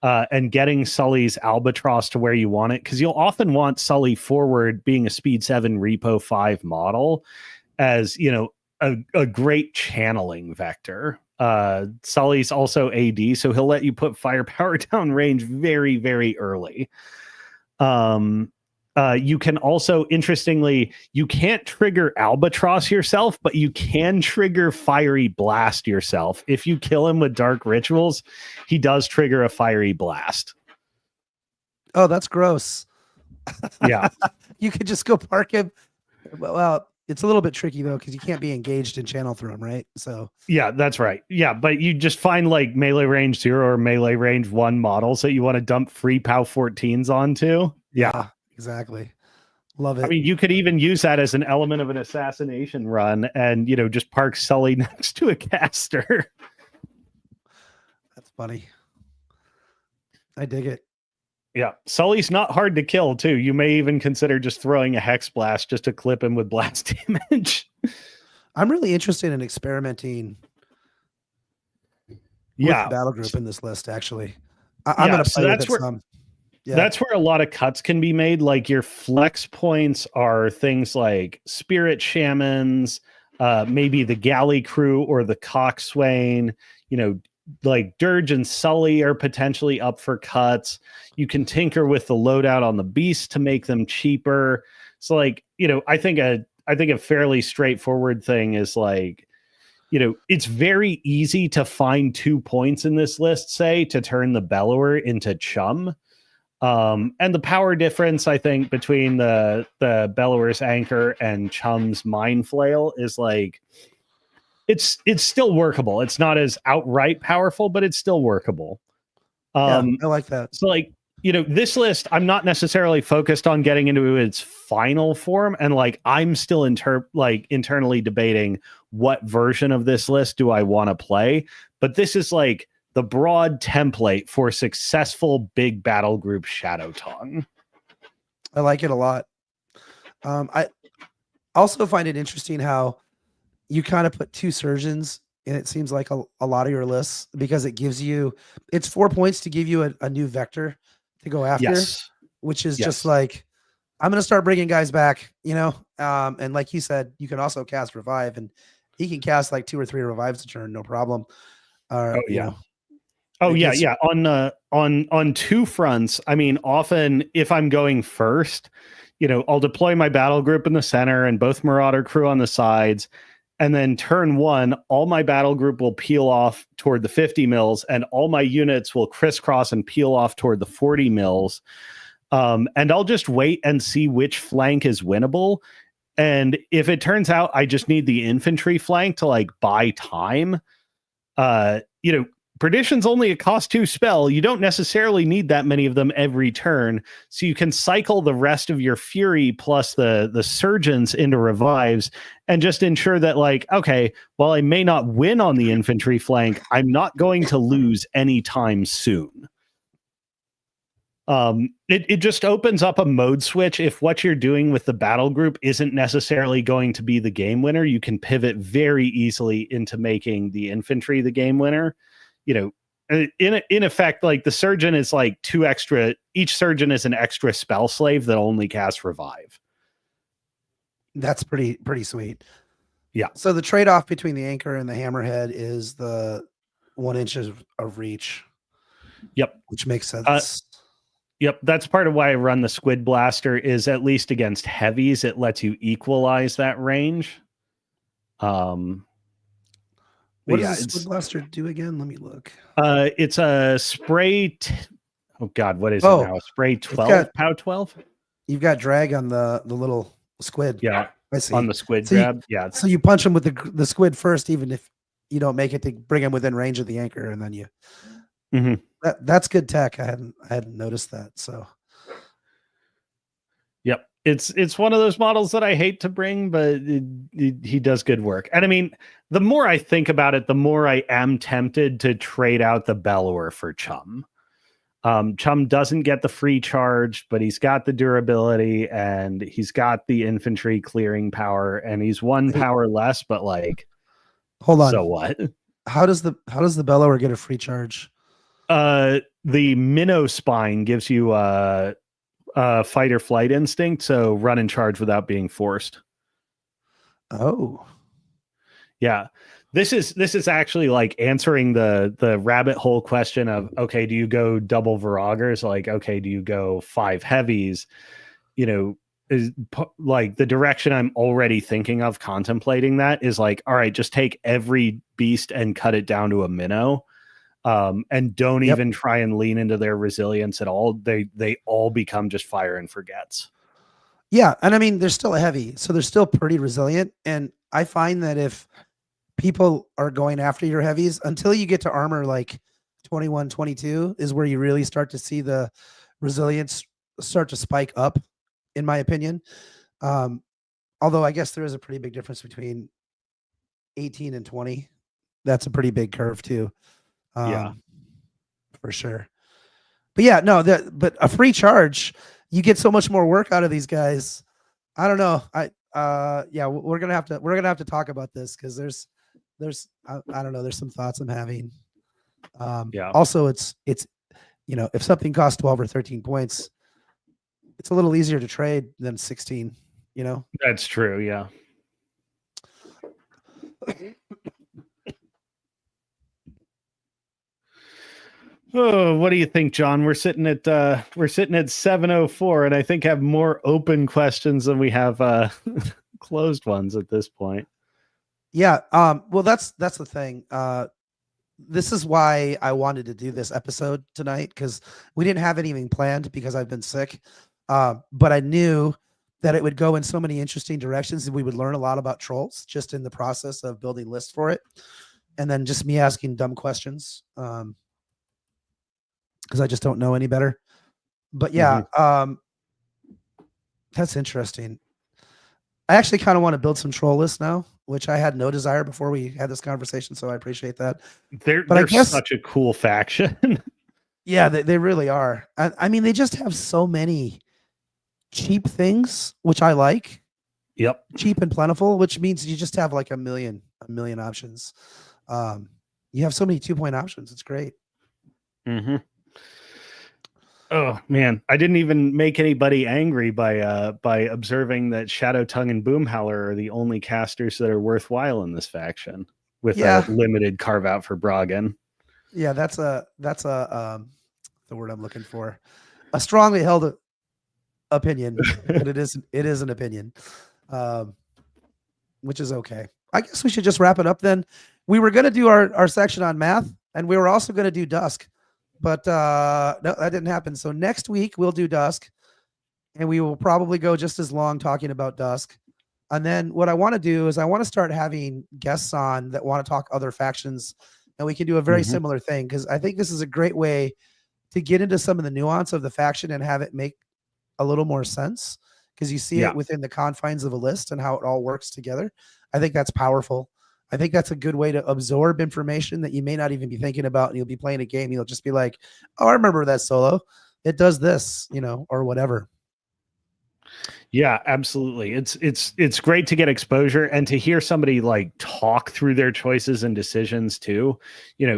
and getting Sully's Albatross to where you want it, because you'll often want Sully forward being a speed 7 repo 5 model as a great channeling vector. Sully's also AD, so he'll let you put firepower down range very, very early. You can also, interestingly, you can't trigger Albatross yourself, but you can trigger Fiery Blast yourself. If you kill him with Dark Rituals, he does trigger a Fiery Blast. Oh, that's gross. Yeah. You could just go park him. Well, it's a little bit tricky though, because you can't be engaged in channel through him, right? So yeah, that's right. Yeah, but you just find like melee range 0 or melee range 1 models that you want to dump free POW 14s onto. Yeah, exactly. Love it. I mean, you could even use that as an element of an assassination run, and just park Sully next to a caster. That's funny. I dig it. Yeah, Sully's not hard to kill, too. You may even consider just throwing a Hex Blast just to clip him with blast damage. I'm really interested in experimenting with the battle group in this list, actually. I'm going to play with it some. That's where a lot of cuts can be made. Like your flex points are things like spirit shamans, maybe the galley crew or the coxswain. Like Dirge and Sully are potentially up for cuts. You can tinker with the loadout on the beast to make them cheaper. So like, I think a fairly straightforward thing is like, it's very easy to find 2 points in this list, say, to turn the Bellower into Chum. And the power difference, I think, between the Bellower's Anchor and Chum's Mind Flail is like, it's still workable. It's not as outright powerful, but it's still workable. I like that. So like, this list, I'm not necessarily focused on getting into its final form. And like, I'm still internally debating what version of this list do I want to play. But this is like the broad template for successful big battle group Shadowtongue. I like it a lot. I also find it interesting how you kind of put 2 surgeons, and it seems like a lot of your lists, because it's 4 points to give you a new vector to go after, which is just like, I'm going to start bringing guys back, and like you said, you can also cast revive, and he can cast like 2 or 3 revives a turn, no problem. On 2 fronts. I mean, often if I'm going first, I'll deploy my battle group in the center and both Marauder crew on the sides. And then turn 1, all my battle group will peel off toward the 50 mils, and all my units will crisscross and peel off toward the 40 mils. And I'll just wait and see which flank is winnable. And if it turns out I just need the infantry flank to like buy time, Perdition's only a cost 2 spell. You don't necessarily need that many of them every turn. So you can cycle the rest of your Fury plus the Surgeons into revives and just ensure that, like, okay, while I may not win on the infantry flank, I'm not going to lose anytime soon. It just opens up a mode switch. If what you're doing with the battle group isn't necessarily going to be the game winner, you can pivot very easily into making the infantry the game winner. In effect, like the surgeon is like 2 extra. Each surgeon is an extra spell slave that only casts revive. That's pretty sweet. Yeah. So the trade-off between the anchor and the hammerhead is the 1 inch of reach. Yep. Which makes sense. Yep. That's part of why I run the Squid Blaster, is at least against heavies, it lets you equalize that range. What does the Squid Blaster do again? Let me look. It's a spray. Oh God, what is it now? Spray 12, POW 12. You've got drag on the little squid. Yeah, I see. On the squid grab. So you punch him with the squid first, even if you don't make it to bring him within range of the anchor, and then you. Mm-hmm. That's good tech. I hadn't noticed that. So. Yep. It's one of those models that I hate to bring, but he does good work. And I mean, the more I think about it, the more I am tempted to trade out the Bellower for Chum. Chum doesn't get the free charge, but he's got the durability and he's got the infantry clearing power, and he's 1 power less, but like, hold on. So what? How does the Bellower get a free charge? The Minnow Spine gives you fight or flight instinct, so run and charge without being forced. Oh, yeah. This is actually like answering the rabbit hole question of, okay, do you go double Viraggers? Like, okay, do you go 5 heavies? Is like the direction I'm already thinking of contemplating that is like, all right, just take every beast and cut it down to a minnow. And don't even try and lean into their resilience at all. They all become just fire and forgets. Yeah, and I mean, they're still a heavy, so they're still pretty resilient. And I find that if people are going after your heavies, until you get to armor like 21, 22 is where you really start to see the resilience start to spike up, in my opinion. Although I guess there is a pretty big difference between 18 and 20. That's a pretty big curve too. Yeah, for sure. But yeah, no, but a free charge, you get so much more work out of these guys. I don't know. We're gonna have to talk about this, because there's I don't know, there's some thoughts I'm having. Also, it's if something costs 12 or 13 points, it's a little easier to trade than 16, That's true. Yeah. Oh, what do you think, John? We're sitting at 7:04, and I think have more open questions than we have closed ones at this point. Yeah. Well, that's the thing. This is why I wanted to do this episode tonight, because we didn't have anything planned because I've been sick. But I knew that it would go in so many interesting directions, and we would learn a lot about trolls just in the process of building lists for it. And then just me asking dumb questions. Because I just don't know any better. But yeah, that's interesting. I actually kind of want to build some troll lists now, which I had no desire before we had this conversation. So I appreciate that. They're such a cool faction. Yeah, they really are. I mean, they just have so many cheap things, which I like. Yep. Cheap and plentiful, which means you just have like a million options. You have so many 2-point options. It's great. Mm-hmm. Oh man, I didn't even make anybody angry by observing that Shadowtongue and Boomhowler are the only casters that are worthwhile in this faction with a limited carve out for Bragan. Yeah, that's the word I'm looking for. A strongly held opinion, but it is an opinion, which is okay. I guess we should just wrap it up then. We were going to do our section on math, and we were also going to do Dusk. But no, that didn't happen. So next week we'll do Dusk, and we will probably go just as long talking about Dusk. And then what I want to do is I want to start having guests on that want to talk other factions, and we can do a very similar thing, because I think this is a great way to get into some of the nuance of the faction and have it make a little more sense, because you see it within the confines of a list and how it all works together. I think that's powerful. I think that's a good way to absorb information that you may not even be thinking about, and you'll be playing a game. You'll just be like, oh, I remember that solo. It does this, or whatever. Yeah, absolutely. It's great to get exposure and to hear somebody like talk through their choices and decisions too.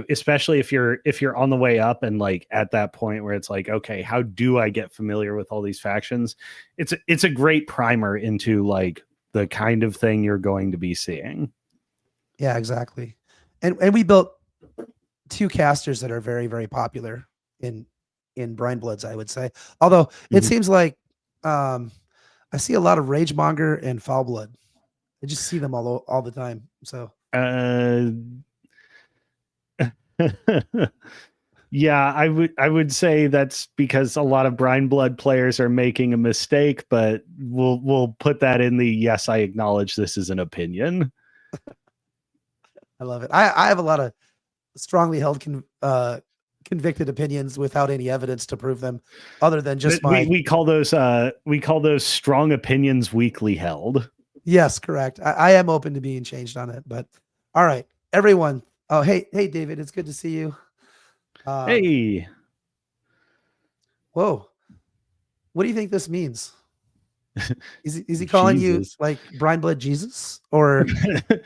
Especially if you're on the way up and like at that point where it's like, okay, how do I get familiar with all these factions? It's a great primer into like the kind of thing you're going to be seeing. Yeah, exactly. And we built 2 casters that are very, very popular in Brinebloods, I would say. Although it seems like I see a lot of Ragemonger and Foulblood. I just see them all the time. So yeah, I would say that's because a lot of Brinebloods players are making a mistake, but we'll put that in the yes, I acknowledge this is an opinion. I love it. I have a lot of strongly held convicted opinions without any evidence to prove them, other than just we call those strong opinions weakly held. Yes, correct. I am open to being changed on it. But all right, everyone. Oh, hey, David, it's good to see you. Hey. Whoa. What do you think this means? Is he calling you like Brinebloods Jesus, or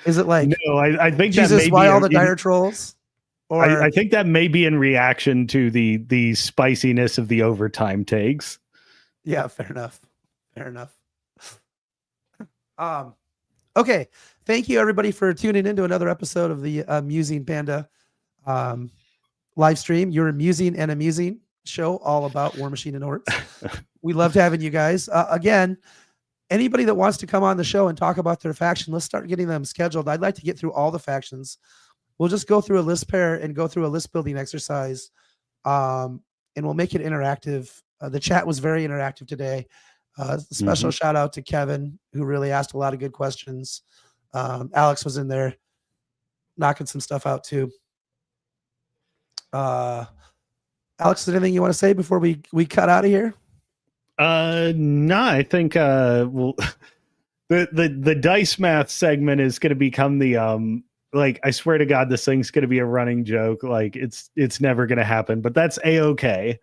is it like no? I think Jesus, that may why be all the dire trolls? Or I think that may be in reaction to the spiciness of the overtime takes. Yeah, fair enough. Okay, thank you everybody for tuning into another episode of the Amusing Panda live stream. Your amusing and amusing show all about Warmachine and Orcs. We loved having you guys. Again, anybody that wants to come on the show and talk about their faction, let's start getting them scheduled. I'd like to get through all the factions. We'll just go through a list pair and go through a list building exercise, and we'll make it interactive. The chat was very interactive today. Special shout out to Kevin, who really asked a lot of good questions. Alex was in there knocking some stuff out too. Alex, is there anything you want to say before we cut out of here? No, I think well, the dice math segment is going to become the like, I swear to God, this thing's going to be a running joke. Like it's never going to happen, but that's a-okay.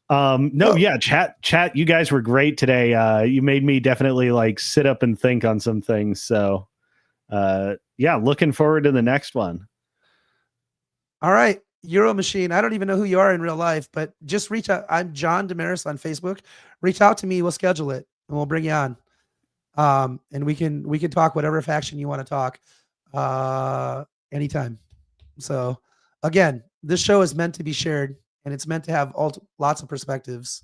Yeah, chat. You guys were great today. You made me definitely like sit up and think on some things. So, yeah, looking forward to the next one. All right. Euromachine. I don't even know who you are in real life, but just reach out. I'm John Damaris on Facebook. Reach out to me. We'll schedule it and we'll bring you on. And we can talk whatever faction you want to talk anytime. So again, this show is meant to be shared and it's meant to have lots of perspectives.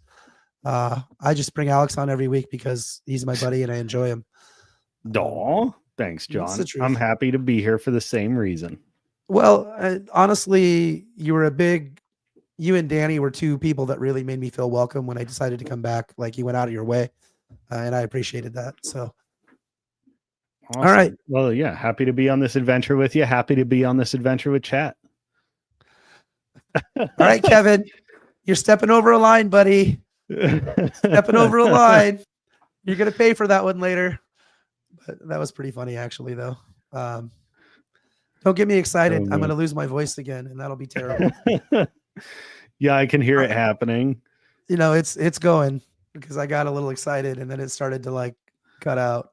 I just bring Alex on every week because he's my buddy and I enjoy him. Aw, thanks, John. I'm happy to be here for the same reason. Well, honestly, you and Danny were two people that really made me feel welcome when I decided to come back. Like you went out of your way, and I appreciated that. So, awesome. All right. Well, yeah, happy to be on this adventure with you. Happy to be on this adventure with chat. All right, Kevin, you're stepping over a line, buddy. Stepping over a line. You're gonna pay for that one later. But that was pretty funny, actually, though. Don't get me excited. I'm gonna lose my voice again, and that'll be terrible. Yeah, I can hear it happening. You know, it's going because I got a little excited, and then it started to like cut out.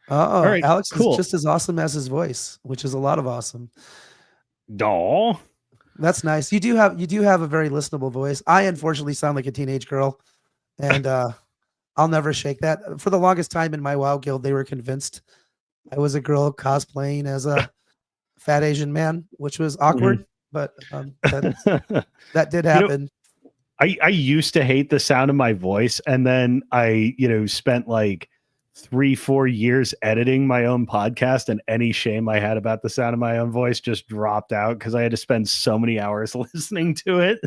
All right, Alex is just as awesome as his voice, which is a lot of awesome. Aw. That's nice. You do have a very listenable voice. I unfortunately sound like a teenage girl, and I'll never shake that. For the longest time in my WoW guild, they were convinced I was a girl cosplaying as a fat Asian man, which was awkward, but that did happen. I used to hate the sound of my voice, and then I, spent like 3-4 years editing my own podcast, and any shame I had about the sound of my own voice just dropped out because I had to spend so many hours listening to it.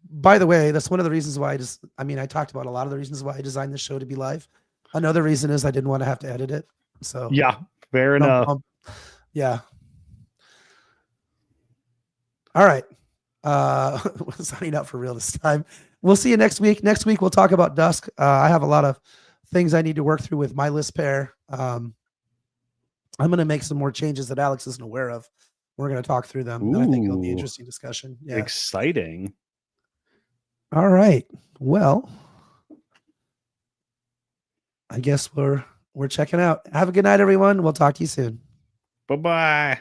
By the way, that's one of the reasons why I talked about a lot of the reasons why I designed this show to be live. Another reason is I didn't want to have to edit it. So yeah, fair enough. Yeah. All right. Signing up for real this time. We'll see you next week. Next week, we'll talk about Dusk. I have a lot of things I need to work through with my list pair. I'm going to make some more changes that Alex isn't aware of. We're going to talk through them. And I think it'll be an interesting discussion. Yeah. Exciting. All right. Well, I guess we're checking out. Have a good night, everyone. We'll talk to you soon. Bye-bye.